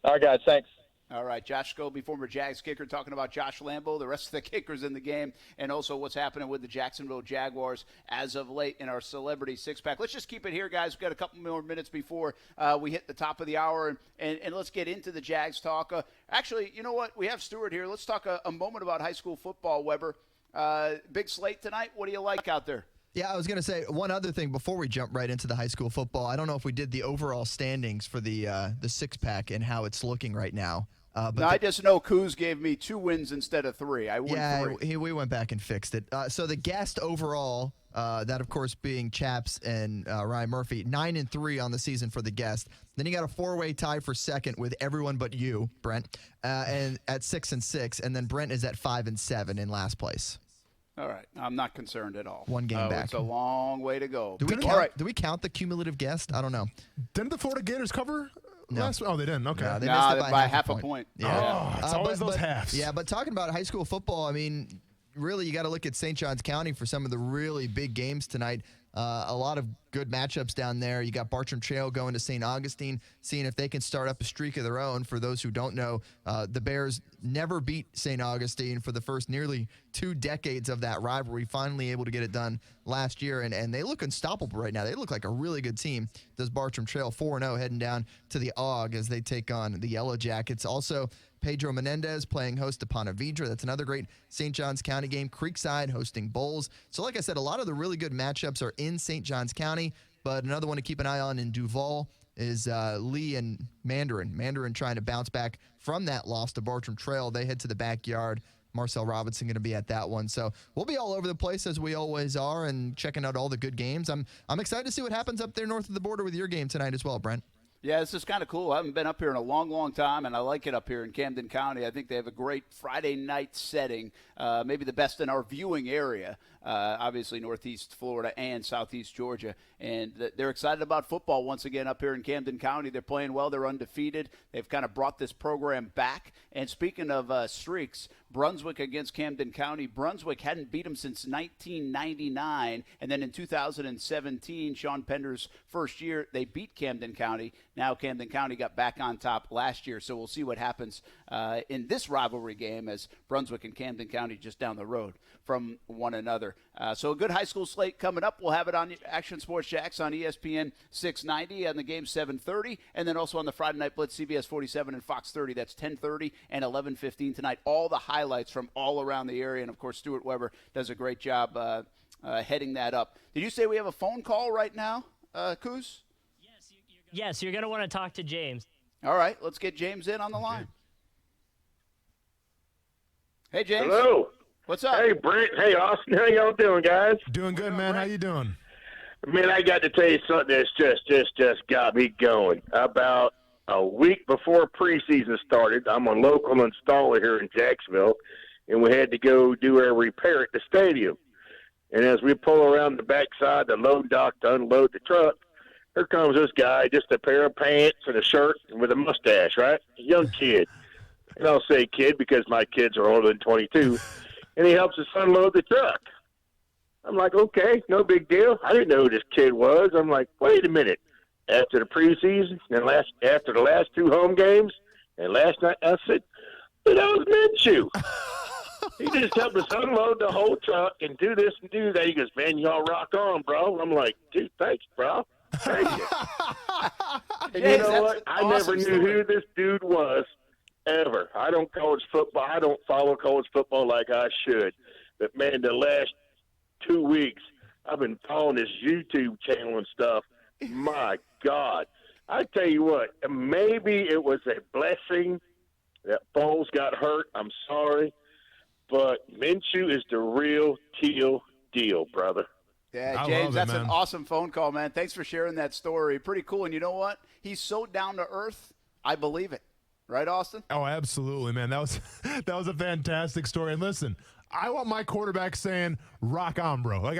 All right, guys. Thanks. All right, Josh Scobie, former Jags kicker, talking about Josh Lambo, the rest of the kickers in the game, and also what's happening with the Jacksonville Jaguars as of late in our Celebrity Six-Pack. Let's just keep it here, guys. We've got a couple more minutes before we hit the top of the hour, and let's get into the Jags talk. Actually, you know what? We have Stuart here. Let's talk a moment about high school football, Weber. Big slate tonight. What do you like out there? Yeah, I was going to say one other thing before we jump right into the high school football. I don't know if we did the overall standings for the six-pack and how it's looking right now. No, I just know Coos gave me 2 wins instead of 3. I won 3. We went back and fixed it. So the guest overall, that of course being Chaps and Ryan Murphy, 9-3 on the season for the guest. Then you got a 4-way tie for second with everyone but you, Brent, and at 6-6, and then Brent is at 5-7 in last place. All right, I'm not concerned at all. One game back. It's a long way to go. Do we count the cumulative guest? I don't know. Didn't the Florida Gators cover? No. Oh, they didn't. Okay. No, they missed it by half a point. Yeah. Oh, it's always those halves. Yeah, but talking about high school football, I mean, really, you got to look at St. Johns County for some of the really big games tonight. A lot of good matchups down there. You got Bartram Trail going to St. Augustine, seeing if they can start up a streak of their own. For those who don't know, the Bears never beat St. Augustine for the first nearly 2 decades of that rivalry. Finally able to get it done last year, and they look unstoppable right now. They look like a really good team. Does Bartram Trail 4-0 heading down to the AUG as they take on the Yellow Jackets. Also, Pedro Menendez playing host to Ponte Vedra. That's another great St. Johns County game. Creekside hosting Bowles. So like I said, a lot of the really good matchups are in St. Johns County, but another one to keep an eye on in Duval is Lee and Mandarin. Mandarin trying to bounce back from that loss to Bartram Trail. They head to the backyard. Marcel Robinson going to be at that one. So we'll be all over the place as we always are and checking out all the good games. I'm excited to see what happens up there north of the border with your game tonight as well, Brent. Yeah, this is kind of cool. I haven't been up here in a long, long time, and I like it up here in Camden County. I think they have a great Friday night setting, maybe the best in our viewing area, obviously northeast Florida and southeast Georgia. And they're excited about football once again up here in Camden County. They're playing well. They're undefeated. They've kind of brought this program back. And speaking of streaks, Brunswick against Camden County. Brunswick hadn't beat them since 1999. And then in 2017, Sean Pender's first year, they beat Camden County. Now Camden County got back on top last year. So we'll see what happens in this rivalry game as Brunswick and Camden County just down the road from one another. So a good high school slate coming up. We'll have it on Action Sports Jax on ESPN 690 and the game 7:30. And then also on the Friday Night Blitz, CBS 47 and Fox 30. That's 10:30 and 11:15 tonight. All the highlights from all around the area. And, of course, Stuart Weber does a great job heading that up. Did you say we have a phone call right now, Coos? Yes, you're going to want to talk to James. All right, let's get James in on the line. Hey, James. Hello. What's up? Hey, Brent. Hey, Austin. How y'all doing, guys? Doing good, man. How you doing? Man, I got to tell you something that's just got me going. About a week before preseason started, I'm a local installer here in Jacksonville, and we had to go do a repair at the stadium. And as we pull around the backside, the load dock to unload the truck, here comes this guy, just a pair of pants and a shirt with a mustache, right? A young kid. And I'll say kid because my kids are older than 22. And he helps us unload the truck. I'm like, okay, no big deal. I didn't know who this kid was. I'm like, wait a minute. After the preseason and after the last 2 home games and last night, I said, that was Minshew. He just helped us unload the whole truck and do this and do that. He goes, man, y'all rock on, bro. I'm like, dude, thanks, bro. Thank you. And you know what? I never knew who this dude was ever. I don't college football. I don't follow college football like I should. But, man, the last 2 weeks, I've been following this YouTube channel and stuff. My God. I tell you what, maybe it was a blessing that Foles got hurt. I'm sorry. But Minshew is the real deal, brother. Yeah, James, that's an awesome phone call, man. Thanks for sharing that story. Pretty cool. And you know what? He's so down to earth, I believe it. Right, Austin? Oh, absolutely, man. That was a fantastic story. And listen, I want my quarterback saying "rock on, bro." Like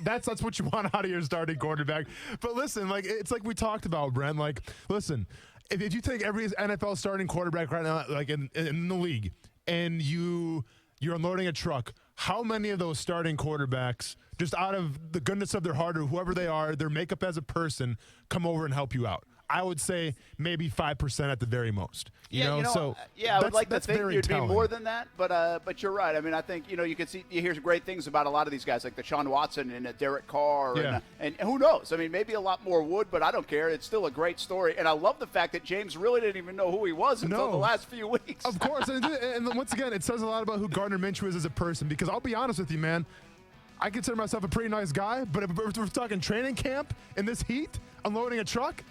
that's what you want out of your starting quarterback. But listen, like it's like we talked about, Brent. Like, listen, if you take every NFL starting quarterback right now, like in the league, and you're unloading a truck, how many of those starting quarterbacks, just out of the goodness of their heart or whoever they are, their makeup as a person, come over and help you out? I would say maybe 5% at the very most. I would like to think you'd be more than that, but you're right. I mean, I think you hear great things about a lot of these guys, like the Deshaun Watson and Derek Carr, and who knows? I mean, maybe a lot more would, but I don't care. It's still a great story, and I love the fact that James really didn't even know who he was until the last few weeks. Of course, and once again, it says a lot about who Gardner Minshew is as a person. Because I'll be honest with you, man, I consider myself a pretty nice guy, but if we're talking training camp in this heat, unloading a truck.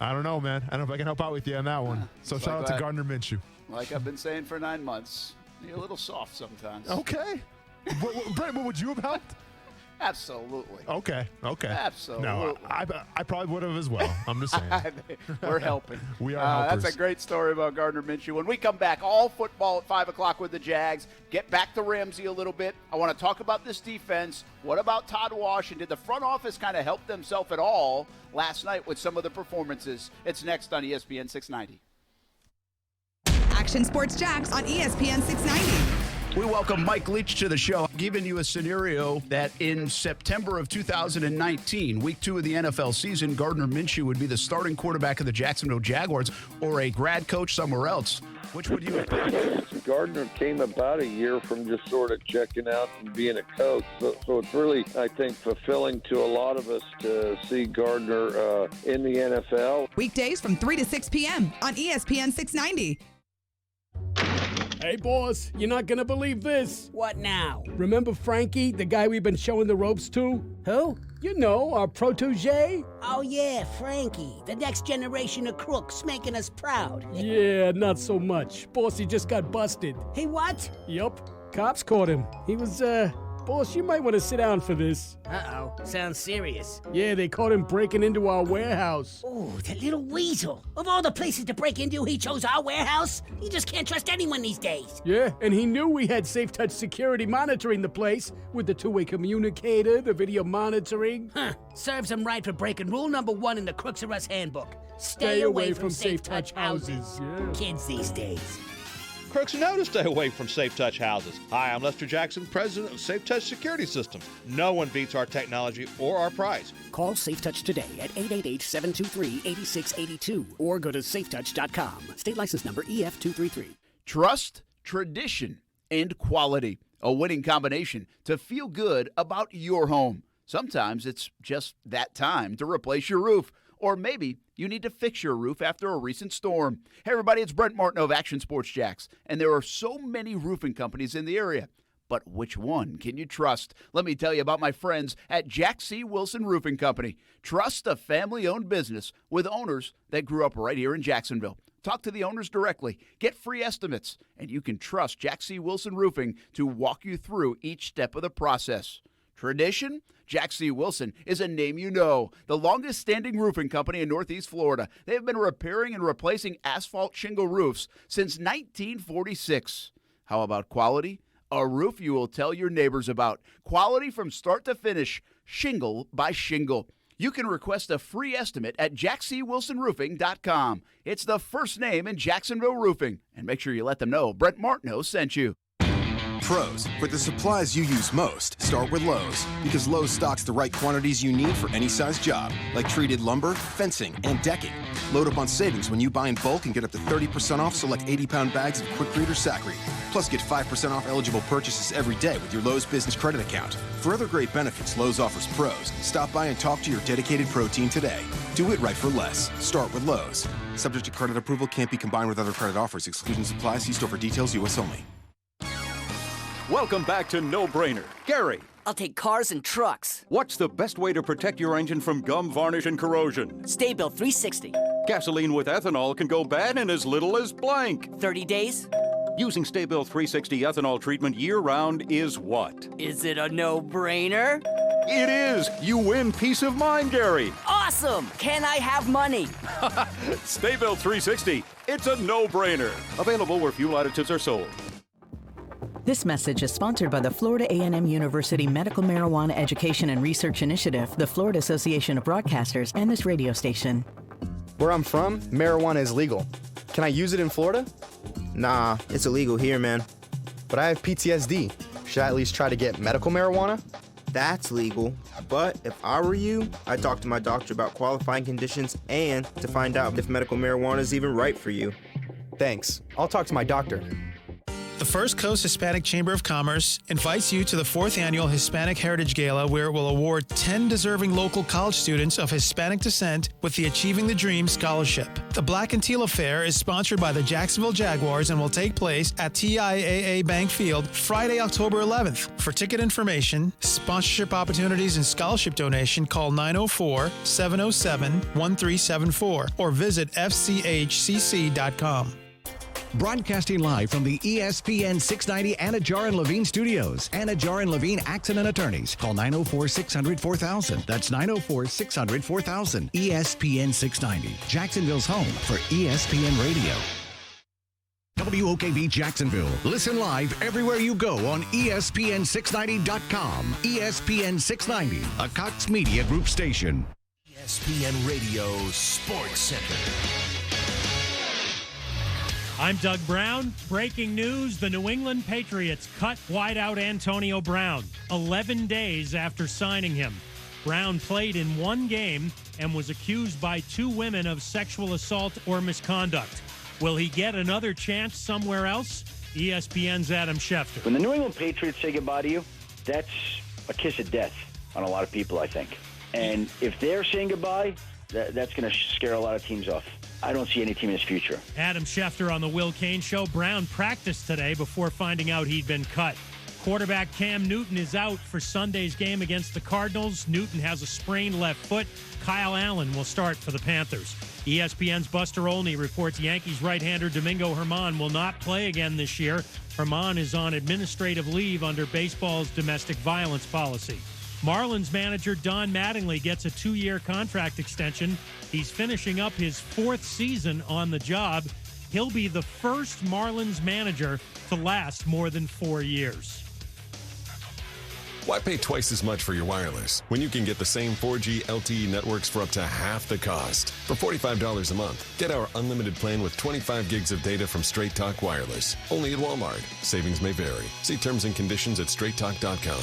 I don't know, man. I don't know if I can help out with you on that one. So shout out to Gardner Minshew. Like I've been saying for 9 months, you're a little soft sometimes. Okay. Brent, what would you have helped? Absolutely. Okay. Absolutely. No, I probably would have as well. I'm just saying. We're helping. We are helpers. That's a great story about Gardner Minshew. When we come back, all football at 5 o'clock with the Jags. Get back to Ramsey a little bit. I want to talk about this defense. What about Todd Wash? And did the front office kind of help themselves at all last night with some of the performances? It's next on ESPN 690. Action Sports Jax on ESPN 690. We welcome Mike Leach to the show, giving you a scenario that in September of 2019, week 2 of the NFL season, Gardner Minshew would be the starting quarterback of the Jacksonville Jaguars or a grad coach somewhere else. Which would you have picked? Gardner came about a year from just sort of checking out and being a coach. So it's really, I think, fulfilling to a lot of us to see Gardner in the NFL. Weekdays from 3 to 6 p.m. on ESPN 690. Hey, boss, you're not going to believe this. What now? Remember Frankie, the guy we've been showing the ropes to? Who? You know, our protege. Oh, yeah, Frankie, the next generation of crooks making us proud. Yeah, not so much. Boss, he just got busted. Hey, what? Yup. Cops caught him. He was, boss, you might want to sit down for this. Uh-oh, sounds serious. Yeah, they caught him breaking into our warehouse. Oh, that little weasel. Of all the places to break into, he chose our warehouse? You just can't trust anyone these days. Yeah, and he knew we had Safe Touch security monitoring the place with the two-way communicator, the video monitoring. Huh, serves him right for breaking rule number 1 in the Crooks R Us handbook. Stay away from Safe Touch houses. Yeah. Kids these days. Crooks know to stay away from Safe Touch houses. Hi, I'm Lester Jackson, president of Safe Touch Security Systems. No one beats our technology or our price. Call Safe Touch today at 888-723-8682 or go to safetouch.com. State license number EF233. Trust, tradition, and quality. A winning combination to feel good about your home. Sometimes it's just that time to replace your roof. Or maybe you need to fix your roof after a recent storm. Hey, everybody, it's Brent Martin of Action Sports Jax. And there are so many roofing companies in the area. But which one can you trust? Let me tell you about my friends at Jack C. Wilson Roofing Company. Trust a family-owned business with owners that grew up right here in Jacksonville. Talk to the owners directly. Get free estimates. And you can trust Jack C. Wilson Roofing to walk you through each step of the process. Tradition? Jack C. Wilson is a name you know. The longest-standing roofing company in Northeast Florida. They have been repairing and replacing asphalt shingle roofs since 1946. How about quality? A roof you will tell your neighbors about. Quality from start to finish, shingle by shingle. You can request a free estimate at jackcwilsonroofing.com. It's the first name in Jacksonville roofing. And make sure you let them know Brent Martineau sent you. Pros, for the supplies you use most, start with Lowe's. Because Lowe's stocks the right quantities you need for any size job, like treated lumber, fencing, and decking. Load up on savings when you buy in bulk and get up to 30% off select 80-pound bags of Quick Read or Sack Read. Plus, get 5% off eligible purchases every day with your Lowe's Business Credit account. For other great benefits Lowe's offers pros, stop by and talk to your dedicated pro team today. Do it right for less. Start with Lowe's. Subject to credit approval, can't be combined with other credit offers. Exclusions apply. See store for details. U.S. only. Welcome back to No Brainer. Gary. I'll take cars and trucks. What's the best way to protect your engine from gum, varnish, and corrosion? Stay Bill 360. Gasoline with ethanol can go bad in as little as blank. 30 days? Using Stay Bill 360 ethanol treatment year-round is what? Is it a no-brainer? It is! You win peace of mind, Gary! Awesome! Can I have money? Stay Bill 360. It's a no-brainer. Available where fuel additives are sold. This message is sponsored by the Florida A&M University Medical Marijuana Education and Research Initiative, the Florida Association of Broadcasters, and this radio station. Where I'm from, marijuana is legal. Can I use it in Florida? Nah, it's illegal here, man. But I have PTSD. Should I at least try to get medical marijuana? that's legal. But if I were you, I'd talk to my doctor about qualifying conditions and to find out if medical marijuana is even right for you. Thanks. I'll talk to my doctor. The First Coast Hispanic Chamber of Commerce invites you to the 4th Annual Hispanic Heritage Gala, where it will award 10 deserving local college students of Hispanic descent with the Achieving the Dream Scholarship. The Black and Teal Affair is sponsored by the Jacksonville Jaguars and will take place at TIAA Bank Field Friday, October 11th. For ticket information, sponsorship opportunities, and scholarship donation, call 904-707-1374 or visit fchcc.com. Broadcasting live from the ESPN 690 Anajar and Levine studios. Anajar and Levine Accident Attorneys. Call 904-600-4000. That's 904-600-4000. ESPN 690. Jacksonville's home for ESPN Radio. WOKV Jacksonville. Listen live everywhere you go on ESPN690.com. ESPN 690, a Cox Media Group station. ESPN Radio Sports Center. I'm Doug Brown. Breaking news, the New England Patriots cut wideout Antonio Brown 11 days after signing him. Brown played in one game and was accused by 2 women of sexual assault or misconduct. Will he get another chance somewhere else? ESPN's Adam Schefter. When the New England Patriots say goodbye to you, that's a kiss of death on a lot of people, I think. And if they're saying goodbye, that's going to scare a lot of teams off. I don't see any team in his future. Adam Schefter on the Will Cain Show. Brown practiced today before finding out he'd been cut. Quarterback Cam Newton is out for Sunday's game against the Cardinals. Newton has a sprained left foot. Kyle Allen will start for the Panthers. ESPN's Buster Olney reports Yankees right-hander Domingo Germán will not play again this year. Germán is on administrative leave under baseball's domestic violence policy. Marlins manager Don Mattingly gets a 2-year contract extension. He's finishing up his 4th season on the job. He'll be the first Marlins manager to last more than 4 years. Why pay twice as much for your wireless when you can get the same 4G LTE networks for up to half the cost? For $45 a month, get our unlimited plan with 25 gigs of data from Straight Talk Wireless. Only at Walmart. Savings may vary. See terms and conditions at straighttalk.com.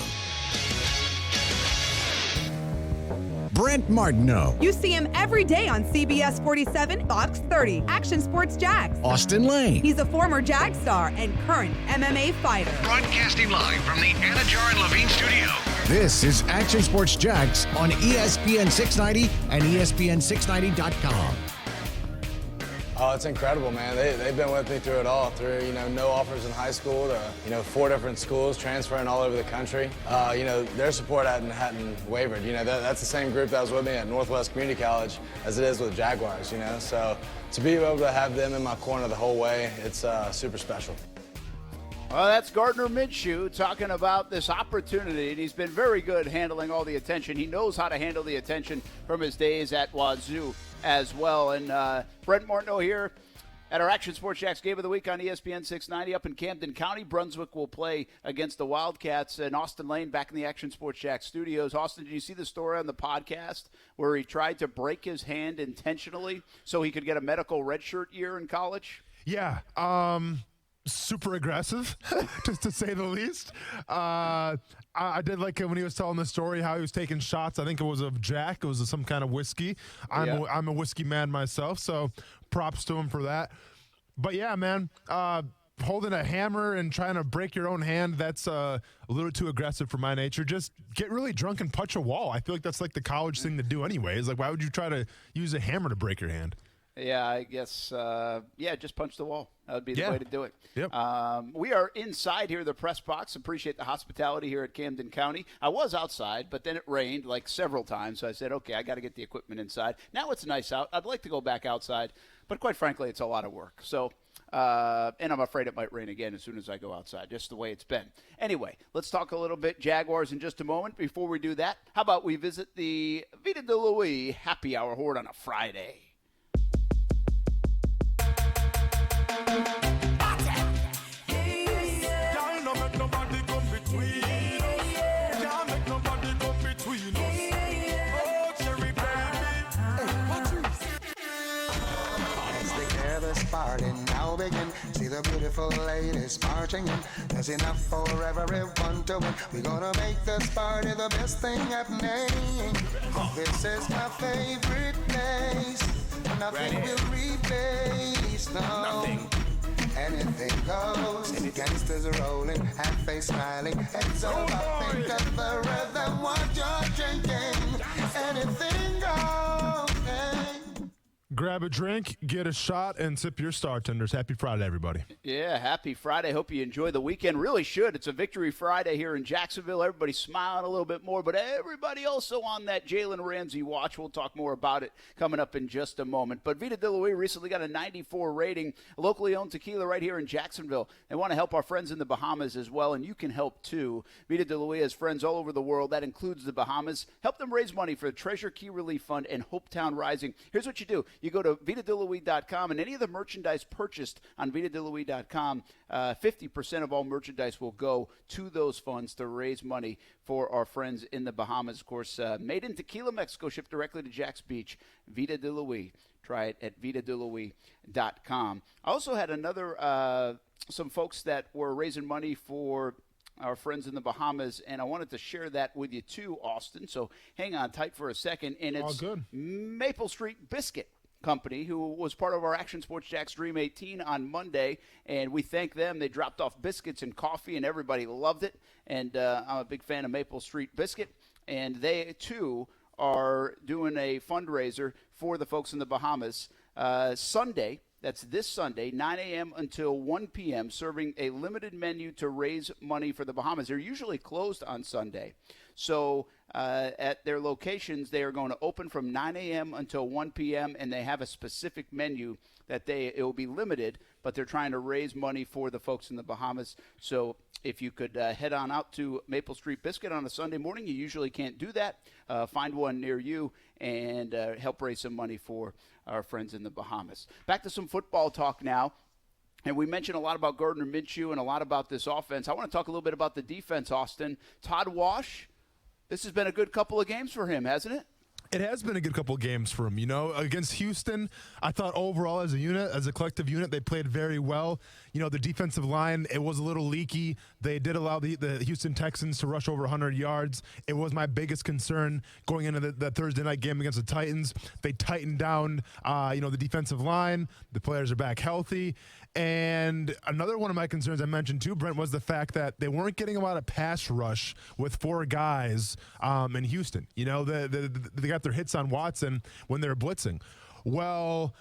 Brent Martineau. You see him every day on CBS 47, Fox 30, Action Sports Jax. Austin Lane. He's a former Jag star and current MMA fighter. Broadcasting live from the Anajar and Levine studio. This is Action Sports Jax on ESPN 690 and ESPN690.com. Oh, it's incredible, man. They've been with me through it all, through, no offers in high school to, 4 different schools, transferring all over the country. Their support hadn't wavered. That's the same group that was with me at Northwest Community College as it is with Jaguars, So to be able to have them in my corner the whole way, it's super special. Well, that's Gardner Minshew talking about this opportunity, and he's been very good handling all the attention. He knows how to handle the attention from his days at Wazoo as well. And Brent Martineau here at our Action Sports Jax Game of the Week on ESPN 690 up in Camden County. Brunswick will play against the Wildcats, and Austin Lane back in the Action Sports Jax studios. Austin, did you see the story on the podcast where he tried to break his hand intentionally so he could get a medical redshirt year in college? Yeah. Super aggressive, just to say the least. I did like when he was telling the story how he was taking shots. I think it was of Jack. It was some kind of whiskey. I'm a whiskey man myself, so props to him for that. But yeah, man, holding a hammer and trying to break your own hand, that's a little too aggressive for my nature. Just get really drunk and punch a wall. I feel like that's like the college thing to do anyways. Like, why would you try to use a hammer to break your hand? Yeah, I guess, just punch the wall. That would be the way to do it. Yep. We are inside here, the press box. Appreciate the hospitality here at Camden County. I was outside, but then it rained like several times, so I said, okay, I got to get the equipment inside. Now it's nice out. I'd like to go back outside, but quite frankly, it's a lot of work. So, and I'm afraid it might rain again as soon as I go outside, just the way it's been. Anyway, let's talk a little bit Jaguars in just a moment. Before we do that, how about we visit the Vita de Louis Happy Hour Horde on a Friday? party now begin. See the beautiful ladies marching in. There's enough for everyone to win. We're gonna make this party the best thing happening. This is my favorite place. Nothing will replace, no. Nothing. Anything goes. Gangsters are rolling, half face smiling. Heads up, think of the rhythm, what you're drinking. Anything goes. Grab a drink, get a shot, and sip your Star Tenders. Happy Friday, everybody. Yeah, happy Friday. Hope you enjoy the weekend. Really should. It's a Victory Friday here in Jacksonville. Everybody's smiling a little bit more, but everybody also on that Jalen Ramsey watch. We'll talk more about it coming up in just a moment. But Vita de Luis recently got a 94 rating, a locally owned tequila right here in Jacksonville. They want to help our friends in the Bahamas as well, and you can help too. Vita de Luis has friends all over the world. That includes the Bahamas. Help them raise money for the Treasure Key Relief Fund and Hopetown Rising. Here's what you do. You go to VitaDeLuis.com, and any of the merchandise purchased on VitaDeLuis.com, 50% of all merchandise will go to those funds to raise money for our friends in the Bahamas. Of course, made in Tequila, Mexico, shipped directly to Jax Beach. Vita de Luis. Try it at VitaDeLuis.com. I also had some folks that were raising money for our friends in the Bahamas, and I wanted to share that with you too, Austin. So hang on tight for a second. And it's Maple Street Biscuit Company, who was part of our Action Sports Jax Dream 18 on Monday, and we thank them. They dropped off biscuits and coffee, and everybody loved it. And I'm a big fan of Maple Street Biscuit, and they too are doing a fundraiser for the folks in the Bahamas Sunday. That's this Sunday, 9 a.m. until 1 p.m., serving a limited menu to raise money for the Bahamas. They're usually closed on Sunday. So at their locations, they are going to open from 9 a.m. until 1 p.m., and they have a specific menu that it will be limited, but they're trying to raise money for the folks in the Bahamas. So if you could head on out to Maple Street Biscuit on a Sunday morning, you usually can't do that. Find one near you and help raise some money for our friends in the Bahamas. Back to some football talk now. And we mentioned a lot about Gardner Minshew and a lot about this offense. I want to talk a little bit about the defense, Austin. Todd Wash, this has been a good couple of games for him, hasn't it? It has been a good couple of games for him. Against Houston, I thought overall as a unit, as a collective unit, they played very well. The defensive line, it was a little leaky. They did allow the Houston Texans to rush over 100 yards. It was my biggest concern going into the Thursday night game against the Titans. They tightened down, the defensive line. The players are back healthy. And another one of my concerns I mentioned too, Brent, was the fact that they weren't getting a lot of pass rush with four guys in Houston. They got their hits on Watson when they were blitzing. Well,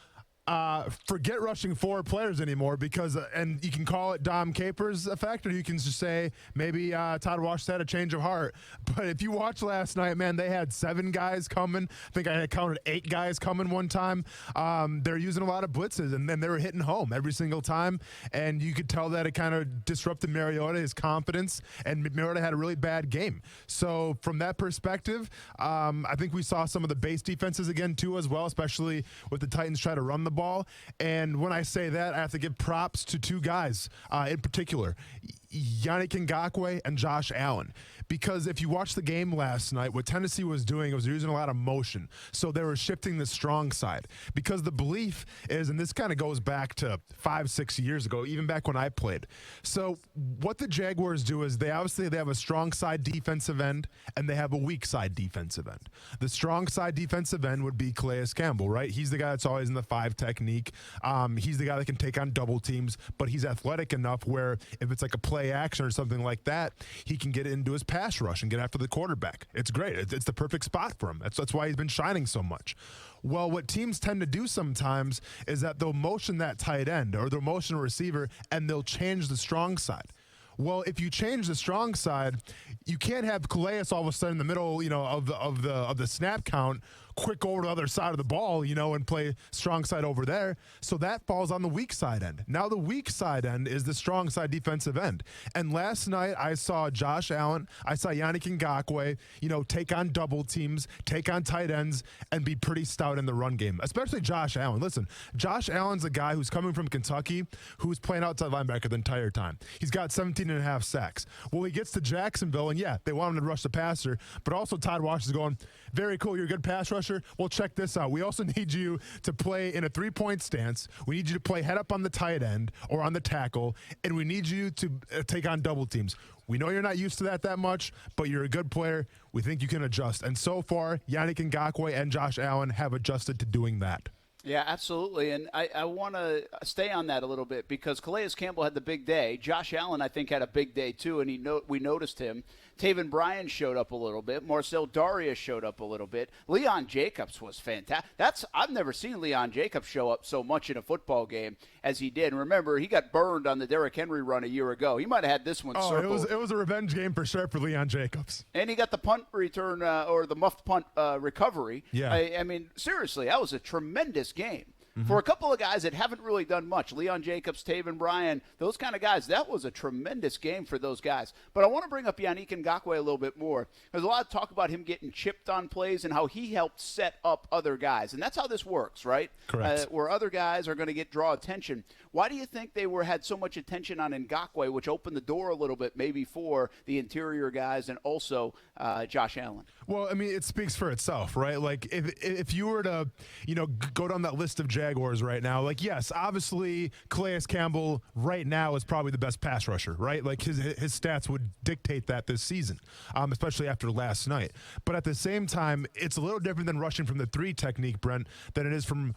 forget rushing four players anymore because, and you can call it Dom Capers effect, or you can just say maybe Todd Wash had a change of heart. But if you watch last night, man, they had 7 guys coming. I think I had counted 8 guys coming one time. They're using a lot of blitzes, and then they were hitting home every single time. And you could tell that it kind of disrupted Mariota, his confidence, and Mariota had a really bad game. So from that perspective, I think we saw some of the base defenses again too as well, especially with the Titans try to run the ball. And when I say that, I have to give props to 2 guys in particular, Yannick Ngakoue and Josh Allen. Because if you watch the game last night, what Tennessee was doing was using a lot of motion. So they were shifting the strong side. Because the belief is, and this kind of goes back to 5-6 years ago, even back when I played. So what the Jaguars do is they have a strong side defensive end and they have a weak side defensive end. The strong side defensive end would be Calais Campbell, right? He's the guy that's always in the 5 technique. He's the guy that can take on double teams, but he's athletic enough where if it's like a play action or something like that, he can get into his pass rush and get after the quarterback. It's great. It's the perfect spot for him. That's why he's been shining so much. Well, what teams tend to do sometimes is that they'll motion that tight end or they'll motion a receiver and they'll change the strong side. Well, if you change the strong side, you can't have Calais all of a sudden in the middle, of the snap count, quick over to the other side of the ball, and play strong side over there. So that falls on the weak side end. Now the weak side end is the strong side defensive end. And last night I saw Josh Allen, I saw Yannick Ngakoue, take on double teams, take on tight ends, and be pretty stout in the run game, especially Josh Allen. Listen, Josh Allen's a guy who's coming from Kentucky who's playing outside linebacker the entire time. He's got 17.5 sacks. Well, he gets to Jacksonville, and yeah, they want him to rush the passer, but also Todd Wash is going, very cool, you're a good pass rusher. rusher? Well, check this out. We also need you to play in a three-point stance. We need you to play head up on the tight end or on the tackle, and we need you to take on double teams. We know you're not used to that much, but you're a good player. We think you can adjust. And so far, Yannick Ngakoue and Josh Allen have adjusted to doing that. Yeah, absolutely. And I want to stay on that a little bit because Calais Campbell had the big day. Josh Allen, I think, had a big day too, and we noticed him. Taven Bryan showed up a little bit. Marcel Darius showed up a little bit. Leon Jacobs was fantastic. I've never seen Leon Jacobs show up so much in a football game as he did. And remember, he got burned on the Derrick Henry run a year ago. He might have had this one circled. It was a revenge game for sure for Leon Jacobs. And he got the punt return or the muffed punt recovery. Yeah. I mean, seriously, that was a tremendous game. For a couple of guys that haven't really done much, Leon Jacobs, Taven Bryan, those kind of guys, that was a tremendous game for those guys. But I want to bring up Yannick Ngakoue a little bit more. There's a lot of talk about him getting chipped on plays and how he helped set up other guys. And that's how this works, right? Correct. Where other guys are going to draw attention. Why do you think they had so much attention on Ngakoue, which opened the door a little bit maybe for the interior guys and also Josh Allen? Well, I mean, it speaks for itself, right? Like, if you were to, go down that list of Jaguars right now, like, yes, obviously, Calais Campbell right now is probably the best pass rusher, right? Like, his stats would dictate that this season, especially after last night. But at the same time, it's a little different than rushing from the 3 technique, Brent, than it is from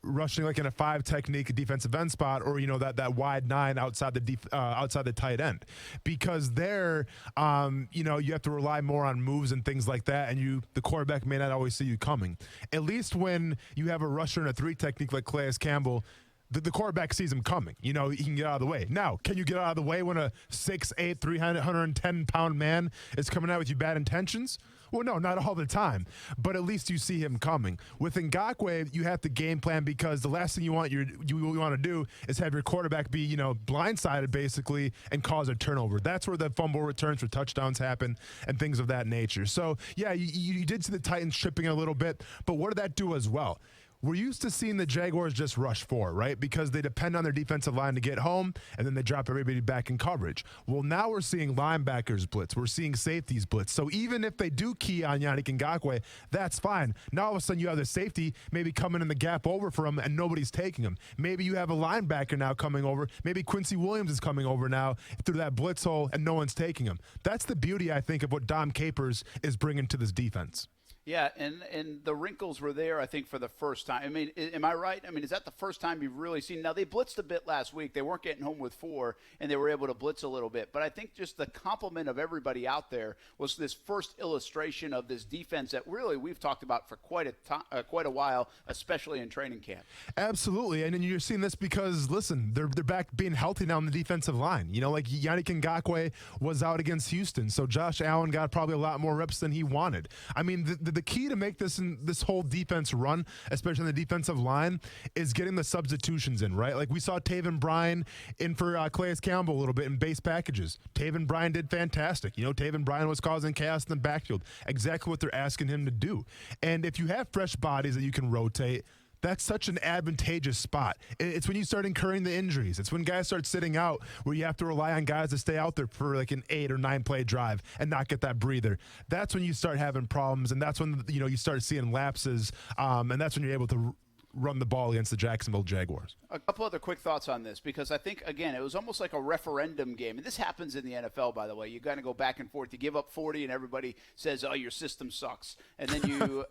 rushing like in a 5 technique defensive end spot or, that wide 9 outside the tight end. Because there, you have to rely more on moves and things like that, and the quarterback may not always see you coming. At least when you have a rusher in a 3 technique like Calais Campbell, the quarterback sees him coming. He can get out of the way. Now, can you get out of the way when a 6'8", 310-pound man is coming out with you bad intentions? Well, no, not all the time, but at least you see him coming. With Ngakoue, you have to game plan because the last thing you want to do is have your quarterback be, blindsided basically and cause a turnover. That's where the fumble returns for touchdowns happen and things of that nature. So, yeah, you did see the Titans tripping a little bit, but what did that do as well? We're used to seeing the Jaguars just rush 4, right? Because they depend on their defensive line to get home, and then they drop everybody back in coverage. Well, now we're seeing linebackers blitz. We're seeing safeties blitz. So even if they do key on Yannick Ngakoue, that's fine. Now all of a sudden you have the safety maybe coming in the gap over for him, and nobody's taking him. Maybe you have a linebacker now coming over. Maybe Quincy Williams is coming over now through that blitz hole, and no one's taking him. That's the beauty, I think, of what Dom Capers is bringing to this defense. Yeah, and the wrinkles were there, I think, for the first time. I mean, am I right? I mean, is that the first time you've really seen? Now, they blitzed a bit last week. They weren't getting home with 4, and they were able to blitz a little bit. But I think just the compliment of everybody out there was this first illustration of this defense that really we've talked about for quite a while, especially in training camp. Absolutely, and you're seeing this because, listen, they're back being healthy now on the defensive line. Like Yannick Ngakoue was out against Houston, so Josh Allen got probably a lot more reps than he wanted. I mean, the key to make this whole defense run, especially on the defensive line, is getting the substitutions in, right? Like we saw Taven Bryan in for Calais Campbell a little bit in base packages. Taven Bryan did fantastic. Taven Bryan was causing chaos in the backfield. Exactly what they're asking him to do. And if you have fresh bodies that you can rotate, that's such an advantageous spot. It's when you start incurring the injuries. It's when guys start sitting out where you have to rely on guys to stay out there for like an 8 or 9 play drive and not get that breather. That's when you start having problems, and that's when you start seeing lapses, and that's when you're able to run the ball against the Jacksonville Jaguars. A couple other quick thoughts on this, because I think, again, it was almost like a referendum game. And this happens in the NFL, by the way. You got to go back and forth. You give up 40, and everybody says, oh, your system sucks. And then you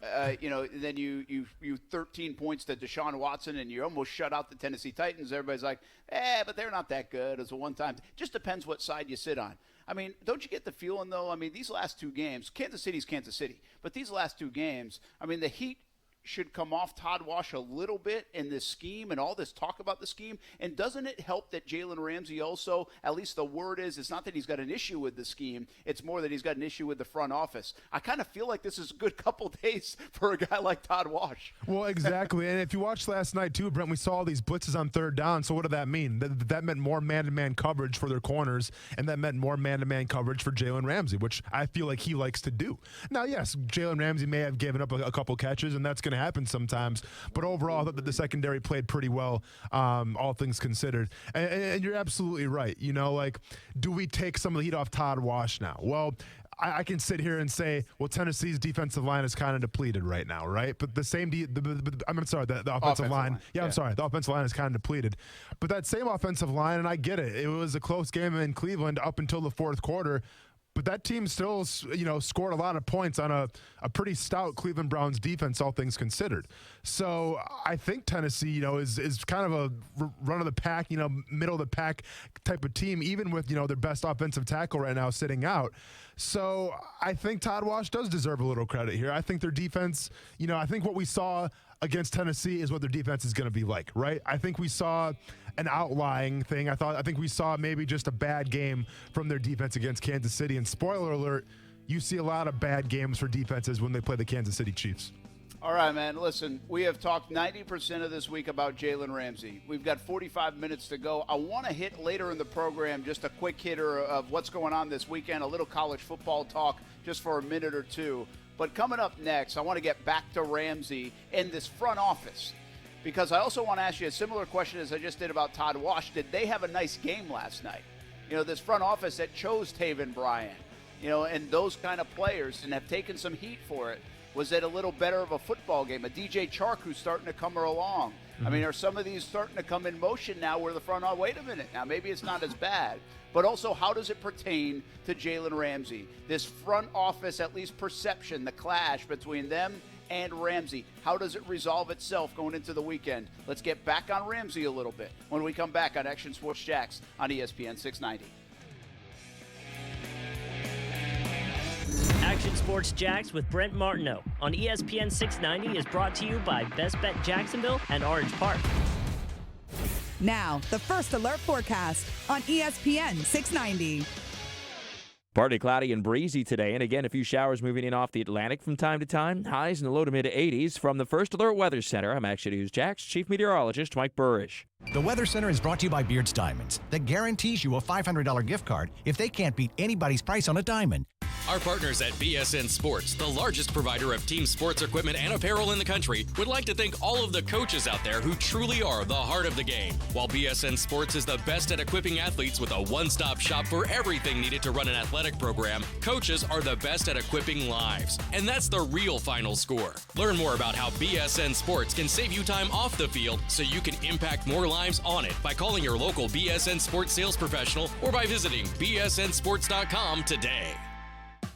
13 points to Deshaun Watson, and you almost shut out the Tennessee Titans. Everybody's like, but they're not that good. It's a one-time. Just depends what side you sit on. I mean, don't you get the feeling, though? I mean, these last 2 games, Kansas City's Kansas City. But these last 2 games, I mean, the Heat should come off Todd Wash a little bit in this scheme and all this talk about the scheme. And doesn't it help that Jalen Ramsey also, at least the word is, it's not that he's got an issue with the scheme, it's more that he's got an issue with the front office. I kind of feel like this is a good couple days for a guy like Todd Wash. Well, exactly. And if you watched last night too, Brent, we saw all these blitzes on 3rd down. So what did that mean? That meant more man-to-man coverage for their corners, and that meant more man-to-man coverage for Jalen Ramsey, which I feel like he likes to do. Now, yes, Jalen Ramsey may have given up a couple catches, and that's going to happen sometimes. But overall, I thought that the secondary played pretty well, all things considered. And you're absolutely right. Do we take some of the heat off Todd Wash now? Well, I can sit here and say, well, Tennessee's defensive line is kind of depleted right now, right? But the same, the offensive line. Yeah, I'm sorry. The offensive line is kind of depleted. But that same offensive line, and I get it, it was a close game in Cleveland up until the fourth quarter. But that team still, scored a lot of points on a pretty stout Cleveland Browns defense, all things considered. So I think Tennessee, is kind of a run of the pack, middle of the pack type of team, even with, their best offensive tackle right now sitting out. So I think Todd Wash does deserve a little credit here. I think their defense, I think what we saw against Tennessee is what their defense is going to be like, right? I think we saw an outlying thing. I think we saw maybe just a bad game from their defense against Kansas City. And spoiler alert, you see a lot of bad games for defenses when they play the Kansas City Chiefs. All right, man. Listen, we have talked 90% of this week about Jalen Ramsey. We've got 45 minutes to go. I want to hit later in the program just a quick hitter of what's going on this weekend, a little college football talk just for a minute or two. But coming up next, I want to get back to Ramsey and this front office, because I also want to ask you a similar question as I just did about Todd Wash. Did they have a nice game last night? This front office that chose Taven Bryan, and those kind of players and have taken some heat for it. Was it a little better of a football game? A DJ Chark who's starting to come along. Mm-hmm. I mean, are some of these starting to come in motion now where the front, wait a minute, now maybe it's not as bad. But also, how does it pertain to Jalen Ramsey? This front office, at least perception, the clash between them and Ramsey. How does it resolve itself going into the weekend? Let's get back on Ramsey a little bit when we come back on Action Sports Jax on ESPN 690. Action Sports Jax with Brent Martineau on ESPN 690 is brought to you by Best Bet Jacksonville and Orange Park. Now, the First Alert forecast on ESPN 690. Partly cloudy and breezy today, and again, a few showers moving in off the Atlantic from time to time. Highs in the low to mid-80s. From the First Alert Weather Center, I'm Action News Jax Chief Meteorologist Mike Burrish. The Weather Center is brought to you by Beard's Diamonds, that guarantees you a $500 gift card if they can't beat anybody's price on a diamond. Our partners at BSN Sports, the largest provider of team sports equipment and apparel in the country, would like to thank all of the coaches out there who truly are the heart of the game. While BSN Sports is the best at equipping athletes with a one-stop shop for everything needed to run an athletic program, coaches are the best at equipping lives. And that's the real final score. Learn more about how BSN Sports can save you time off the field so you can impact more lives on it by calling your local BSN Sports sales professional or by visiting bsnsports.com today.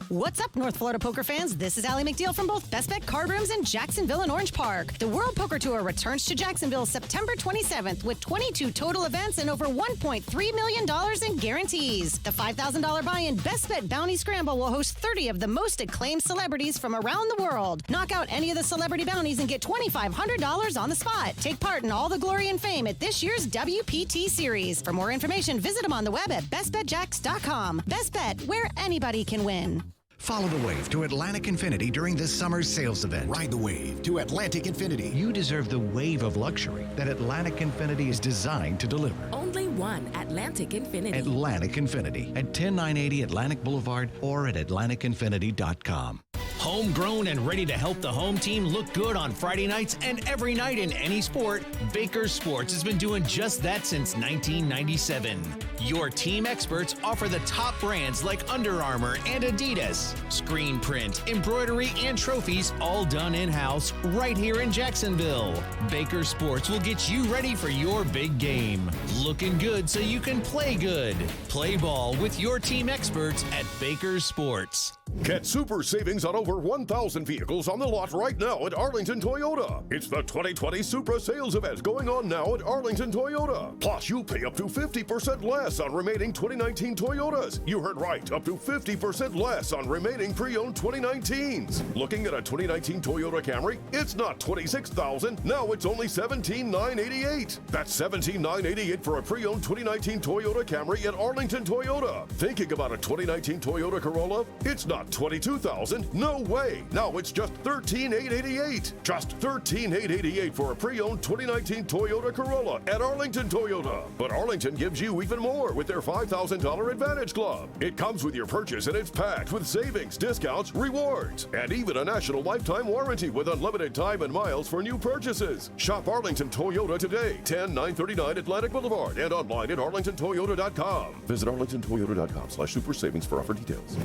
What's up, North Florida poker fans? This is Allie McDeal from both Best Bet Card Rooms in Jacksonville and Orange Park. The World Poker Tour returns to Jacksonville September 27th with 22 total events and over $1.3 million in guarantees. The $5,000 buy-in Best Bet Bounty Scramble will host 30 of the most acclaimed celebrities from around the world. Knock out any of the celebrity bounties and get $2,500 on the spot. Take part in all the glory and fame at this year's WPT Series. For more information, visit them on the web at bestbetjax.com. Best Bet, where anybody can win. Follow the wave to Atlantic Infinity during this summer's sales event. Ride the wave to Atlantic Infinity. You deserve the wave of luxury that Atlantic Infinity is designed to deliver. Only one Atlantic Infinity. Atlantic Infinity at 10980 Atlantic Boulevard or at AtlanticInfinity.com. Homegrown and ready to help the home team look good on Friday nights and every night in any sport, Baker Sports has been doing just that since 1997. Your team experts offer the top brands like Under Armour and Adidas. Screen print, embroidery, and trophies all done in-house right here in Jacksonville. Baker Sports will get you ready for your big game. Looking good so you can play good. Play ball with your team experts at Baker Sports. Get super savings on over 1,000 vehicles on the lot right now at Arlington Toyota. It's the 2020 Supra Sales Event going on now at Arlington Toyota. Plus, you pay up to 50% less on remaining 2019 Toyotas. You heard right, up to 50% less on remaining pre-owned 2019s. Looking at a 2019 Toyota Camry? It's not $26,000. Now it's only $17,988. That's $17,988 for a pre-owned 2019 Toyota Camry at Arlington Toyota. Thinking about a 2019 Toyota Corolla? It's not $22,000. No way. Now it's just $13,888. Just $13,888 for a pre-owned 2019 Toyota Corolla at Arlington Toyota. But Arlington gives you even more with their $5,000 Advantage Club. It comes with your purchase and it's packed with savings, discounts, rewards, and even a national lifetime warranty with unlimited time and miles for new purchases. Shop Arlington Toyota today, 10939 Atlantic Boulevard, and online at arlingtontoyota.com. Visit arlingtontoyota.com/super savings for offer details.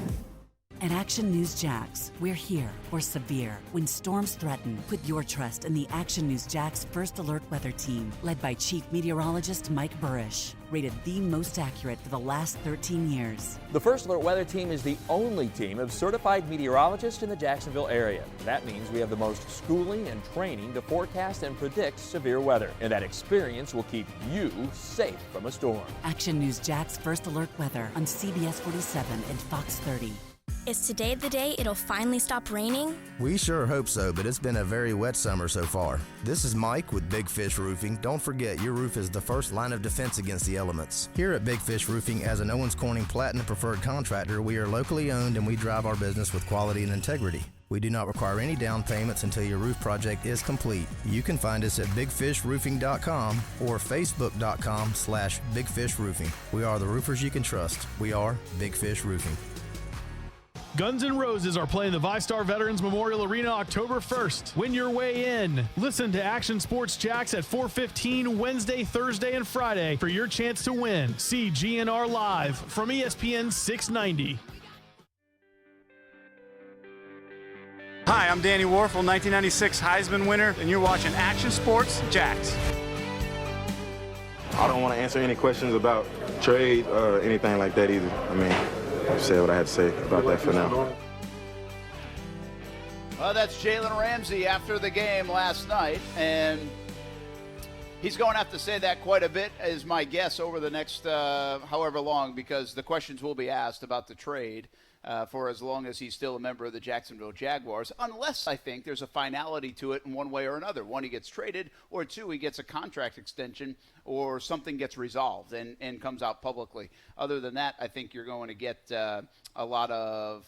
At Action News Jax, we're here for severe. When storms threaten, put your trust in the Action News Jax First Alert Weather Team, led by Chief Meteorologist Mike Burrish. Rated the most accurate for the last 13 years. The First Alert Weather Team is the only team of certified meteorologists in the Jacksonville area. That means we have the most schooling and training to forecast and predict severe weather. And that experience will keep you safe from a storm. Action News Jax First Alert Weather on CBS 47 and Fox 30. Is today the day it'll finally stop raining? We sure hope so, but it's been a very wet summer so far. This is Mike with Big Fish Roofing. Don't forget, your roof is the first line of defense against the elements. Here at Big Fish Roofing, as an Owens Corning Platinum preferred contractor, we are locally owned and we drive our business with quality and integrity. We do not require any down payments until your roof project is complete. You can find us at bigfishroofing.com or facebook.com/bigfishroofing. We are the roofers you can trust. We are Big Fish Roofing. Guns N' Roses are playing the VyStar Veterans Memorial Arena October 1st. Win your way in. Listen to Action Sports Jax at 4:15 Wednesday, Thursday, and Friday for your chance to win. See GNR Live from ESPN 690. Hi, I'm Danny Warfel, 1996 Heisman winner, and you're watching Action Sports Jax. I don't want to answer any questions about trade or anything like that either. I mean, I've said what I had to say about that for now. Well, that's Jalen Ramsey after the game last night, and he's going to have to say that quite a bit, is my guess, over the next however long, because the questions will be asked about the trade for as long as he's still a member of the Jacksonville Jaguars, unless I think there's a finality to it in one way or another. One, he gets traded, or two, he gets a contract extension, or something gets resolved and comes out publicly. Other than that, I think you're going to get a lot of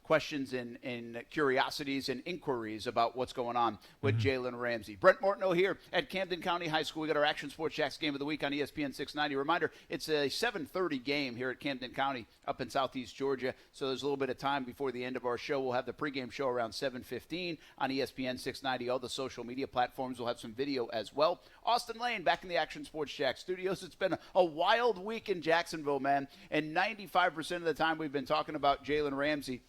questions and curiosities and inquiries about what's going on with Jalen Ramsey. Brent Martineau here at Camden County High School. We got our Action Sports Jax Game of the Week on ESPN 690. Reminder, it's a 7:30 game here at Camden County up in southeast Georgia, so there's a little bit of time before the end of our show. We'll have the pregame show around 7:15 on ESPN 690. All the social media platforms will have some video as well. Austin Lane back in the Action Sports Jax studios. It's been a wild week in Jacksonville, man, and 95% of the time we've been talking about Jalen Ramsey.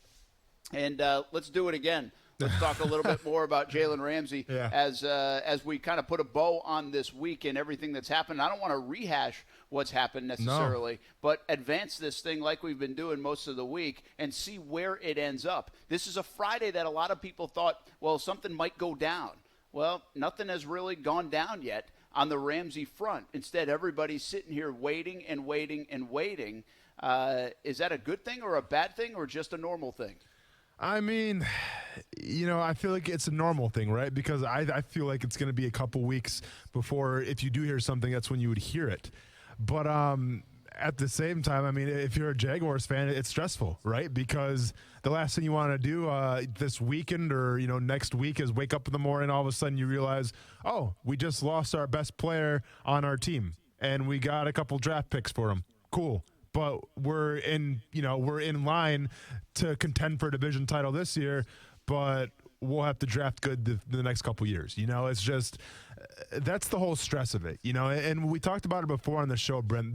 And let's do it again. Let's talk a little bit more about Jalen Ramsey as we kind of put a bow on this week and everything that's happened. I don't want to rehash what's happened necessarily, but advance this thing like we've been doing most of the week and see where it ends up. This is a Friday that a lot of people thought, well, something might go down. Well, nothing has really gone down yet on the Ramsey front. Instead, everybody's sitting here waiting and waiting and waiting. Is that a good thing or a bad thing or just a normal thing? I mean, I feel like it's a normal thing, right? Because I feel like it's going to be a couple weeks before, if you do hear something, that's when you would hear it. But at the same time, I mean, if you're a Jaguars fan, it's stressful, right? Because the last thing you want to do this weekend or, next week is wake up in the morning, all of a sudden you realize, oh, we just lost our best player on our team, and we got a couple draft picks for him. Cool. But we're in line to contend for a division title this year, but we'll have to draft good the next couple years. It's just that's the whole stress of it. And we talked about it before on the show, Brent.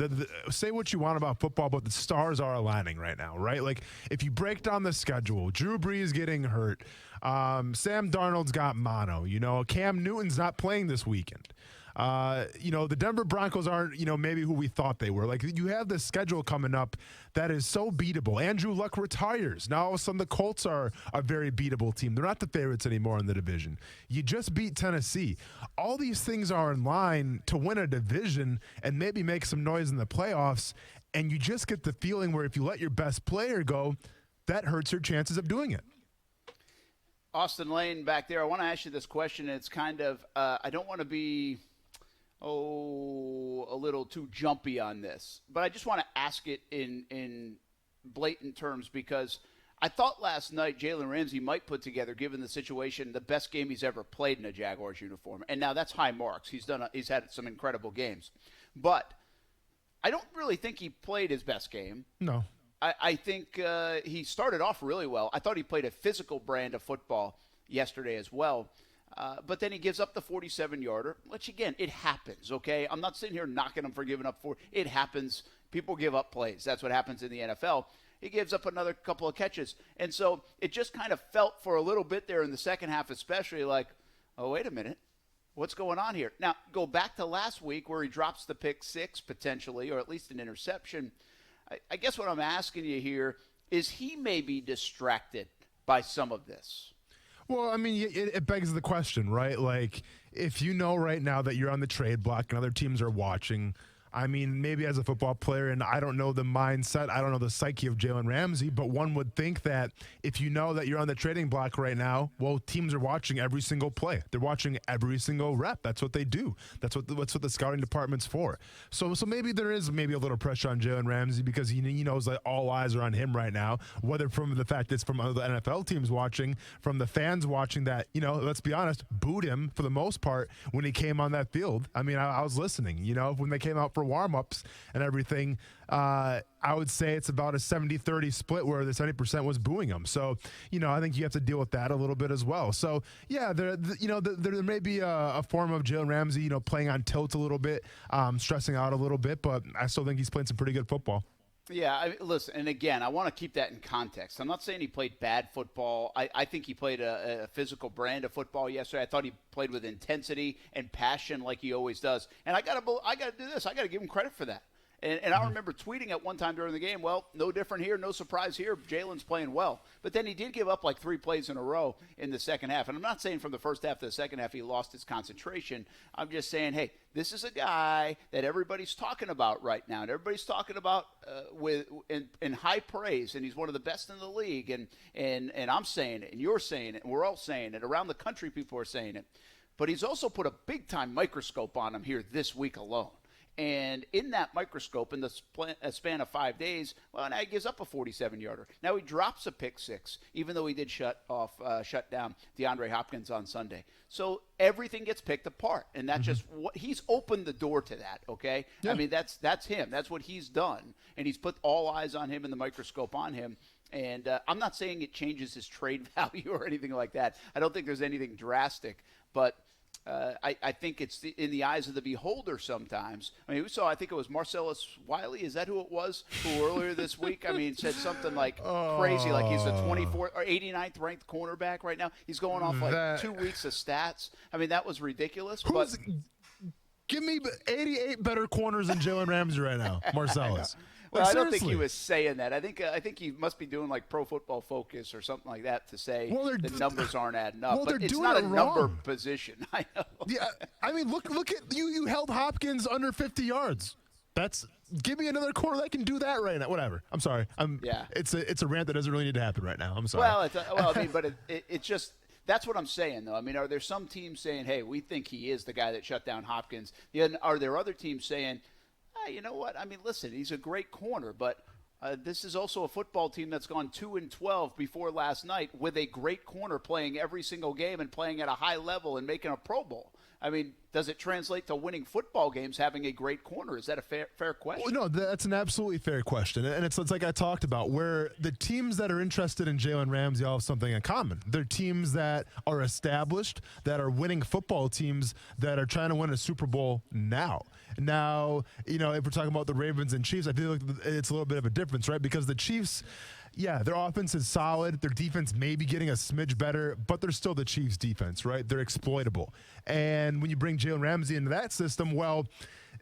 Say what you want about football, but the stars are aligning right now, right? Like if you break down the schedule, Drew Brees getting hurt, Sam Darnold's got mono. Cam Newton's not playing this weekend. The Denver Broncos aren't, maybe who we thought they were. Like, you have this schedule coming up that is so beatable. Andrew Luck retires. Now, all of a sudden, the Colts are a very beatable team. They're not the favorites anymore in the division. You just beat Tennessee. All these things are in line to win a division and maybe make some noise in the playoffs, and you just get the feeling where if you let your best player go, that hurts your chances of doing it. Austin Lane back there, I want to ask you this question. It's kind of, I don't want to be a little too jumpy on this, but I just want to ask it in blatant terms because I thought last night Jalen Ramsey might put together, given the situation, the best game he's ever played in a Jaguars uniform. And now that's high marks. He's had some incredible games. But I don't really think he played his best game. No. I think he started off really well. I thought he played a physical brand of football yesterday as well. But then he gives up the 47-yarder, which, again, it happens, okay? I'm not sitting here knocking him for giving up it happens. People give up plays. That's what happens in the NFL. he gives up another couple of catches. And so it just kind of felt for a little bit there in the second half especially like, oh, wait a minute. What's going on here? Now, go back to last week where he drops the pick 6 potentially, or at least an interception. I guess what I'm asking you here is he may be distracted by some of this. Well, I mean, it begs the question, right? Like, if you know right now that you're on the trade block and other teams are watching, I mean, maybe as a football player, and I don't know the mindset, I don't know the psyche of Jalen Ramsey, but one would think that if you know that you're on the trading block right now, well, teams are watching every single play. They're watching every single rep. That's what they do. That's what the scouting department's for. So maybe there is maybe a little pressure on Jalen Ramsey because he knows that all eyes are on him right now, whether from the fact it's from other NFL teams watching, from the fans watching that, let's be honest, booed him for the most part when he came on that field. I mean, I was listening, when they came out for warm-ups and everything, I would say it's about a 70-30 split where the 70% was booing him. So, I think you have to deal with that a little bit as well. So, yeah, there may be a form of Jalen Ramsey, playing on tilt a little bit, stressing out a little bit, but I still think he's playing some pretty good football. Yeah, listen, and again, I want to keep that in context. I'm not saying he played bad football. I think he played a physical brand of football yesterday. I thought he played with intensity and passion like he always does. And I got to do this. I got to give him credit for that. And I remember tweeting at one time during the game, well, no different here, no surprise here. Jalen's playing well. But then he did give up like 3 plays in a row in the second half. And I'm not saying from the first half to the second half he lost his concentration. I'm just saying, hey, this is a guy that everybody's talking about right now. And everybody's talking about in high praise. And he's one of the best in the league. And I'm saying it, and you're saying it, and we're all saying it. Around the country, people are saying it. But he's also put a big-time microscope on him here this week alone. And in that microscope, in the span of 5 days, well, now he gives up a 47-yarder. Now he drops a pick 6, even though he did shut down DeAndre Hopkins on Sunday. So everything gets picked apart, and that's just what he's opened the door to that. Okay, yeah. I mean that's him. That's what he's done, and he's put all eyes on him and the microscope on him. And I'm not saying it changes his trade value or anything like that. I don't think there's anything drastic, but. I think it's in the eyes of the beholder sometimes. I mean, we saw, I think it was Marcellus Wiley. Is that who it was? Who earlier this week, I mean, said something like crazy, like he's the 24th or 89th ranked cornerback right now. He's going off like 2 weeks of stats. I mean, that was ridiculous. Give me 88 better corners than Jalen Ramsey right now, Marcellus. Well, I don't think he was saying that. I think he must be doing like Pro Football Focus or something like that to say the numbers aren't adding up. Well, but it's not a number position. I know. Yeah, I mean, look at you. You held Hopkins under 50 yards. Give me another corner that can do that right now. Whatever. I'm sorry. It's a rant that doesn't really need to happen right now. I'm sorry. Well, I mean, but it's just. That's what I'm saying, though. I mean, are there some teams saying, hey, we think he is the guy that shut down Hopkins? Are there other teams saying, you know what? I mean, listen, he's a great corner, but this is also a football team that's gone 2-12 before last night with a great corner playing every single game and playing at a high level and making a Pro Bowl. I mean, does it translate to winning football games having a great corner? Is that a fair question? Well, no, that's an absolutely fair question. And it's like I talked about, where the teams that are interested in Jalen Ramsey all have something in common. They're teams that are established, that are winning football teams, that are trying to win a Super Bowl now. Now, if we're talking about the Ravens and Chiefs, I feel like it's a little bit of a difference, right? Because the Chiefs, yeah, their offense is solid. Their defense may be getting a smidge better, but they're still the Chiefs' defense, right? They're exploitable. And when you bring Jalen Ramsey into that system, well,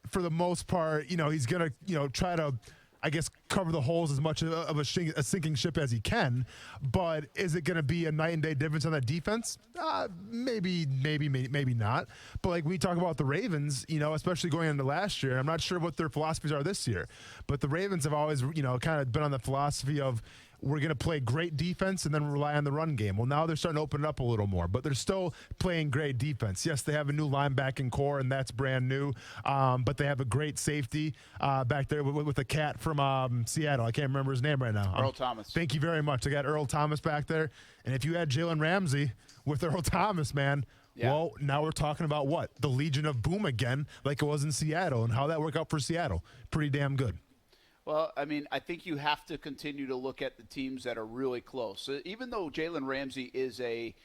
for the most part, he's going to, try to, I guess, cover the holes as much of a sinking ship as he can. But is it going to be a night and day difference on that defense? Maybe not. But like we talk about the Ravens, especially going into last year, I'm not sure what their philosophies are this year. But the Ravens have always, kind of been on the philosophy of, we're going to play great defense and then rely on the run game. Well, now they're starting to open it up a little more, but they're still playing great defense. Yes, they have a new linebacking core, and that's brand new, but they have a great safety back there with a cat from Seattle. I can't remember his name right now. Earl Thomas. Thank you very much. I got Earl Thomas back there, and if you had Jalen Ramsey with Earl Thomas, man, well, now we're talking about what? The Legion of Boom again, like it was in Seattle, and how that worked out for Seattle. Pretty damn good. Well, I mean, I think you have to continue to look at the teams that are really close. So even though Jalen Ramsey is a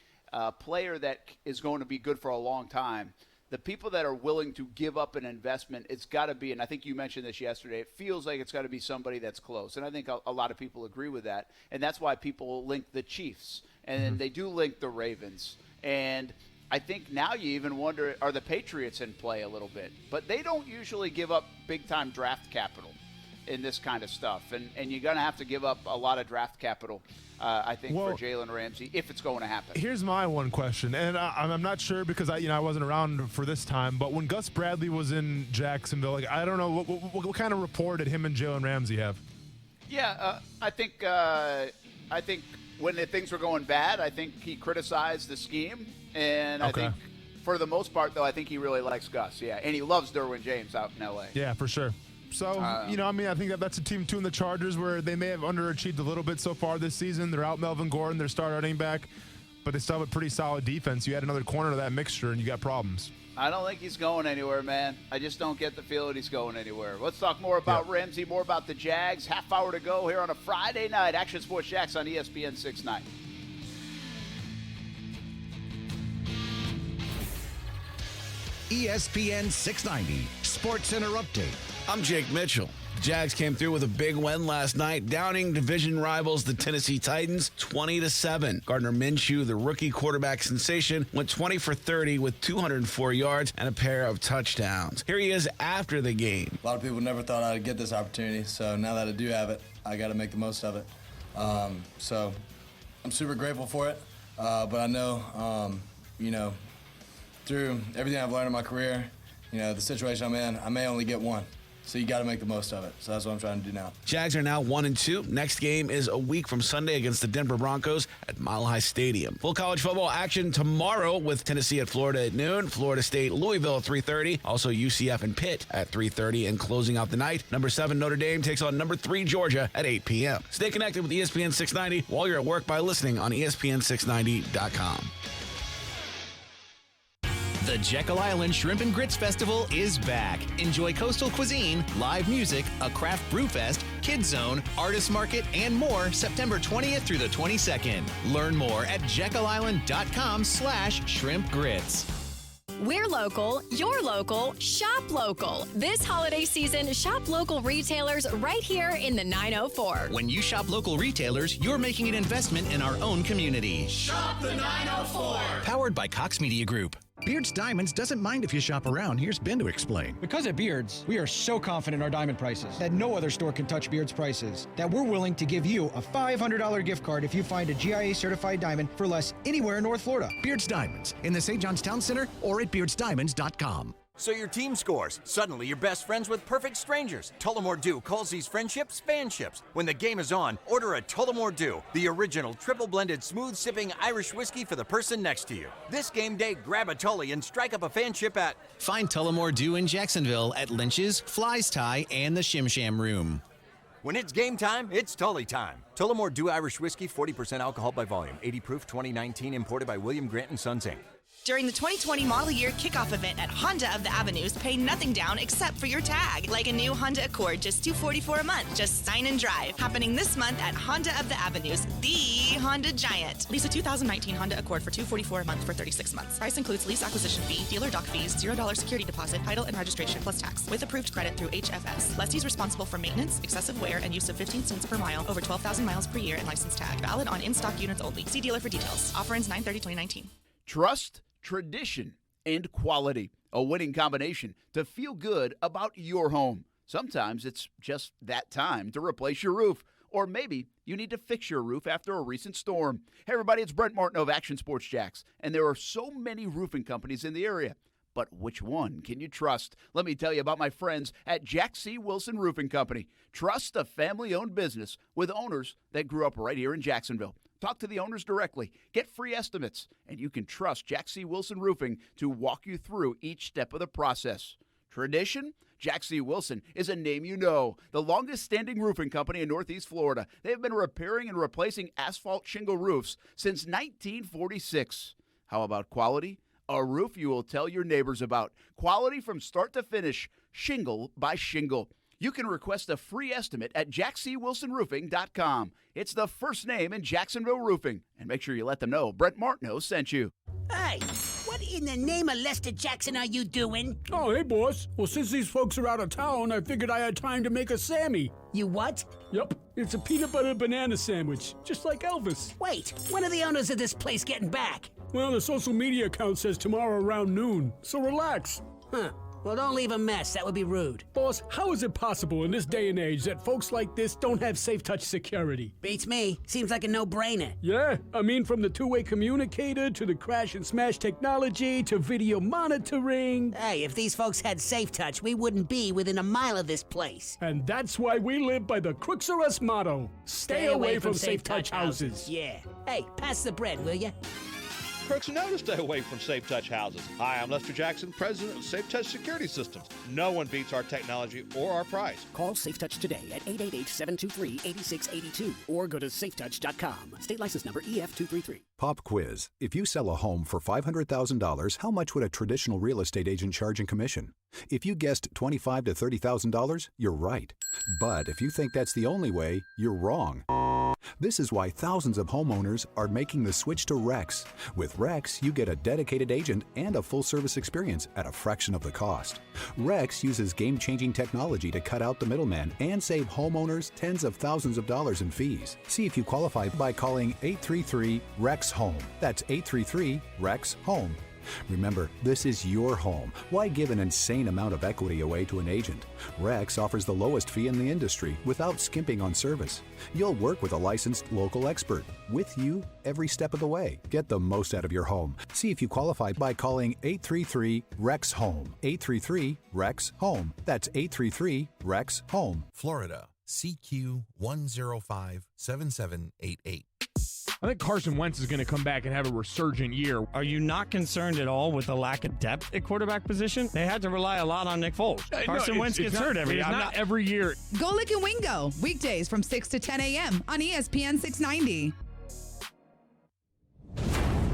player that is going to be good for a long time, the people that are willing to give up an investment, it's got to be, and I think you mentioned this yesterday, it feels like it's got to be somebody that's close. And I think a lot of people agree with that. And that's why people link the Chiefs. And they do link the Ravens. And I think now you even wonder, are the Patriots in play a little bit? But they don't usually give up big-time draft capital in this kind of stuff. And you're going to have to give up a lot of draft capital, I think, for Jalen Ramsey, if it's going to happen. Here's my one question, and I'm not sure because I wasn't around for this time, but when Gus Bradley was in Jacksonville, like, I don't know, what kind of rapport did him and Jalen Ramsey have? Yeah, I think when things were going bad, I think he criticized the scheme. And I think for the most part, though, I think he really likes Gus. Yeah, and he loves Derwin James out in L.A. Yeah, for sure. So, I think that's a team too in the Chargers where they may have underachieved a little bit so far this season. They're out Melvin Gordon, their star running back, but they still have a pretty solid defense. You add another corner to that mixture, and you got problems. I don't think he's going anywhere, man. I just don't get the feeling he's going anywhere. Let's talk more about Ramsey, more about the Jags. Half hour to go here on a Friday night. Action Sports Jax on ESPN 690. ESPN 690 Sports Center Update. I'm Jake Mitchell. Jags came through with a big win last night, downing division rivals the Tennessee Titans 20-7. Gardner Minshew, the rookie quarterback sensation, went 20 for 30 with 204 yards and a pair of touchdowns. Here he is after the game. A lot of people never thought I'd get this opportunity, so now that I do have it, I got to make the most of it. So I'm super grateful for it, but I know, through everything I've learned in my career, the situation I'm in, I may only get one. So you got to make the most of it. So that's what I'm trying to do now. Jags are now 1-2. Next game is a week from Sunday against the Denver Broncos at Mile High Stadium. Full college football action tomorrow with Tennessee at Florida at noon, Florida State, Louisville at 3:30, also UCF and Pitt at 3:30, and closing out the night, number 7 Notre Dame takes on number 3 Georgia at 8 p.m. Stay connected with ESPN 690 while you're at work by listening on ESPN690.com. The Jekyll Island Shrimp and Grits Festival is back. Enjoy coastal cuisine, live music, a craft brew fest, kids zone, artist market, and more September 20th through the 22nd. Learn more at jekyll.island.com/shrimpgrits. We're local, you're local, shop local. This holiday season, shop local retailers right here in the 904. When you shop local retailers, you're making an investment in our own community. Shop the 904. Powered by Cox Media Group. Beards Diamonds doesn't mind if you shop around. Here's Ben to explain. Because at Beards, we are so confident in our diamond prices that no other store can touch Beards prices, that we're willing to give you a $500 gift card if you find a GIA certified diamond for less anywhere in North Florida. Beards Diamonds in the St. John's Town Center or at beardsdiamonds.com. So your team scores. Suddenly you're best friends with perfect strangers. Tullamore Dew calls these friendships fanships. When the game is on, order a Tullamore Dew, the original triple blended smooth sipping Irish whiskey for the person next to you. This game day, grab a Tully and strike up a fanship at... Find Tullamore Dew in Jacksonville at Lynch's, Fly's Tie, and the Shim Sham Room. When it's game time, it's Tully time. Tullamore Dew Irish whiskey, 40% alcohol by volume, 80 proof, 2019, imported by William Grant & Sons, Inc. During the 2020 model year kickoff event at Honda of the Avenues, pay nothing down except for your tag. Like a new Honda Accord, just $244 a month. Just sign and drive. Happening this month at Honda of the Avenues, the Honda Giant. Lease a 2019 Honda Accord for $244 a month for 36 months. Price includes lease acquisition fee, dealer dock fees, $0 security deposit, title and registration plus tax. With approved credit through HFS. Lessee's responsible for maintenance, excessive wear, and use of 15 cents per mile over 12,000 miles per year and license tag. Valid on in-stock units only. See dealer for details. Offer ends 9/30/2019. Trust, tradition, and quality. A winning combination to feel good about your home. Sometimes it's just that time to replace your roof. Or maybe you need to fix your roof after a recent storm. Hey, everybody, it's Brent Martin of Action Sports Jax. And there are so many roofing companies in the area. But which one can you trust? Let me tell you about my friends at Jack C. Wilson Roofing Company. Trust a family-owned business with owners that grew up right here in Jacksonville. Talk to the owners directly. Get free estimates. And you can trust Jack C. Wilson Roofing to walk you through each step of the process. Tradition? Jack C. Wilson is a name you know. The longest-standing roofing company in Northeast Florida. They've been repairing and replacing asphalt shingle roofs since 1946. How about quality? A roof you will tell your neighbors about. Quality from start to finish, shingle by shingle. You can request a free estimate at jackcwilsonroofing.com. It's the first name in Jacksonville roofing. And make sure you let them know Brent Martineau sent you. Hey, what in the name of Lester Jackson are you doing? Oh, hey, boss. Well, since these folks are out of town, I figured I had time to make a Sammy. You what? Yep, it's a peanut butter banana sandwich, just like Elvis. Wait, when are the owners of this place getting back? Well, the social media account says tomorrow around noon, so relax. Huh. Well, don't leave a mess. That would be rude. Boss, how is it possible in this day and age that folks like this don't have safe touch security? Beats me. Seems like a no-brainer. Yeah, I mean, from the two-way communicator to the crash and smash technology to video monitoring. Hey, if these folks had safe touch, we wouldn't be within a mile of this place. And that's why we live by the Crooks or Us motto. Stay away from safe touch houses. Yeah. Hey, pass the bread, will ya? Crooks know to stay away from Safe Touch houses. Hi, I'm Lester Jackson, president of Safe Touch Security Systems. No one beats our technology or our price. Call Safe Touch today at 888-723-8682 or go to safetouch.com. State license number EF233. Pop quiz. If you sell a home for $500,000, how much would a traditional real estate agent charge in commission? If you guessed $25,000 to $30,000, you're right. But if you think that's the only way, you're wrong. This is why thousands of homeowners are making the switch to Rex. With Rex, you get a dedicated agent and a full-service experience at a fraction of the cost. Rex uses game-changing technology to cut out the middleman and save homeowners tens of thousands of dollars in fees. See if you qualify by calling 833-REX-HOME. That's 833-REX-HOME. Remember, this is your home. Why give an insane amount of equity away to an agent? Rex offers the lowest fee in the industry without skimping on service. You'll work with a licensed local expert with you every step of the way. Get the most out of your home. See if you qualify by calling 833-REX-HOME. 833-REX-HOME. That's 833-REX-HOME. Florida, CQ 1057788. I think Carson Wentz is going to come back and have a resurgent year. Are you not concerned at all with the lack of depth at quarterback position? They had to rely a lot on Nick Foles. Carson Wentz gets hurt every year. Not every year. Go Lick and Wingo, weekdays from 6 to 10 a.m. on ESPN 690.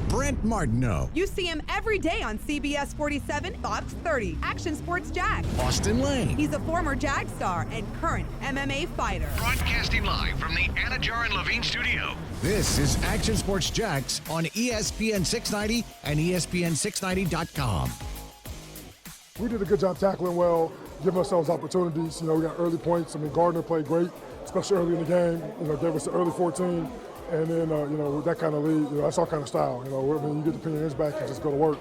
Brent Martineau. You see him every day on CBS 47, Fox 30, Action Sports Jax. Austin Lane. He's a former Jag star and current MMA fighter. Broadcasting live from the Anajar and Levine studio. This is Action Sports Jax on ESPN 690 and ESPN690.com. We did a good job tackling well, giving ourselves opportunities. We got early points. Gardner played great, especially early in the game. Gave us the early 14. And then, with that kind of lead, that's our kind of style. You get the opinions back and just go to work.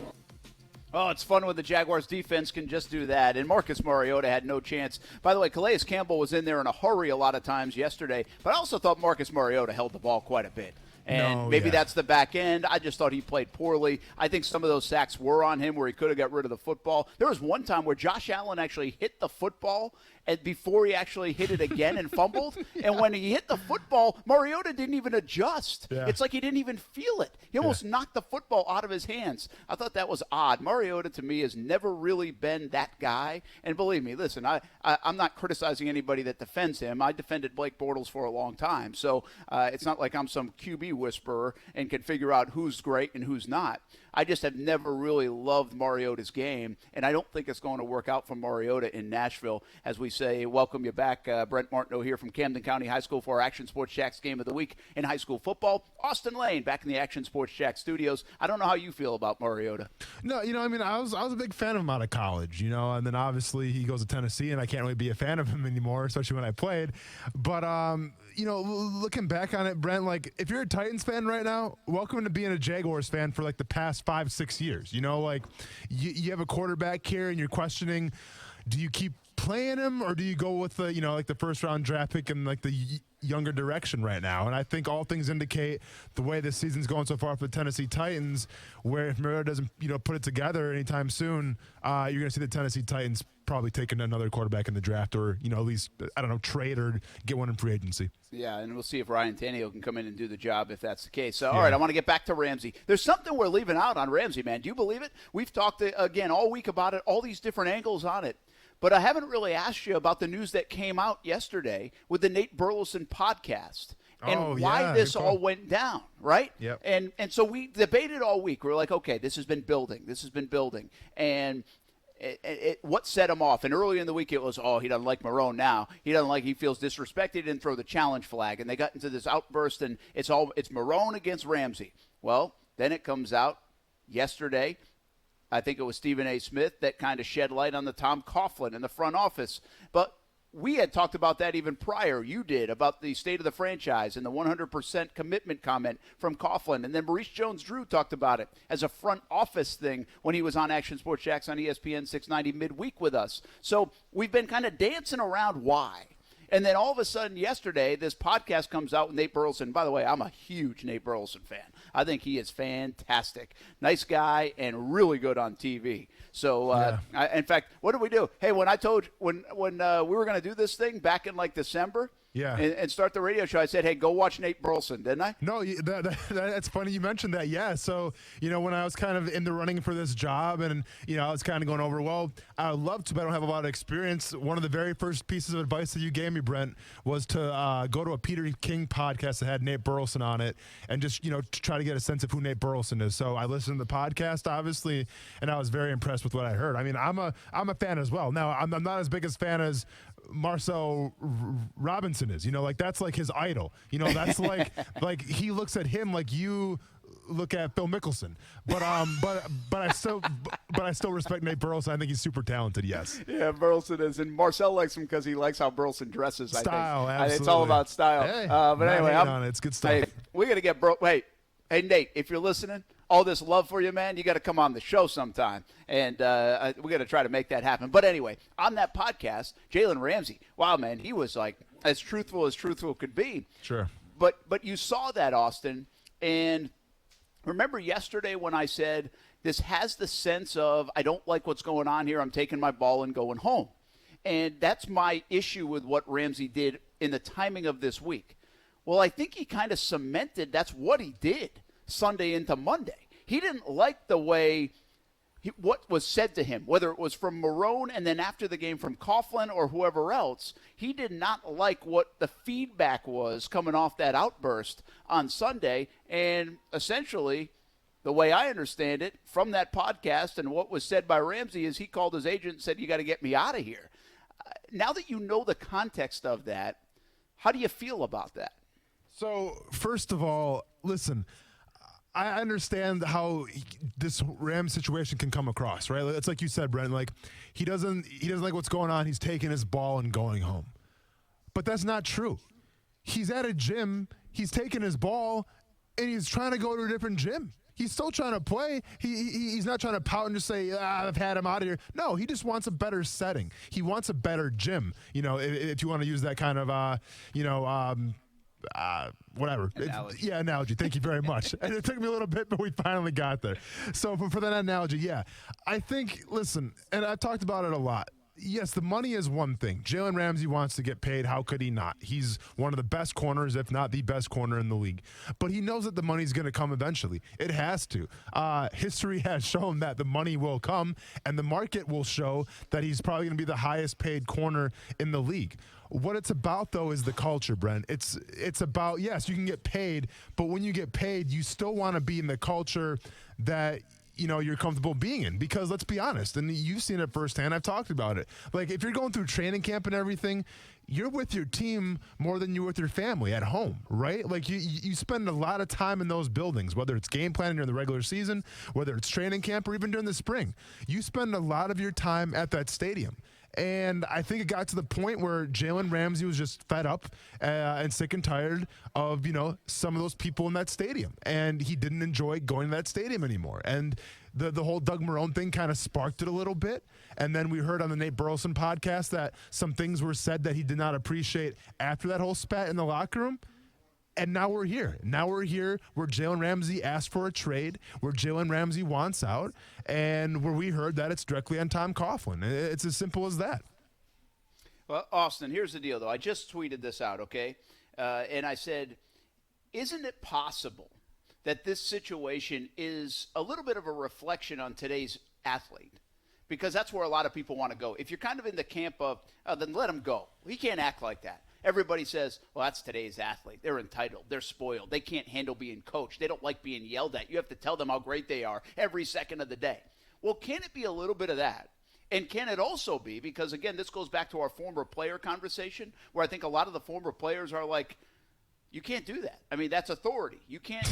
Oh, it's fun when the Jaguars defense can just do that. And Marcus Mariota had no chance. By the way, Calais Campbell was in there in a hurry a lot of times yesterday. But I also thought Marcus Mariota held the ball quite a bit. And maybe that's the back end. I just thought he played poorly. I think some of those sacks were on him where he could have got rid of the football. There was one time where Josh Allen actually hit the football and before he actually hit it again and fumbled. And when he hit the football, Mariota didn't even adjust. Yeah. It's like he didn't even feel it. He almost knocked the football out of his hands. I thought that was odd. Mariota, to me, has never really been that guy. And believe me, listen, I'm not criticizing anybody that defends him. I defended Blake Bortles for a long time. So it's not like I'm some QB whisperer and can figure out who's great and who's not. I just have never really loved Mariota's game, and I don't think it's going to work out for Mariota in Nashville. As we say, welcome you back. Brent Martineau here from Camden County High School for our Action Sports Jax Game of the Week in high school football. Austin Lane back in the Action Sports Jax studios. I don't know how you feel about Mariota. No, I was a big fan of him out of college, and then obviously he goes to Tennessee, and I can't really be a fan of him anymore, especially when I played. But, looking back on it, Brent, if you're a Titans fan right now, welcome to being a Jaguars fan for the past 5-6 years. You have a quarterback here and you're questioning, do you keep playing him or do you go with the the first round draft pick and the younger direction right now? And I think all things indicate the way this season's going so far for the Tennessee Titans, where if Mariota doesn't put it together anytime soon, you're going to see the Tennessee Titans probably taking another quarterback in the draft, or at least trade or get one in free agency. Yeah, and we'll see if Ryan Tannehill can come in and do the job if that's the case. So, all right, I want to get back to Ramsey. There's something we're leaving out on Ramsey, man. Do you believe it? We've talked again all week about it, all these different angles on it. But I haven't really asked you about the news that came out yesterday with the Nate Burleson podcast and why this all went down, right? Yep. And so we debated all week. We're like, okay, this has been building. And what set him off? And early in the week it was, he doesn't like Marone now. He feels disrespected, he didn't throw the challenge flag. And they got into this outburst, and it's Marone against Ramsey. Well, then it comes out yesterday, I think it was Stephen A. Smith that kind of shed light on the Tom Coughlin in the front office. But we had talked about that even prior. You did, about the state of the franchise and the 100% commitment comment from Coughlin. And then Maurice Jones-Drew talked about it as a front office thing when he was on Action Sports Jax on ESPN 690 midweek with us. So we've been kind of dancing around why. And then all of a sudden yesterday, this podcast comes out with Nate Burleson. By the way, I'm a huge Nate Burleson fan. I think he is fantastic. Nice guy and really good on TV. So, in fact, what did we do? Hey, when we were going to do this thing back in like December, and start the radio show, I said, hey, go watch Nate Burleson, didn't I? No, that's funny you mentioned that. Yeah, so, when I was kind of in the running for this job and, I was kind of going over, well, I would love to, but I don't have a lot of experience. One of the very first pieces of advice that you gave me, Brent, was to go to a Peter King podcast that had Nate Burleson on it and just, try to get a sense of who Nate Burleson is. So I listened to the podcast, obviously, and I was very impressed with what I heard. I mean, I'm a fan as well. Now, I'm not as big as fan as Marcel Robinson is, that's like his idol. That's like he looks at him like you look at Phil Mickelson. But I still respect Nate Burleson. I think he's super talented. Yes. Yeah, Burleson is, and Marcel likes him because he likes how Burleson dresses. Style, I think. absolutely. It's all about style. Hey, but anyway, it's good stuff. Hey, we got to get Hey, Nate, if you're listening, all this love for you, man, you got to come on the show sometime. And we got to try to make that happen. But anyway, on that podcast, Jalen Ramsey, wow, man, he was like as truthful could be. Sure. But you saw that, Austin. And remember yesterday when I said this has the sense of I don't like what's going on here. I'm taking my ball and going home. And that's my issue with what Ramsey did in the timing of this week. Well, I think he kind of cemented that's what he did Sunday into Monday. He didn't like the way what was said to him, whether it was from Marone and then after the game from Coughlin or whoever else. He did not like what the feedback was coming off that outburst on Sunday. And essentially, the way I understand it from that podcast and what was said by Ramsey is he called his agent and said, you got to get me out of here. Now that you know the context of that, how do you feel about that? So, first of all, listen, I understand how this Rams situation can come across, right? It's like you said, Brent, like he doesn't like what's going on. He's taking his ball and going home. But that's not true. He's at a gym, he's taking his ball, and he's trying to go to a different gym. He's still trying to play. He's not trying to pout and just say, I've had him out of here. No, he just wants a better setting. He wants a better gym, if you want to use that kind of, whatever. Analogy. Thank you very much. And it took me a little bit, but we finally got there. So for that analogy, yeah. I think, listen, and I've talked about it a lot. Yes, the money is one thing. Jalen Ramsey wants to get paid. How could he not? He's one of the best corners, if not the best corner in the league. But he knows that the money's going to come eventually. It has to. History has shown that the money will come, and the market will show that he's probably going to be the highest paid corner in the league. What it's about, though, is the culture, Brent. It's about, yes, you can get paid, but when you get paid, you still want to be in the culture that you're comfortable being in, because let's be honest, and you've seen it firsthand. I've talked about it. Like if you're going through training camp and everything, you're with your team more than you're with your family at home, right? Like you spend a lot of time in those buildings, whether it's game planning during the regular season, whether it's training camp, or even during the spring. You spend a lot of your time at that stadium. And I think it got to the point where Jalen Ramsey was just fed up and sick and tired of, some of those people in that stadium. And he didn't enjoy going to that stadium anymore. And the whole Doug Marrone thing kind of sparked it a little bit. And then we heard on the Nate Burleson podcast that some things were said that he did not appreciate after that whole spat in the locker room. And now we're here. Where Jalen Ramsey asked for a trade, where Jalen Ramsey wants out, and where we heard that it's directly on Tom Coughlin. It's as simple as that. Well, Austin, here's the deal, though. I just tweeted this out, okay? And I said, isn't it possible that this situation is a little bit of a reflection on today's athlete? Because that's where a lot of people want to go. If you're kind of in the camp of, then let him go. He can't act like that. Everybody says, well, that's today's athlete. They're entitled. They're spoiled. They can't handle being coached. They don't like being yelled at. You have to tell them how great they are every second of the day. Well, can it be a little bit of that? And can it also be, because, again, this goes back to our former player conversation, where I think a lot of the former players are like, You can't do that. I mean, that's authority. You can't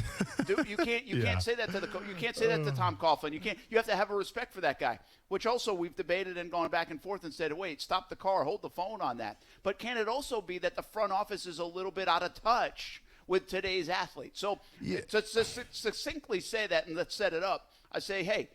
can't say that to you can't say that to Tom Coughlin. You have to have a respect for that guy, which also we've debated and gone back and forth and said, wait, stop the car, hold the phone on that. But can it also be that the front office is a little bit out of touch with today's athlete? So to succinctly say that, and let's set it up, I say, hey,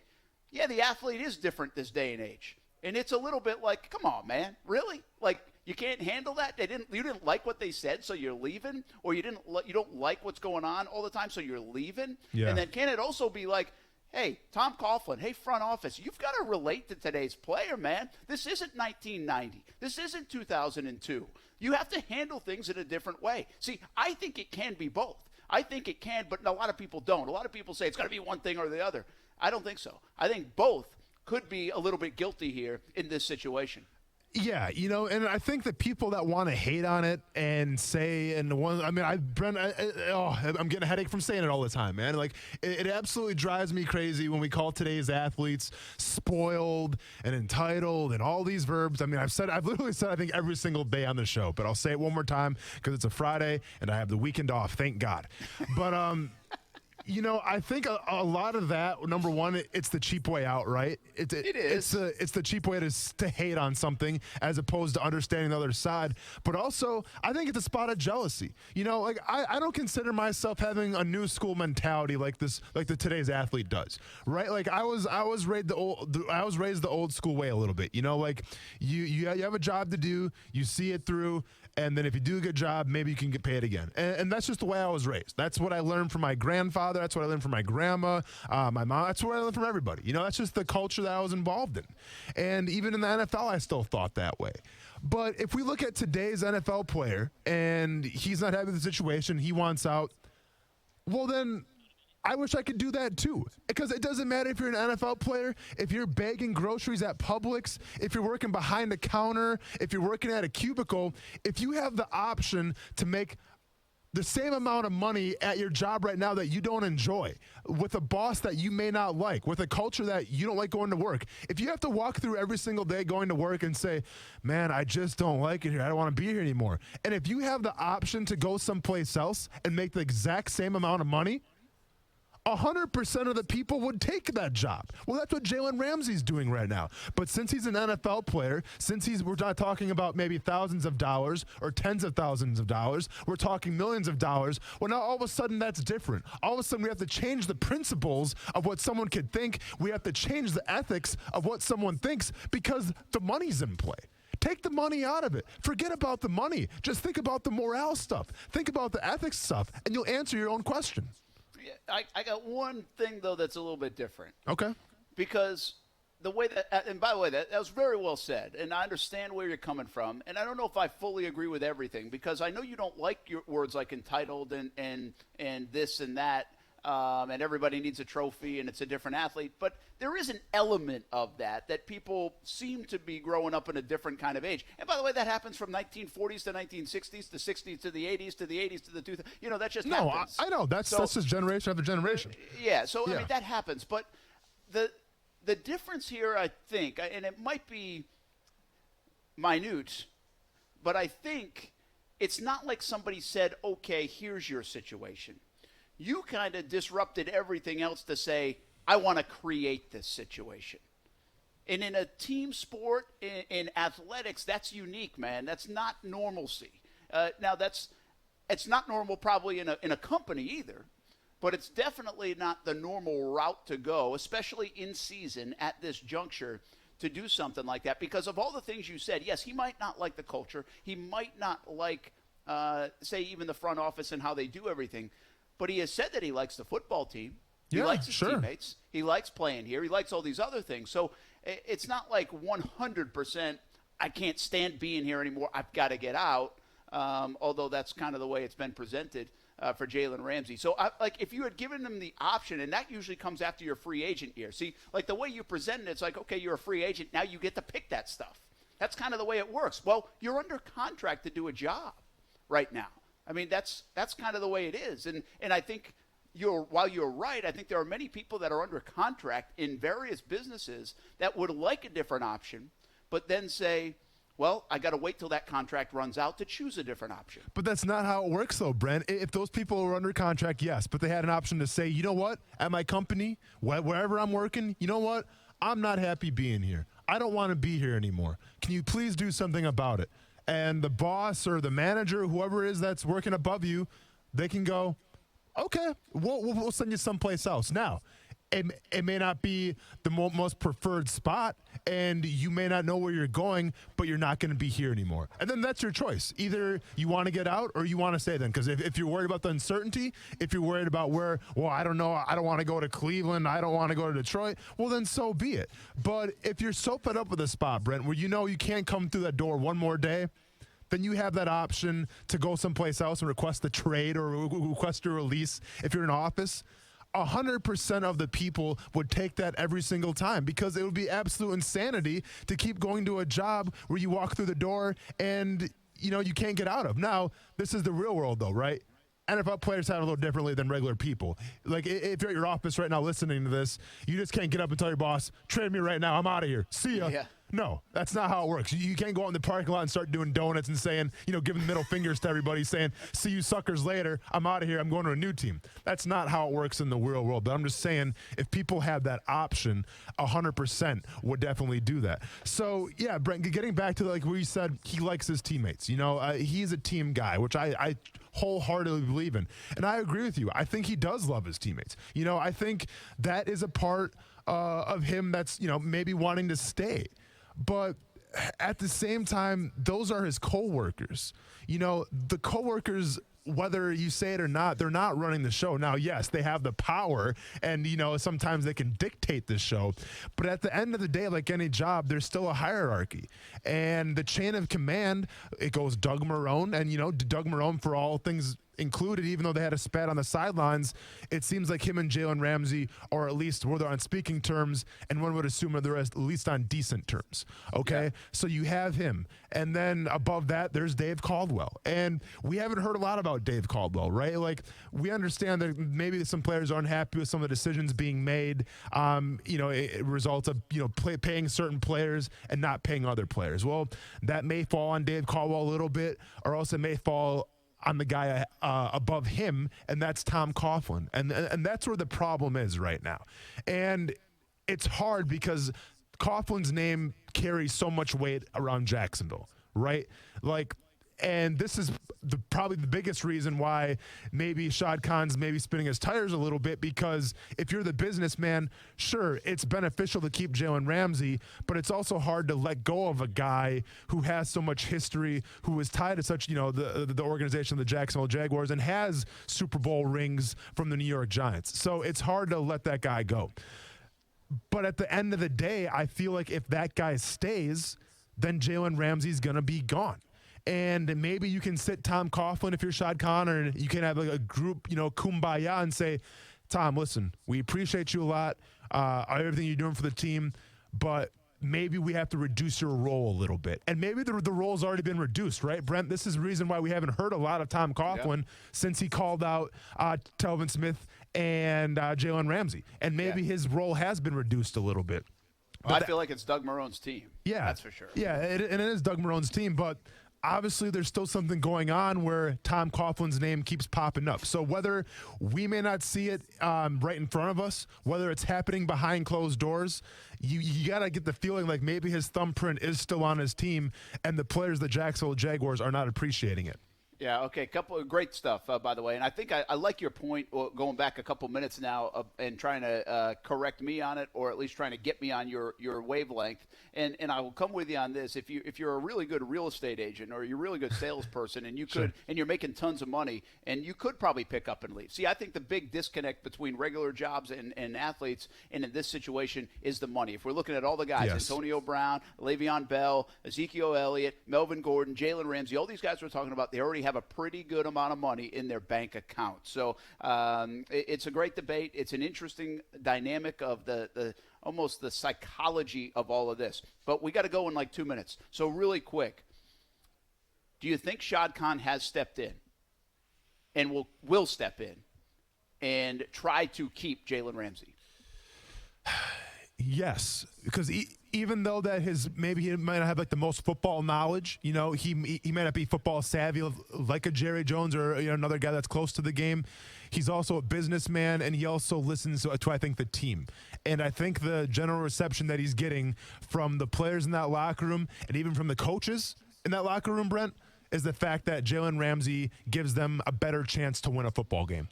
yeah, the athlete is different this day and age. And it's a little bit like, come on, man, really? Like, you can't handle that? You didn't like what they said, so you're leaving? Or you don't like what's going on all the time, so you're leaving? Yeah. And then can it also be like, hey, Tom Coughlin, hey, front office, you've got to relate to today's player, man. This isn't 1990. This isn't 2002. You have to handle things in a different way. See, I think it can be both. I think it can, but a lot of people don't. A lot of people say it's got to be one thing or the other. I don't think so. I think both could be a little bit guilty here in this situation. Yeah, and I think the people that want to hate on it and say, I'm getting a headache from saying it all the time, man. Like, it absolutely drives me crazy when we call today's athletes spoiled and entitled and all these verbs. I mean, I've literally said, I think every single day on the show, but I'll say it one more time because it's a Friday and I have the weekend off. Thank God. But, I think a lot of that, number one, it's the cheap way out, right? It is. It's the cheap way to hate on something as opposed to understanding the other side. But also, I think it's a spot of jealousy. I don't consider myself having a new school mentality like today's athlete does, right? Like I was raised the old school way a little bit. You have a job to do, you see it through. And then if you do a good job, maybe you can get paid again. And that's just the way I was raised. That's what I learned from my grandfather. That's what I learned from my grandma, my mom. That's what I learned from everybody. That's just the culture that I was involved in. And even in the NFL, I still thought that way. But if we look at today's NFL player and he's not happy with the situation, he wants out, well then I wish I could do that too. Because it doesn't matter if you're an NFL player, if you're bagging groceries at Publix, if you're working behind the counter, if you're working at a cubicle, if you have the option to make the same amount of money at your job right now that you don't enjoy, with a boss that you may not like, with a culture that you don't like going to work, if you have to walk through every single day going to work and say, man, I just don't like it here, I don't want to be here anymore. And if you have the option to go someplace else and make the exact same amount of money, 100% of the people would take that job. Well, that's what Jalen Ramsey's doing right now. But since he's an NFL player, we're not talking about maybe thousands of dollars or tens of thousands of dollars, we're talking millions of dollars. Well, now all of a sudden that's different. All of a sudden we have to change the principles of what someone could think. We have to change the ethics of what someone thinks because the money's in play. Take the money out of it. Forget about the money. Just think about the morale stuff. Think about the ethics stuff, and you'll answer your own question. I got one thing, though, that's a little bit different. Okay. Because the way that, and by the way, that was very well said, and I understand where you're coming from, and I don't know if I fully agree with everything, because I know you don't like your words like entitled and this and that, and everybody needs a trophy and it's a different athlete, but there is an element of that people seem to be growing up in a different kind of age. And by the way, that happens from 1940s to 1960s to 60s to the 80s to the 80s to the 2000s. That just happens. I know. That's just generation after generation. Yeah, so I mean, that happens. But the difference here, I think, and it might be minute, but I think it's not like somebody said, okay, here's your situation. You kind of disrupted everything else to say, I want to create this situation. And in a team sport, in athletics, that's unique, man. That's not normalcy. Now, it's not normal probably in a company either, but it's definitely not the normal route to go, especially in season at this juncture, to do something like that. Because of all the things you said, yes, he might not like the culture. He might not like, say, even the front office and how they do everything. But he has said that he likes the football team. He likes his teammates. He likes playing here. He likes all these other things. So it's not like 100%, I can't stand being here anymore, I've got to get out, although that's kind of the way it's been presented for Jalen Ramsey. So, if you had given him the option, and that usually comes after your free agent year. See, like the way you presented it, it's like, okay, you're a free agent. Now you get to pick that stuff. That's kind of the way it works. Well, you're under contract to do a job right now. I mean, that's kind of the way it is. And I think while you're right, I think there are many people that are under contract in various businesses that would like a different option, but then say, Well, I got to wait till that contract runs out to choose a different option. But that's not how it works, though, Brent. If those people were under contract, yes, but they had an option to say, you know what, at my company, wherever I'm working, you know what, I'm not happy being here. I don't want to be here anymore. Can you please do something about it? And the boss or the manager, whoever it is that's working above you, they can go, okay, we'll send you someplace else. Now, it may not be the most preferred spot, and you may not know where you're going, but you're not going to be here anymore. And then that's your choice. Either you want to get out or you want to stay then. Because if you're worried about the uncertainty, if you're worried about where, well, I don't know, I don't want to go to Cleveland, I don't want to go to Detroit, well, then so be it. But if you're so fed up with a spot, Brent, where you know you can't come through that door one more day, then you have that option to go someplace else and request a trade or request a release if you're in office. 100% of the people would take that every single time because it would be absolute insanity to keep going to a job where you walk through the door and, you know, you can't get out of. Now, this is the real world, though, right? NFL players have it a little differently than regular people. Like, if you're at your office right now listening to this, you just can't get up and tell your boss, trade me right now, I'm out of here. See ya. Yeah. No, that's not how it works. You can't go out in the parking lot and start doing donuts and saying, you know, giving middle fingers to everybody saying, see you suckers later, I'm out of here, I'm going to a new team. That's not how it works in the real world. But I'm just saying, if people have that option, 100% would definitely do that. So, yeah, Brent, getting back to like where you said he likes his teammates. You know, he's a team guy, which I wholeheartedly believe in. And I agree with you. I think he does love his teammates. You know, I think that is a part of him that's, you know, maybe wanting to stay. But at the same time, those are his coworkers. You know, the coworkers, whether you say it or not, they're not running the show. Now, yes, they have the power, and, you know, sometimes they can dictate the show. But at the end of the day, like any job, there's still a hierarchy. And the chain of command, it goes Doug Marrone. And, you know, Doug Marrone, for all things included, even though they had a spat on the sidelines, it seems like him and Jalen Ramsey are at least, where they're on speaking terms, and one would assume they're at least on decent terms. Okay? Yeah. So you have him. And then above that, there's Dave Caldwell. And we haven't heard a lot about Dave Caldwell, right? Like, we understand that maybe some players are unhappy with some of the decisions being made. You know, it results of, you know, paying certain players and not paying other players. Well, that may fall on Dave Caldwell a little bit, or else it may fall on the guy above him, and that's Tom Coughlin. And that's where the problem is right now. And it's hard because Coughlin's name carries so much weight around Jacksonville, right? Like, and this is probably the biggest reason why maybe Shad Khan's maybe spinning his tires a little bit, because if you're the businessman, sure, it's beneficial to keep Jalen Ramsey, but it's also hard to let go of a guy who has so much history, who is tied to such, you know, the organization, the Jacksonville Jaguars, and has Super Bowl rings from the New York Giants. So it's hard to let that guy go. But at the end of the day, I feel like if that guy stays, then Jalen Ramsey's going to be gone. And maybe you can sit Tom Coughlin if you're Shad Khan, or you can have like a group, you know, kumbaya, and say, Tom, listen, we appreciate you a lot, everything you're doing for the team, but maybe we have to reduce your role a little bit. And maybe the role's already been reduced, right, Brent? This is the reason why we haven't heard a lot of Tom Coughlin since he called out Telvin Smith and Jalen Ramsey. And maybe his role has been reduced a little bit. Well, I feel like it's Doug Marrone's team. Yeah. That's for sure. Yeah, and it is Doug Marrone's team, but obviously there's still something going on where Tom Coughlin's name keeps popping up. So whether we may not see it right in front of us, whether it's happening behind closed doors, you got to get the feeling like maybe his thumbprint is still on his team, and the players, the Jacksonville Jaguars, are not appreciating it. Yeah, okay, couple of great stuff, by the way. And I think I like your point going back a couple minutes now and trying to correct me on it, or at least trying to get me on your wavelength. And I will come with you on this. If you're a really good real estate agent, or you're a really good salesperson, and you could and you're making tons of money, and you could probably pick up and leave. See, I think the big disconnect between regular jobs and athletes, and in this situation, is the money. If we're looking at all the guys, Antonio Brown, Le'Veon Bell, Ezekiel Elliott, Melvin Gordon, Jalen Ramsey, all these guys we're talking about, they already have a pretty good amount of money in their bank account. So it's a great debate. It's an interesting dynamic of the almost the psychology of all of this. But we got to go in like 2 minutes. So really quick, do you think Shad Khan has stepped in and will step in and try to keep Jalen Ramsey? Yes, because even though that maybe he might not have like the most football knowledge, he might not be football savvy like a Jerry Jones or another guy that's close to the game. He's also a businessman, and he also listens to I think the team. And I think the general reception that he's getting from the players in that locker room and even from the coaches in that locker room, Brent, is the fact that Jalen Ramsey gives them a better chance to win a football game.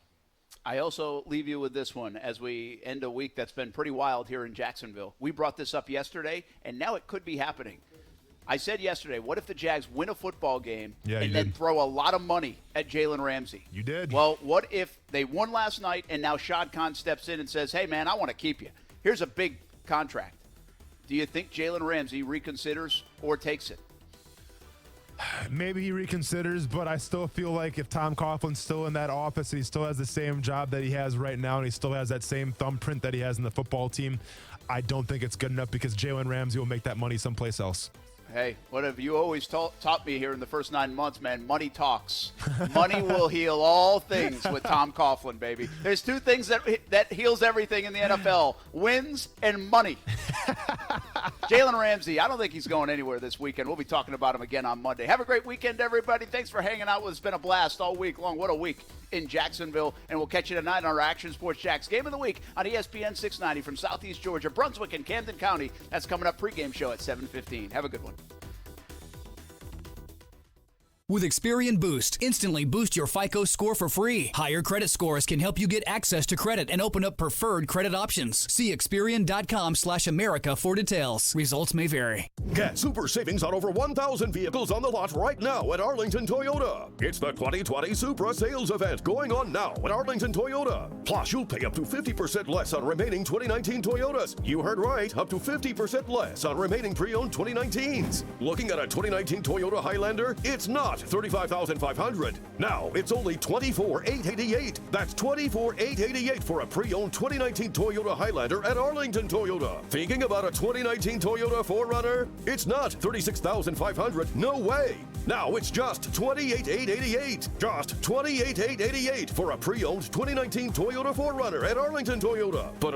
I also leave you with this one as we end a week that's been pretty wild here in Jacksonville. We brought this up yesterday, and now it could be happening. I said yesterday, what if the Jags win a football game and then throw a lot of money at Jalen Ramsey? You did. Well, what if they won last night and now Shad Khan steps in and says, hey, man, I want to keep you. Here's a big contract. Do you think Jalen Ramsey reconsiders or takes it? Maybe he reconsiders, but I still feel like if Tom Coughlin's still in that office and he still has the same job that he has right now and he still has that same thumbprint that he has in the football team, I don't think it's good enough because Jalen Ramsey will make that money someplace else. Hey, what have you always taught me here in the first 9 months, man? Money talks. Money will heal all things with Tom Coughlin, baby. There's two things that heals everything in the NFL, wins and money. Jalen Ramsey, I don't think he's going anywhere this weekend. We'll be talking about him again on Monday. Have a great weekend, everybody. Thanks for hanging out with us. It's been a blast all week long. What a week in Jacksonville. And we'll catch you tonight on our Action Sports Jax Game of the Week on ESPN 690 from Southeast Georgia, Brunswick, and Camden County. That's coming up pregame show at 7:15. Have a good one. With Experian Boost, instantly boost your FICO score for free. Higher credit scores can help you get access to credit and open up preferred credit options. See Experian.com/America for details. Results may vary. Get super savings on over 1,000 vehicles on the lot right now at Arlington Toyota. It's the 2020 Supra sales event going on now at Arlington Toyota. Plus, you'll pay up to 50% less on remaining 2019 Toyotas. You heard right, up to 50% less on remaining pre-owned 2019s. Looking at a 2019 Toyota Highlander? It's not $35,500. Now it's only $24,888. That's $24,888 for a pre-owned 2019 Toyota Highlander at Arlington Toyota. Thinking about a 2019 Toyota 4Runner? It's not $36,500. No way. Now it's just $28,888. Just $28,888 for a pre-owned 2019 Toyota 4Runner at Arlington Toyota. But